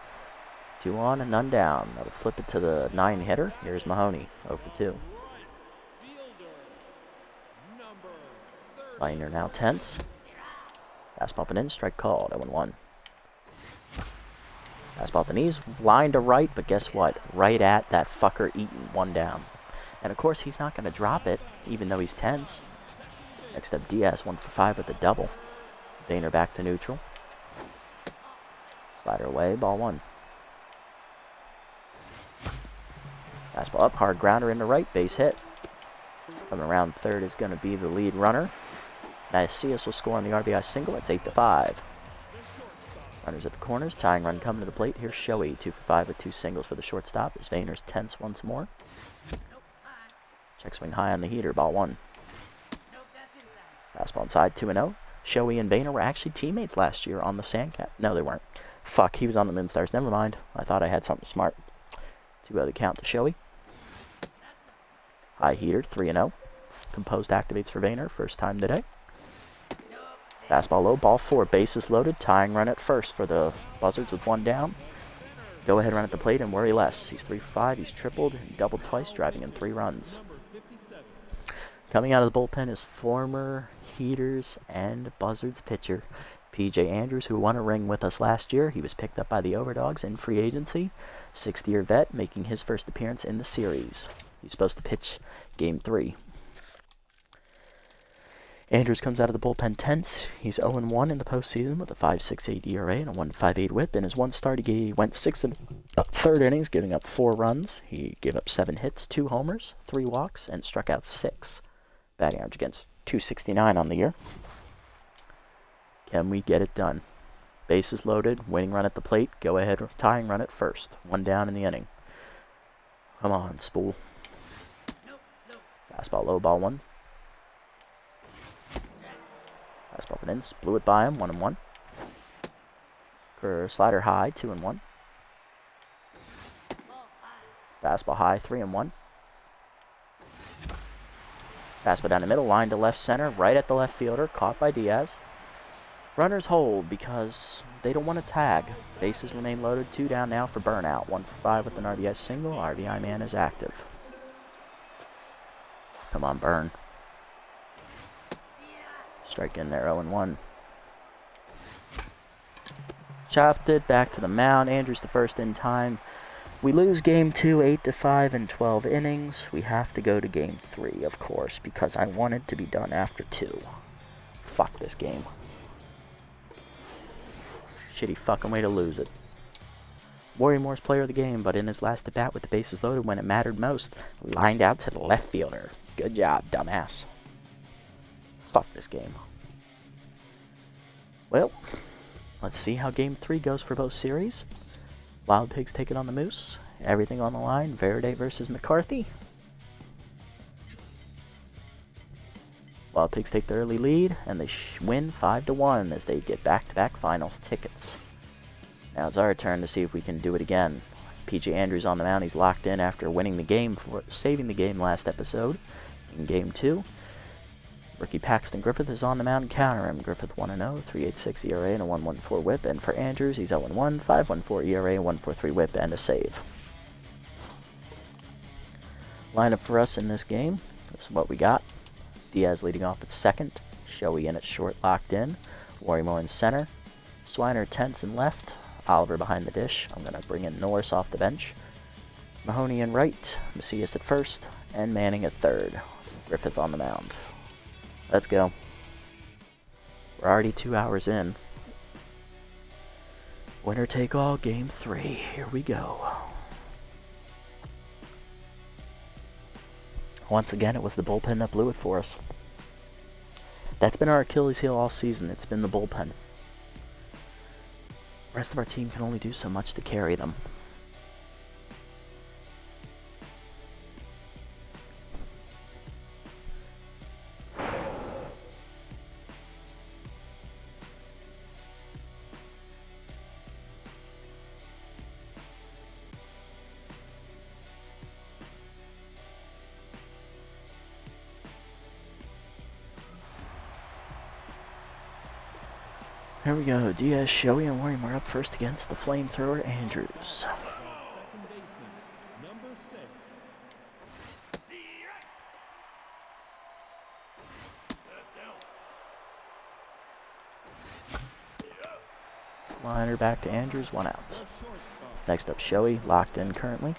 2 on and none down. That'll flip it to the 9 hitter. Here's Mahoney, 0 for 2. Liner now tense. Fastball up and in, strike called, 0-1. Fastball at the knees, line to right, but guess what? Right at that fucker Eaton, 1 down. And of course, he's not going to drop it, even though he's tense. Next up, Diaz, 1 for 5 with a double. Vayner back to neutral. Slider away, ball 1. Fastball up, hard grounder into right, base hit. Coming around third is going to be the lead runner. Macias will score on the RBI single. It's 8-5. Runners at the corners, tying run coming to the plate. Here's Shoei, 2 for 5 with 2 singles for the shortstop as Vayner's tense once more. Check swing high on the heater, ball 1. Fastball inside, 2-0. Shoei and Vayner were actually teammates last year on the Sandcat. No, they weren't. Fuck, he was on the Moonstars. Never mind. I thought I had something smart. 2-0 the count to Shoei. High heater, 3-0. Composed activates for Vayner, first time today. Fastball low, ball 4, bases loaded, tying run at first for the Buzzards with 1 down. Go ahead run at the plate and worry less. He's 3 for 5, he's tripled, and doubled twice, driving in 3 runs. Coming out of the bullpen is former Heaters and Buzzards pitcher P.J. Andrews, who won a ring with us last year. He was picked up by the Overdogs in free agency. 60-year vet, making his first appearance in the series. He's supposed to pitch Game 3. Andrews comes out of the bullpen tense. He's 0-1 in the postseason with a 5.68 ERA and a 1.58 WHIP. In his one start, he went 6 1/3 innings, giving up 4 runs. He gave up 7 hits, 2 homers, 3 walks, and struck out 6. Batting average against .269 on the year. Can we get it done? Bases loaded, winning run at the plate. Go ahead, tying run at first. 1 down in the inning. Come on, spool. Fastball low, ball 1. Fastball went in, blew it by him, 1-1. For slider high, 2-1. Fastball high, 3-1. Fastball down the middle, line to left center, right at the left fielder, caught by Diaz. Runners hold because they don't want to tag. Bases remain loaded, 2 down now for Burnout. 1 for 5 with an RBI single. RBI man is active. Come on, Burn. Strike in there, 0-1. Chopped it, back to the mound. Andrews the first in time. We lose Game 2, 8-5 in 12 innings. We have to go to Game 3, of course, because I want it to be done after 2. Fuck this game. Shitty fucking way to lose it. Warrior Moore's player of the game, but in his last at-bat with the bases loaded when it mattered most, lined out to the left fielder. Good job, dumbass. Fuck this game. Well, let's see how Game 3 goes for both series. Wild Pigs take it on the Moose. Everything on the line. Verde versus McCarthy. Wild Pigs take the early lead, and they win 5-1 as they get back-to-back finals tickets. Now it's our turn to see if we can do it again. P.J. Andrews on the mound. He's locked in after winning the game, for saving the game last episode in Game 2. Rookie Paxton Griffith is on the mound, counter him. Griffith 1-0, 3.86 ERA and a 1.14 WHIP. And for Andrews, he's 0-1, 5.14 ERA, 1.43 WHIP, and a save. Lineup for us in this game. This is what we got. Diaz leading off at second. Shoei in at short, locked in. Warrimore in center. Swiner tense in left. Oliver behind the dish. I'm going to bring in Norris off the bench. Mahoney in right. Macias at first. And Manning at third. Griffith on the mound. Let's go. We're already 2 hours in. Winner take all, Game 3. Here we go. Once again, it was the bullpen that blew it for us. That's been our Achilles heel all season. It's been the bullpen. The rest of our team can only do so much to carry them. Here we go. Diaz, Shoei, and Warrior up first against the flamethrower Andrews. Liner back to Andrews, 1 out. Next up, Shoei, locked in currently.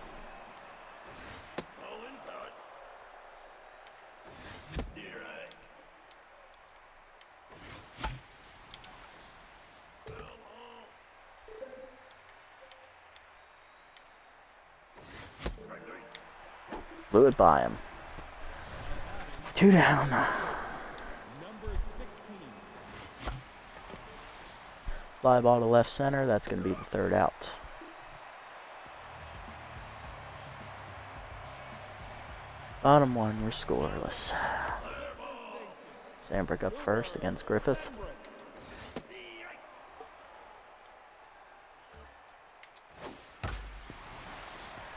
Blew it by him. 2 down. Fly ball to left center. That's going to be the 3rd out. Bottom 1, we're scoreless. Sandberg up first against Griffith.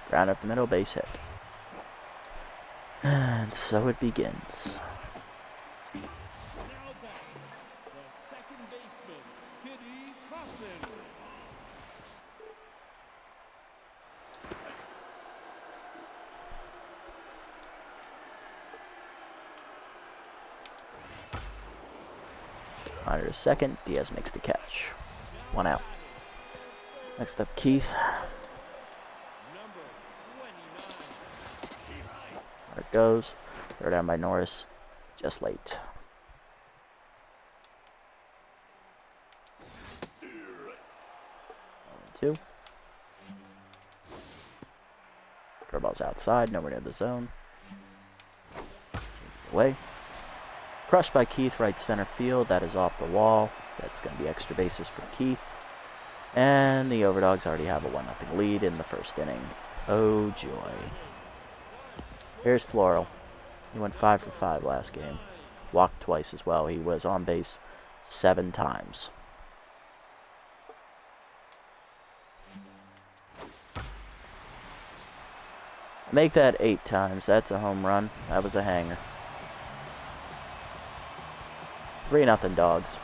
Ground up the middle, base hit. And so it begins. Under a second, Diaz makes the catch. 1 out. Next up, Keith. There it goes. Throw down by Norris. Just late. 1-2. Throw ball's outside, nowhere near the zone. Away. Crushed by Keith, right center field. That is off the wall. That's going to be extra bases for Keith. And the Overdogs already have a 1-0 lead in the 1st inning. Oh, joy. Here's Floral. He went 5 for 5 last game. Walked twice as well. He was on base 7 times. Make that 8 times. That's a home run. That was a hanger. 3-0 Dogs.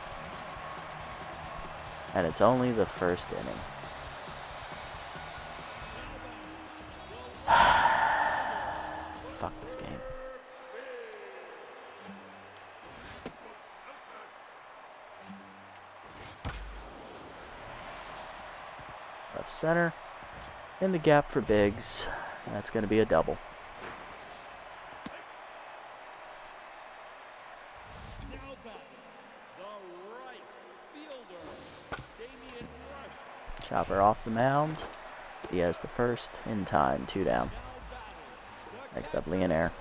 And it's only the 1st inning. Fuck this game. Left center. In the gap for Biggs. That's going to be a double. Chopper off the mound. Diaz the first. In time. 2 down. Next up, Leonaire.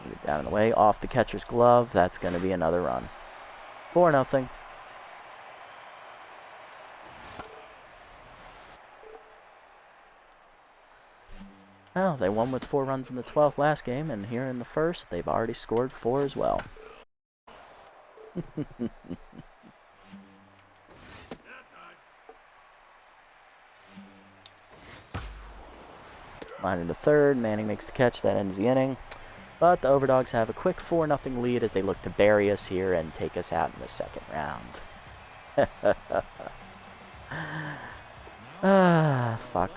Move it down and away. Off the catcher's glove. That's going to be another run. 4-0. Well, they won with 4 runs in the 12th last game, and here in the 1st, they've already scored 4 as well. Line into 3rd. Manning makes the catch. That ends the inning. But the Overdogs have a quick 4-0 lead as they look to bury us here and take us out in the 2nd round. Fuck.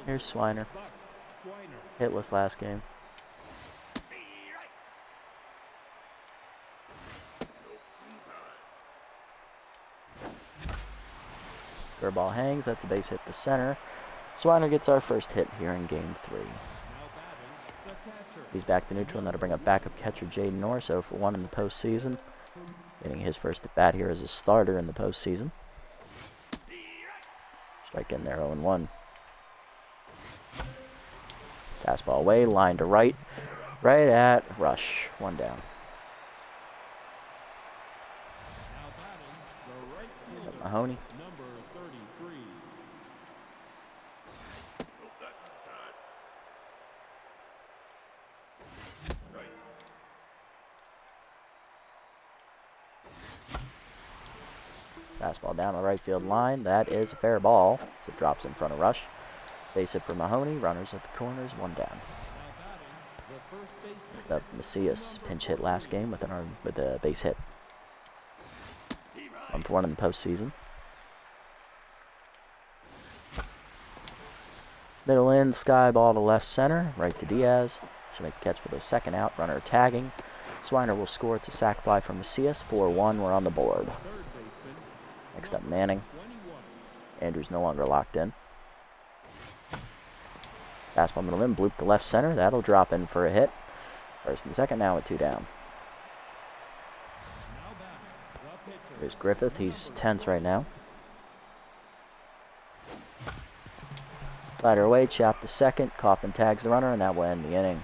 Here's Swiner. Hitless last game. Curveball hangs. That's a base hit to center. Swiner gets our first hit here in Game 3. He's back to neutral, and that'll bring up backup catcher Jaden Norris, 0 for 1 in the postseason. Getting his first at bat here as a starter in the postseason. Strike in there, 0-1. Fastball away, line to right. Right at Rush. 1 down. Next up, Mahoney. Fastball down the right field line. That is a fair ball. So it drops in front of Rush. Base hit for Mahoney. Runners at the corners. 1 down. Next up, Macias. Pinch hit last game with a base hit. 1 for 1 in the postseason. Middle in. Sky ball to left center. Right to Diaz. Should make the catch for the 2nd out. Runner tagging. Swiner will score. It's a sac fly from Macias. 4-1. We're on the board. Next up, Manning. Andrews no longer locked in. Fastball middle in, bloop to left center. That'll drop in for a hit. 1st and 2nd now with 2 down. Here's Griffith. He's tense right now. Slider away, chop to second. Kaufman tags the runner, and that will end the inning.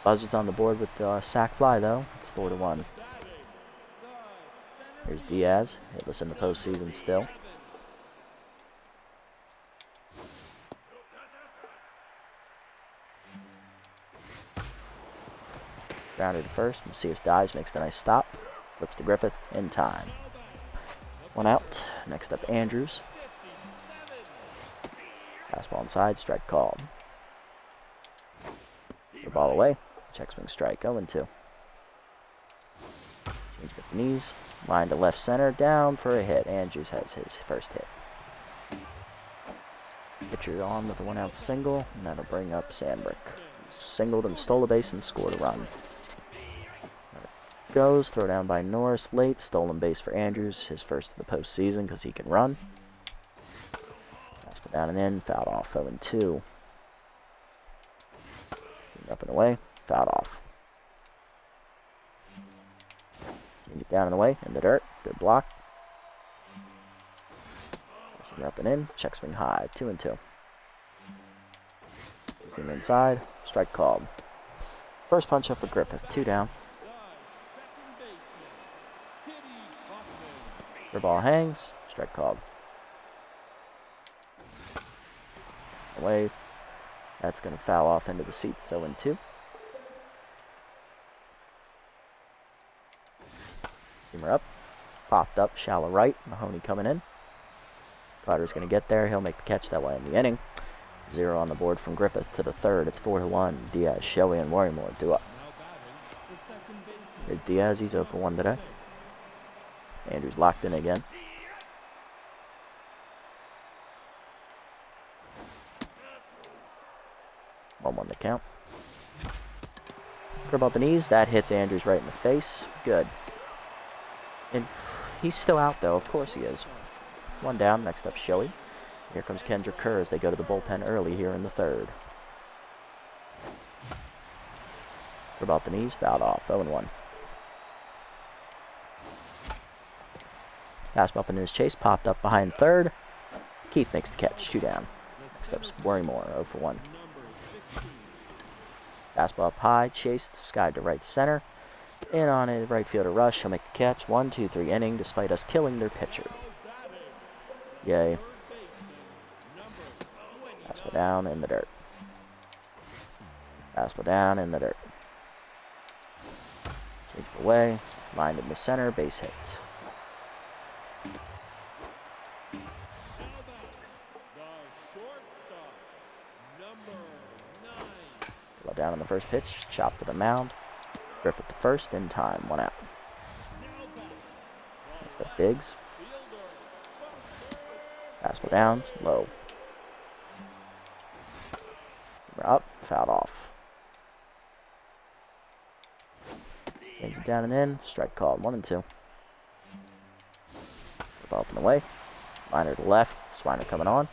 Buzzards on the board with the sac fly, though. It's 4-1. Here's Diaz, hitless in the postseason still. Grounded to first. Macias dives, makes the nice stop. Flips to Griffith in time. 1 out. Next up, Andrews. Fastball inside, strike called. The ball away. Check swing strike, 0-2. Change with the knees. Line to left center, down for a hit. Andrews has his first hit. Pitcher on with a 1 out single, and that'll bring up Sandbrick. Singled and stole a base and scored a run. Goes, throw down by Norris late, stolen base for Andrews, his first of the postseason because he can run. Fastball down and in, fouled off, 0-2. Up and away, fouled off. Change it down and away, in the dirt, good block. Up and in, check swing high, 2-2. Zoom inside, strike called. First punch up for Griffith, 2 down. The ball hangs, strike called. Away, that's going to foul off into the seats, 0-2. Zoomer up, popped up, shallow right, Mahoney coming in. Carter's going to get there, he'll make the catch, that way in the inning. 0 on the board from Griffith to the third, it's 4-1. Diaz, Shelley, and Worrymore do up. Here's Diaz, he's 0-1 today. Andrews locked in again. One the count. Curve out the knees. That hits Andrews right in the face. Good. And he's still out, though. Of course he is. 1 down. Next up, Shelley. Here comes Kendrick Kerr as they go to the bullpen early here in the third. Curve out the knees. Fouled off. 0-1. Fastball up into his chase. Popped up behind third. Keith makes the catch. 2 down. Next up's Worrymore. 0-1. Fastball up high, chased, skied to right center. In on a right fielder rush, he'll make the catch. 1-2-3 inning, despite us killing their pitcher. Yay. Fastball down in the dirt. Fastball down in the dirt. Change away, lined in the center, base hit. Down on the first pitch, chopped to the mound. Griffith the first, in time, 1 out. Next up, Biggs. Fastball down, low. We're up, fouled off. Change it down and in, strike called, 1-2. Ball up and away. Liner to left, Swiner coming on.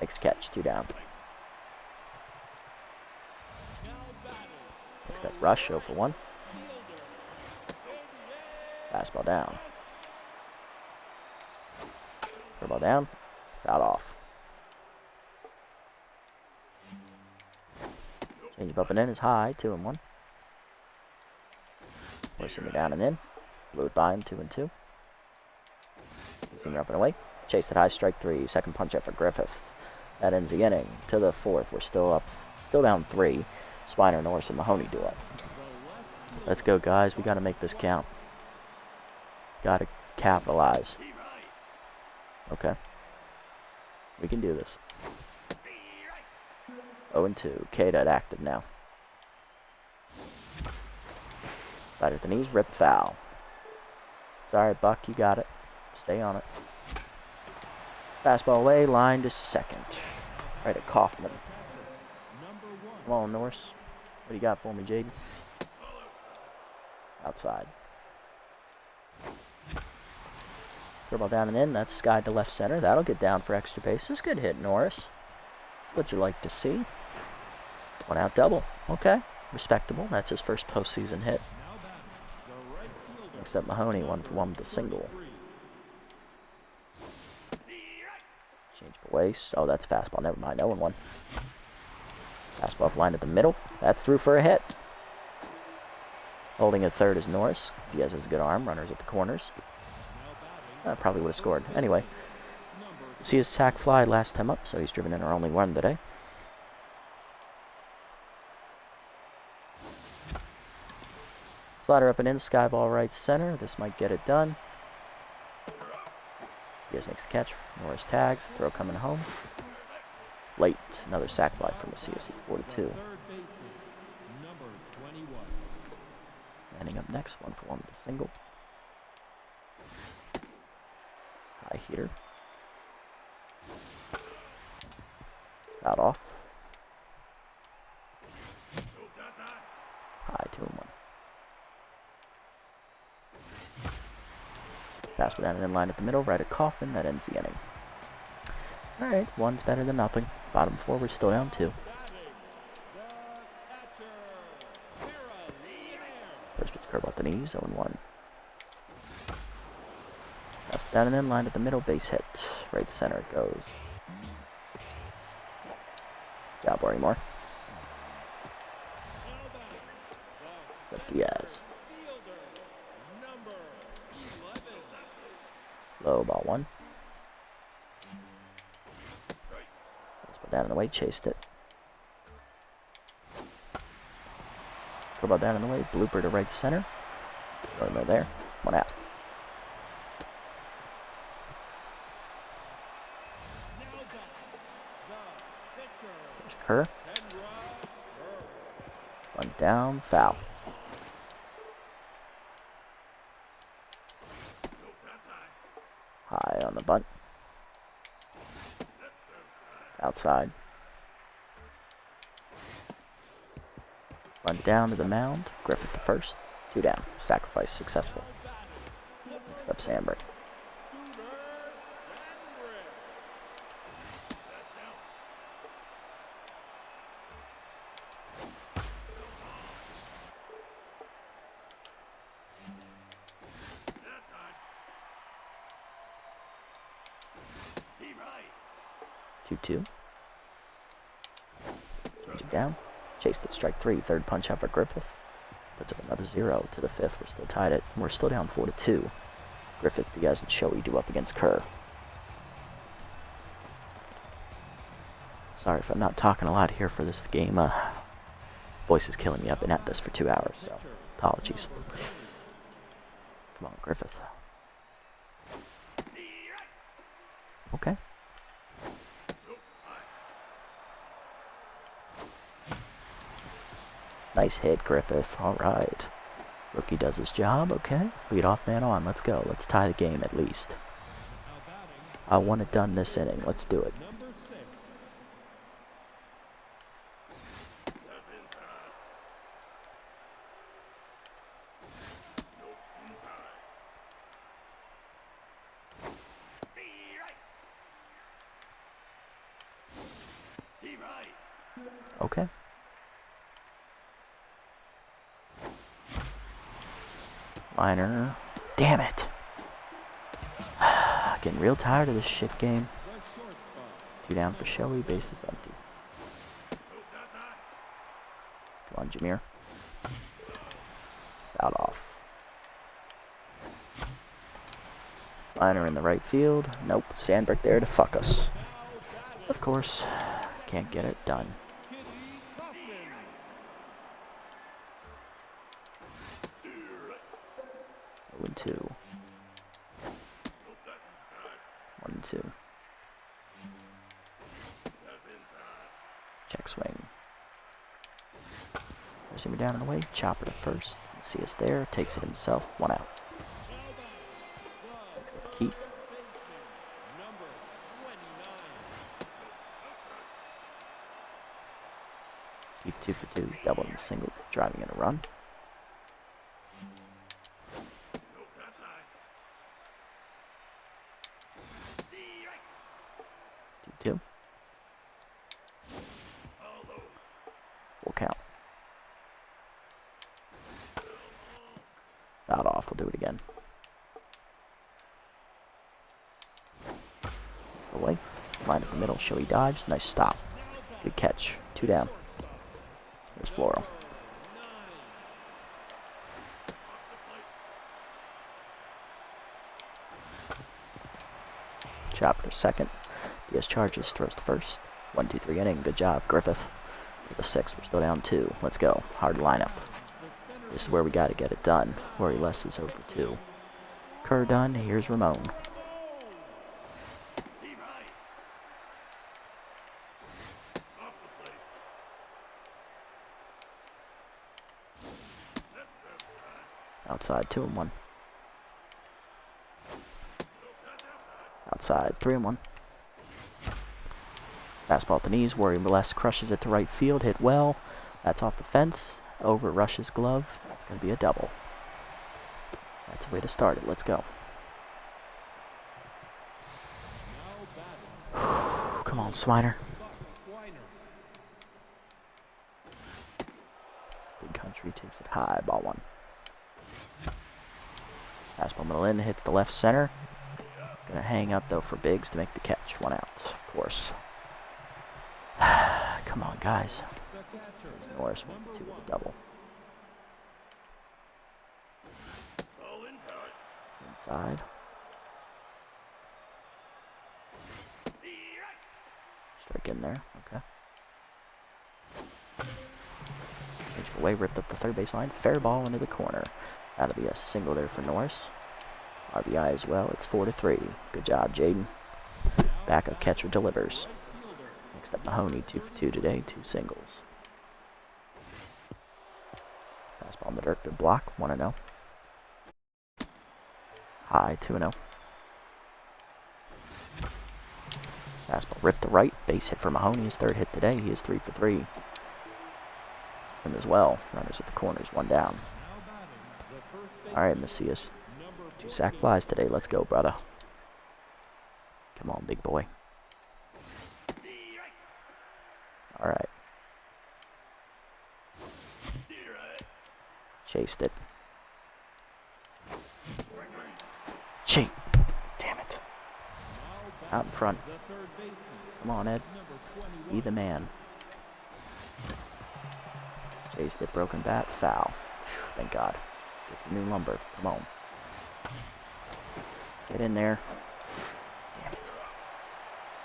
Makes the catch, 2 down. Next up, Rush, 0-1. Fastball down. Curveball down. Fouled off. Change up and in is high, 2-1. Forcing it down and in. Blew it by him, 2-2. Zoomer up and away. Chase it high, strike 3. Second punch up for Griffith. That ends the inning. To the fourth, we're still up, still down 3. Spiner, Norris, and Mahoney do up. Let's go, guys. We got to make this count. Got to capitalize. Okay. We can do this. 0-2. K-Dot active now. Side at the knees. Rip foul. It's all right, Buck. You got it. Stay on it. Fastball away. Line to second. Right at Kaufman. Come on, Norris. What do you got for me, Jaden? Outside. Dribble down and in. That's skied to left center. That'll get down for extra bases. Good hit, Norris. That's what you like to see. 1 out double. Okay. Respectable. That's his first postseason hit. Next up, Mahoney, 1-for-1 with a single. Change away. Oh, that's fastball. Never mind. 0-1. Fastball line at the middle. That's through for a hit. Holding at third is Norris. Diaz has a good arm. Runners at the corners. Probably would have scored. Anyway, see his sac fly last time up, so he's driven in our only run today. Slider up and in. Sky ball right center. This might get it done. Diaz makes the catch. Norris tags. Throw coming home. Late. Another sac fly from Macias. It's 4-2. Manning up next. 1-for-1 with a single. High heater. Out off. High 2-1. Fastball down and in line at the middle. Right at Kaufman. That ends the inning. Alright, one's better than nothing. Bottom four, we're still down 2. First pitch curve off the knees, 0-1. Fastball down and in line at the middle, base hit. Right center it goes. Job anymore. Except Diaz. Low ball 1. Down in the way, chased it. Curveball down in the way, blooper to right center. No there, 1 out. There's Kerr. 1 down, foul. High on the bunt. Outside. Run down to the mound. Griffith to first. 2 down. Sacrifice successful. Next up, Sandberg. Two. Change it down. Chased it, strike 3. Third punch out for Griffith. Puts up another 0 to the 5th. We're still tied at. We're still down 4-2. Griffith, Diaz, and Shoei do up against Kerr. Sorry if I'm not talking a lot here for this game. Voice is killing me. I've been at this for 2 hours, so apologies. Come on, Griffith. Okay. Nice hit, Griffith. All right. Rookie does his job. Okay. Lead off man on. Let's go. Let's tie the game at least. I want it done this inning. Let's do it. Okay. Liner. Damn it. Getting real tired of this shit game. 2 down for Shoei. Base is empty. Come on, Jameer. Out off. Liner in the right field. Nope. Sandberg there to fuck us. Of course. Can't get it done. One, 2. 1-2. Check swing. Receiver down in the way. Chopper to first. See us there. Takes it himself. 1 out. Next up, Keith. Keith 2 for 2. He's doubling the single. Driving in a run. 2. Full count. Not off. We'll do it again. Away. line up the middle. Showy dives. Nice stop. Good catch. 2 down. Here's Floral. Chopper to second. Diaz charges, throws to first. 1-2-3 inning. Good job, Griffith. To the 6th. We're still down 2. Let's go. Hard lineup. This is where we got to get it done. Worry less is over 2. Kerr done. Here's Ramon. Outside, 2-1. Outside, 3-1. Fastball at the knees. Worry less crushes it to right field. Hit well. That's off the fence. Over Rush's glove. That's going to be a double. That's a way to start it. Let's go. Come on, Swiner. Big Country takes it high. Ball 1. Fastball middle in. Hits the left center. It's going to hang up, though, for Biggs to make the catch. 1 out, of course. Come on, guys. There's Norris 1-2 with a double. Inside. Strike in there. Okay. Change away, ripped up the third base line. Fair ball into the corner. That'll be a single there for Norris. RBI as well. It's 4-3. Good job, Jaden. Backup catcher delivers. Next up, Mahoney, 2 for 2 today, 2 singles. Fastball in the dirt, good block, 1-0. High, 2-0. Fastball ripped to right, base hit for Mahoney, his 3rd hit today. He is 3 for 3. Him as well. Runners at the corners, 1 down. All right, Macias. 2 sack flies today. Let's go, brother. Come on, big boy. All right. Chased it. Damn it. Out in front. Come on, Ed. Be the man. Chased it. Broken bat. Foul. Whew, thank God. Get some new lumber. Come on. Get in there. Damn it.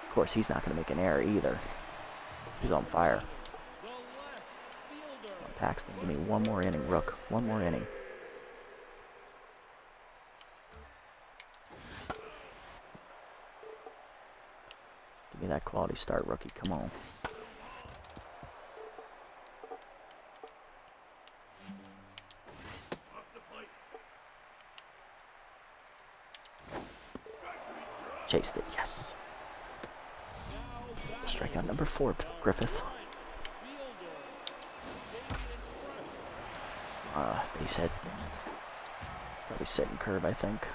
Of course, he's not going to make an error either. He's on fire. Paxton, give me 1 more inning, Rook. 1 more inning. Give me that quality start, rookie. Come on. Chased it, yes. Strikeout number 4, Griffith. Base hit. Probably sitting curve, I think.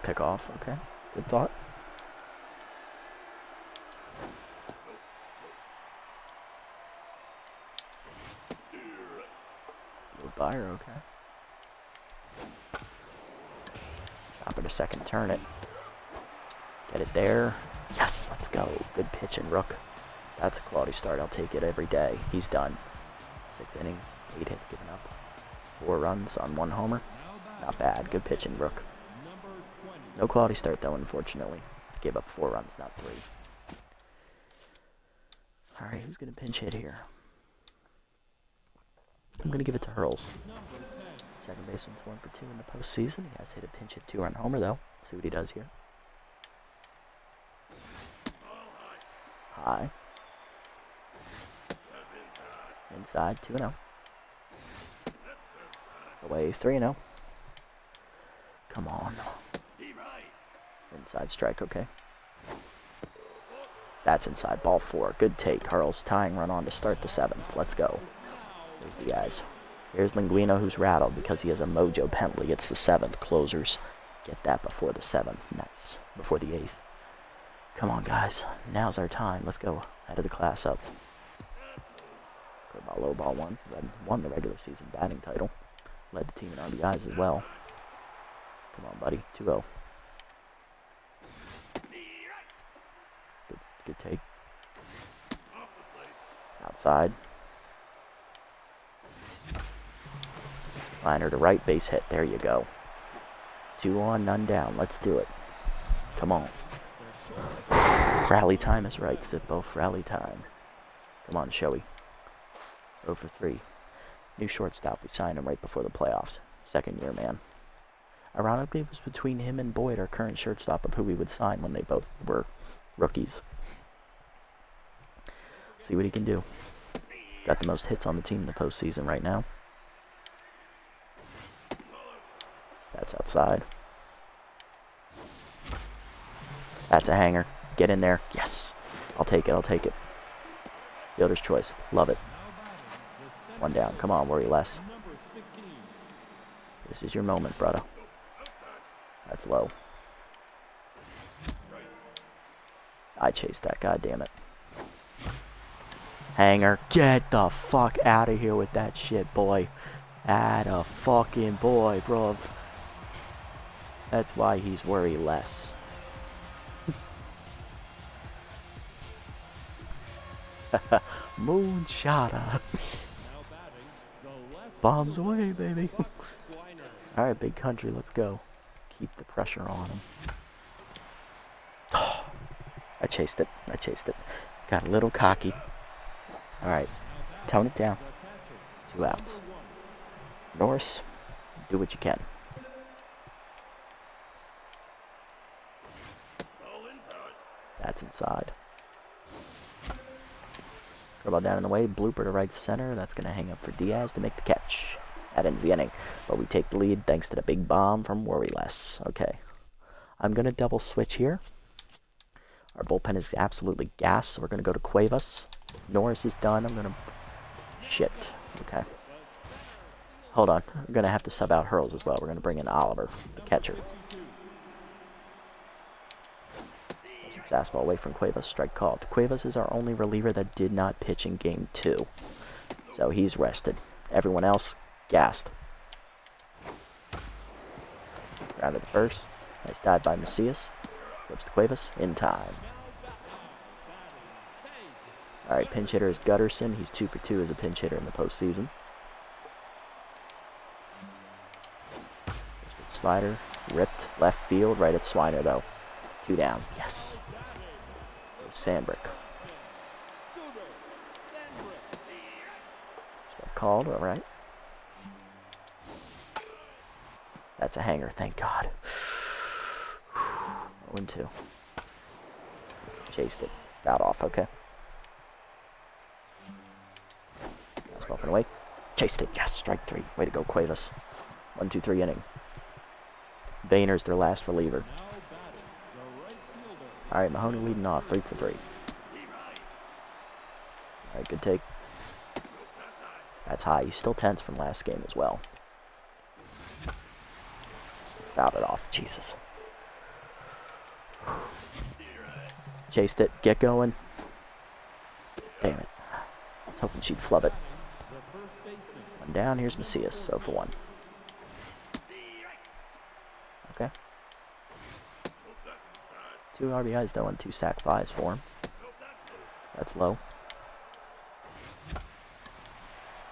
Pick off, okay. Good thought. Buyer, okay. Chop it a second, turn it. Get it there. Yes, let's go. Good pitching, Rook. That's a quality start. I'll take it every day. He's done. 6 innings, 8 hits given up. 4 runs on 1 homer. Not bad. Good pitching, Rook. No quality start, though, unfortunately. Gave up 4 runs, not 3. Alright, who's going to pinch hit here? I'm going to give it to Hurls. Second baseman's 1 for 2 in the postseason. He has hit a pinch hit 2-run homer, though. See what he does here. High. Inside, 2-0. Away, 3-0. Come on. Inside strike, okay. That's inside, ball 4. Good take. Hurls tying run on to start the 7th. Let's go. Here's the guys. Here's Linguino, who's rattled because he has a mojo penalty. It's the 7th. Closers get that before the 7th. Nice. Before the 8th. Come on, guys. Now's our time. Let's go. Head of the class up. Good ball, low ball one. Won the regular season batting title. Led the team in RBIs as well. Come on, buddy. 2-0. Good take. Outside. Liner to right, base hit. There you go. 2 on, none down. Let's do it. Come on. Rally time is right, Sippo. Rally time. Come on, Shoei. 0 for 3. New shortstop. We signed him right before the playoffs. Second year, man. Ironically, it was between him and Boyd, our current shortstop, of who we would sign when they both were rookies. See what he can do. Got the most hits on the team in the postseason right now. That's outside. That's a hanger. Get in there. Yes. I'll take it. I'll take it. Fielder's choice. Love it. 1 down. Come on, worry less. This is your moment, brother. That's low. I chased that. God damn it. Hanger. Get the fuck out of here with that shit, boy. Atta fucking boy, bruv. That's why he's worry less. Moonshot. Bombs away, baby. Alright, big country, let's go. Keep the pressure on him. I chased it. I chased it. Got a little cocky. Alright, tone it down. 2 outs. Norris, do what you can. That's inside. Curveball down in the way, blooper to right center. That's going to hang up for Diaz to make the catch. That ends the inning. But we take the lead thanks to the big bomb from Worry Less. Okay. I'm going to double switch here. Our bullpen is absolutely gassed, so we're going to go to Cuevas. Norris is done. I'm going to... Shit. Okay. Hold on. We're going to have to sub out Hurls as well. We're going to bring in Oliver, the catcher. Fastball away from Cuevas. Strike called. Cuevas is our only reliever that did not pitch in Game 2. So he's rested. Everyone else, gassed. Grounded to first. Nice dive by Macias. Flips to Cuevas. In time. Alright, pinch hitter is Gutterson. He's 2 for 2 as a pinch hitter in the postseason. Slider. Ripped. Left field. Right at Swiner, though. 2 down. Yes. Sandbrick. Strike called, alright. That's a hanger, thank God. 0-2. Chased it. Got off, okay. Smoking away. Chased it, yes, strike 3. Way to go, Cuevas. 1-2-3 inning. Vayner's their last reliever. Alright, Mahoney leading off, 3 for 3. Alright, good take. That's high. He's still tense from last game as well. Fouled it off. Jesus. Chased it. Get going. Damn it. I was hoping she'd flub it. 1 down. Here's Macias. 0 for 1. Okay. 2 RBIs though and 2 sack flies for him. That's low.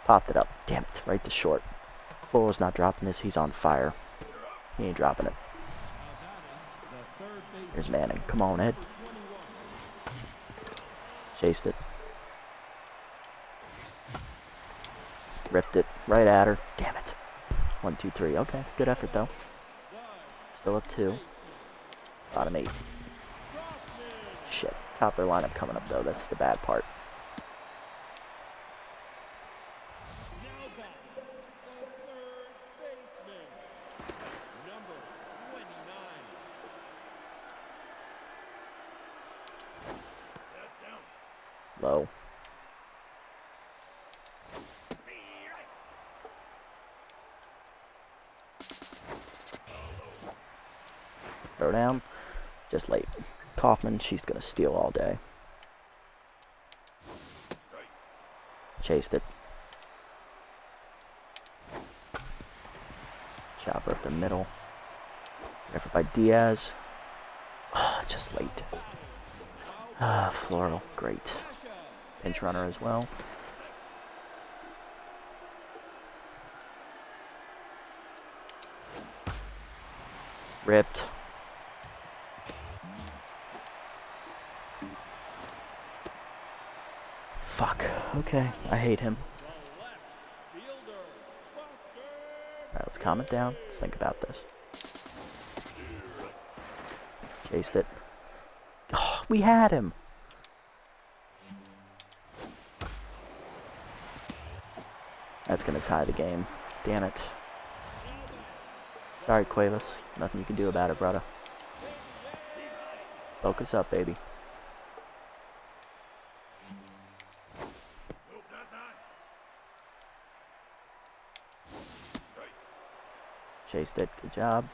Popped it up. Damn it. Right to short. Floro's not dropping this. He's on fire. He ain't dropping it. Here's Manning. Come on, Ed. Chased it. Ripped it. Right at her. Damn it. 1-2-3. Okay. Good effort though. Still up 2. Bottom 8. Shit. Top of their lineup coming up, though. That's the bad part. Low. Throw down. Just late. Kaufman, she's going to steal all day. Chased it. Chopper up the middle. Effort by Diaz. Oh, just late. Floral, great. Pinch runner as well. Ripped. Fuck. Okay, I hate him. Alright, let's calm it down. Let's think about this. Chased it. Oh, we had him! That's gonna tie the game. Damn it. Sorry, Cuevas. Nothing you can do about it, brother. Focus up, baby. Chased it. Good job.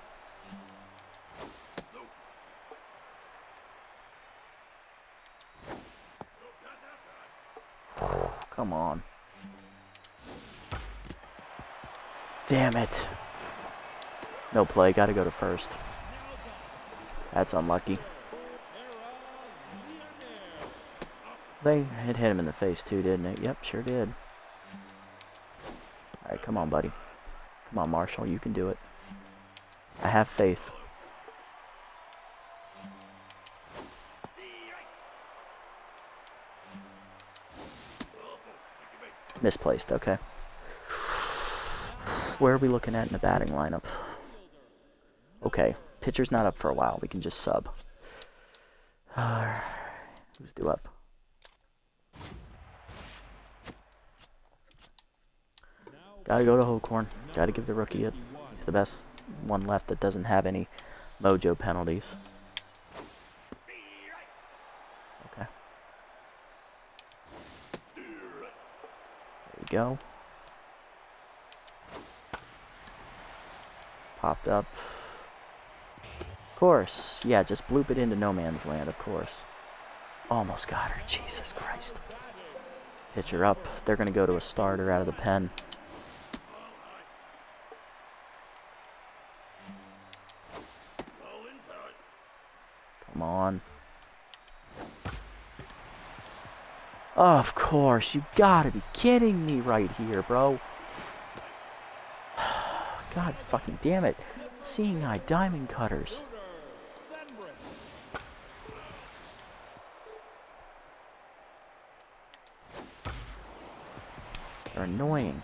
Come on. Damn it. No play. Gotta go to first. That's unlucky. It hit him in the face too, didn't it? Yep, sure did. Alright, come on, buddy. Come on, Marshall. You can do it. I have faith. Misplaced, okay. Where are we looking at in the batting lineup? Okay, pitcher's not up for a while. We can just sub. Who's due up? Gotta go to Hokorn. Gotta give the rookie it. He's the best one left that doesn't have any mojo penalties. Okay. There we go. Popped up. Of course. Yeah, just bloop it into no man's land, of course. Almost got her. Jesus Christ. Pitcher up. They're going to go to a starter out of the pen. Come on. Oh, of course. You gotta be kidding me right here, bro. God fucking damn it. Seeing eye diamond cutters. They're annoying.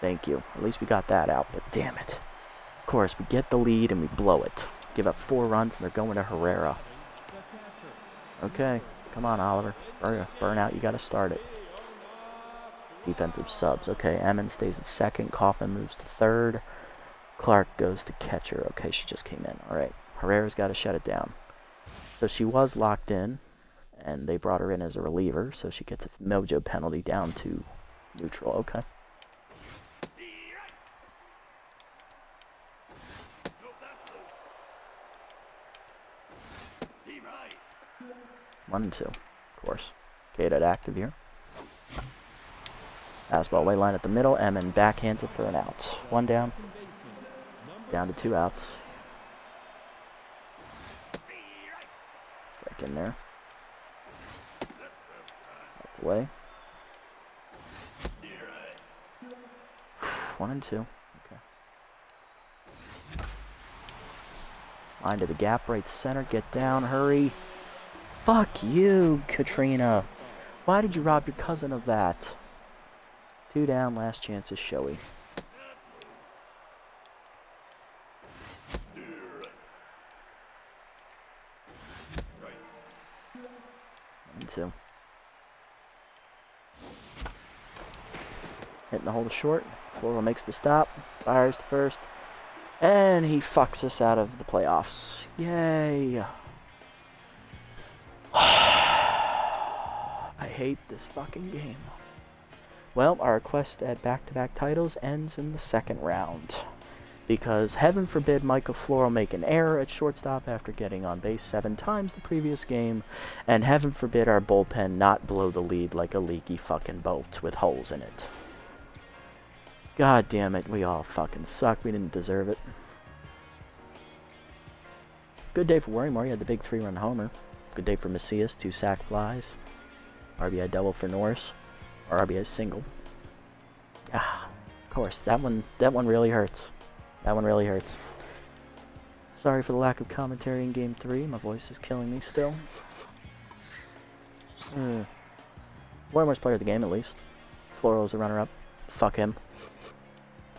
Thank you. At least we got that out, but damn it. Of course, we get the lead and we blow it. Give up 4 runs and they're going to Herrera. Okay. Come on, Oliver. Burn out. You got to start it. Defensive subs. Okay, Emmons stays at second. Kaufman moves to third. Clark goes to catcher. Okay, she just came in. All right. Herrera's got to shut it down. So she was locked in, and they brought her in as a reliever, so she gets a mojo penalty down to neutral. Okay. One and two, of course. K-dot active here. Fastball way line at the middle. Emmon backhands it for an out. 1 down. Down to 2 outs. Strike in there. That's away. 1 and 2. Okay. Line to the gap, right center. Get down. Hurry. Fuck you, Katrina. Why did you rob your cousin of that? 2 down, last chance is showy. And 2. Hitting the hole to short. Floral makes the stop. Fires to first. And he fucks us out of the playoffs. Yay. I hate this fucking game. Well, our quest at back-to-back titles ends in the 2nd round. Because heaven forbid Michael Floral make an error at shortstop after getting on base 7 times the previous game, and heaven forbid our bullpen not blow the lead like a leaky fucking boat with holes in it. God damn it, we all fucking suck. We didn't deserve it. Good day for Worrymore. He had the big 3-run homer. Good day for Macias, 2 sac flies. RBI double for Norris. Or RBI single. Ah, of course, that one really hurts. That one really hurts. Sorry for the lack of commentary in Game 3. My voice is killing me still. Worrymore's player of the game, at least. Floral's a runner-up. Fuck him.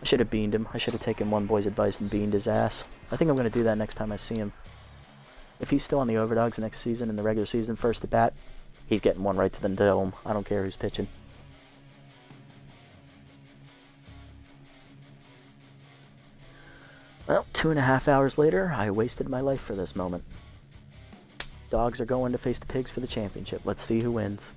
I should have beaned him. I should have taken one boy's advice and beaned his ass. I think I'm going to do that next time I see him. If he's still on the Overdogs next season, in the regular season, first at bat, he's getting one right to the dome. I don't care who's pitching. Well, 2.5 hours later, I wasted my life for this moment. Dogs are going to face the Pigs for the championship. Let's see who wins.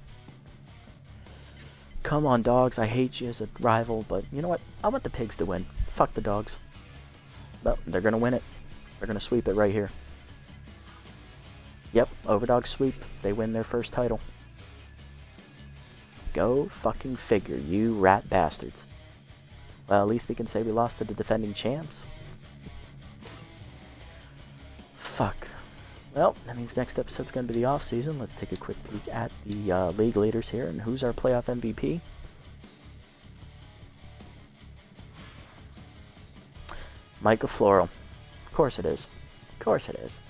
Come on, Dogs. I hate you as a rival, but you know what? I want the Pigs to win. Fuck the Dogs. Well, they're going to win it. They're going to sweep it right here. Yep, Overdog sweep. They win their first title. Go fucking figure, you rat bastards. Well, at least we can say we lost to the defending champs. Fuck. Well, that means next episode's going to be the off-season. Let's take a quick peek at the league leaders here. And who's our playoff MVP? Micah Floral. Of course it is. Of course it is.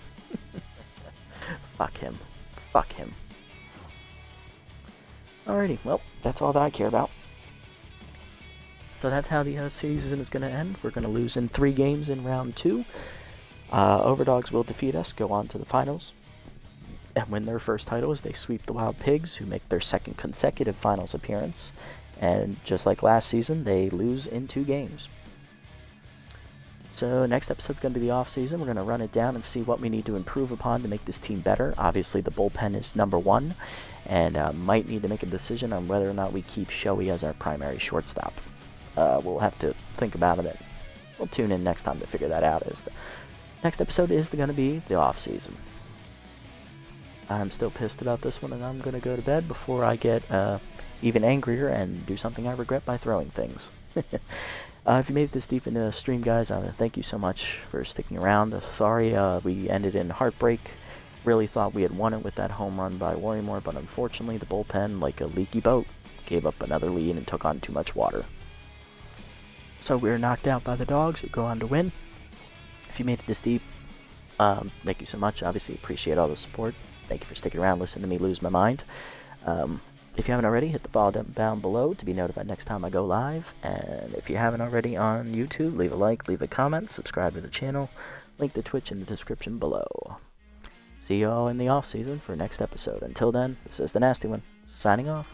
Fuck him. Fuck him. Alrighty, well, that's all that I care about. So that's how the season is going to end. We're going to lose in 3 games in round 2. Overdogs will defeat us, go on to the finals, and win their first title as they sweep the Wild Pigs, who make their 2nd consecutive finals appearance. And just like last season, they lose in 2 games. So next episode's going to be the off-season. We're going to run it down and see what we need to improve upon to make this team better. Obviously, the bullpen is number 1, and might need to make a decision on whether or not we keep Shoei as our primary shortstop. We'll have to think about it. We'll tune in next time to figure that out. Next episode is going to be the off-season. I'm still pissed about this one, and I'm going to go to bed before I get even angrier and do something I regret by throwing things. If you made it this deep into the stream, guys, thank you so much for sticking around. Sorry we ended in heartbreak. Really thought we had won it with that home run by Worrymore, but unfortunately the bullpen, like a leaky boat, gave up another lead and took on too much water. So we were knocked out by the Dogs, who go on to win. If you made it this deep, thank you so much. Obviously appreciate all the support. Thank you for sticking around, listening to me lose my mind. If you haven't already, hit the follow down below to be notified next time I go live. And if you haven't already on YouTube, leave a like, leave a comment, subscribe to the channel. Link to Twitch in the description below. See you all in the off season for next episode. Until then, this is the Nasty One, signing off.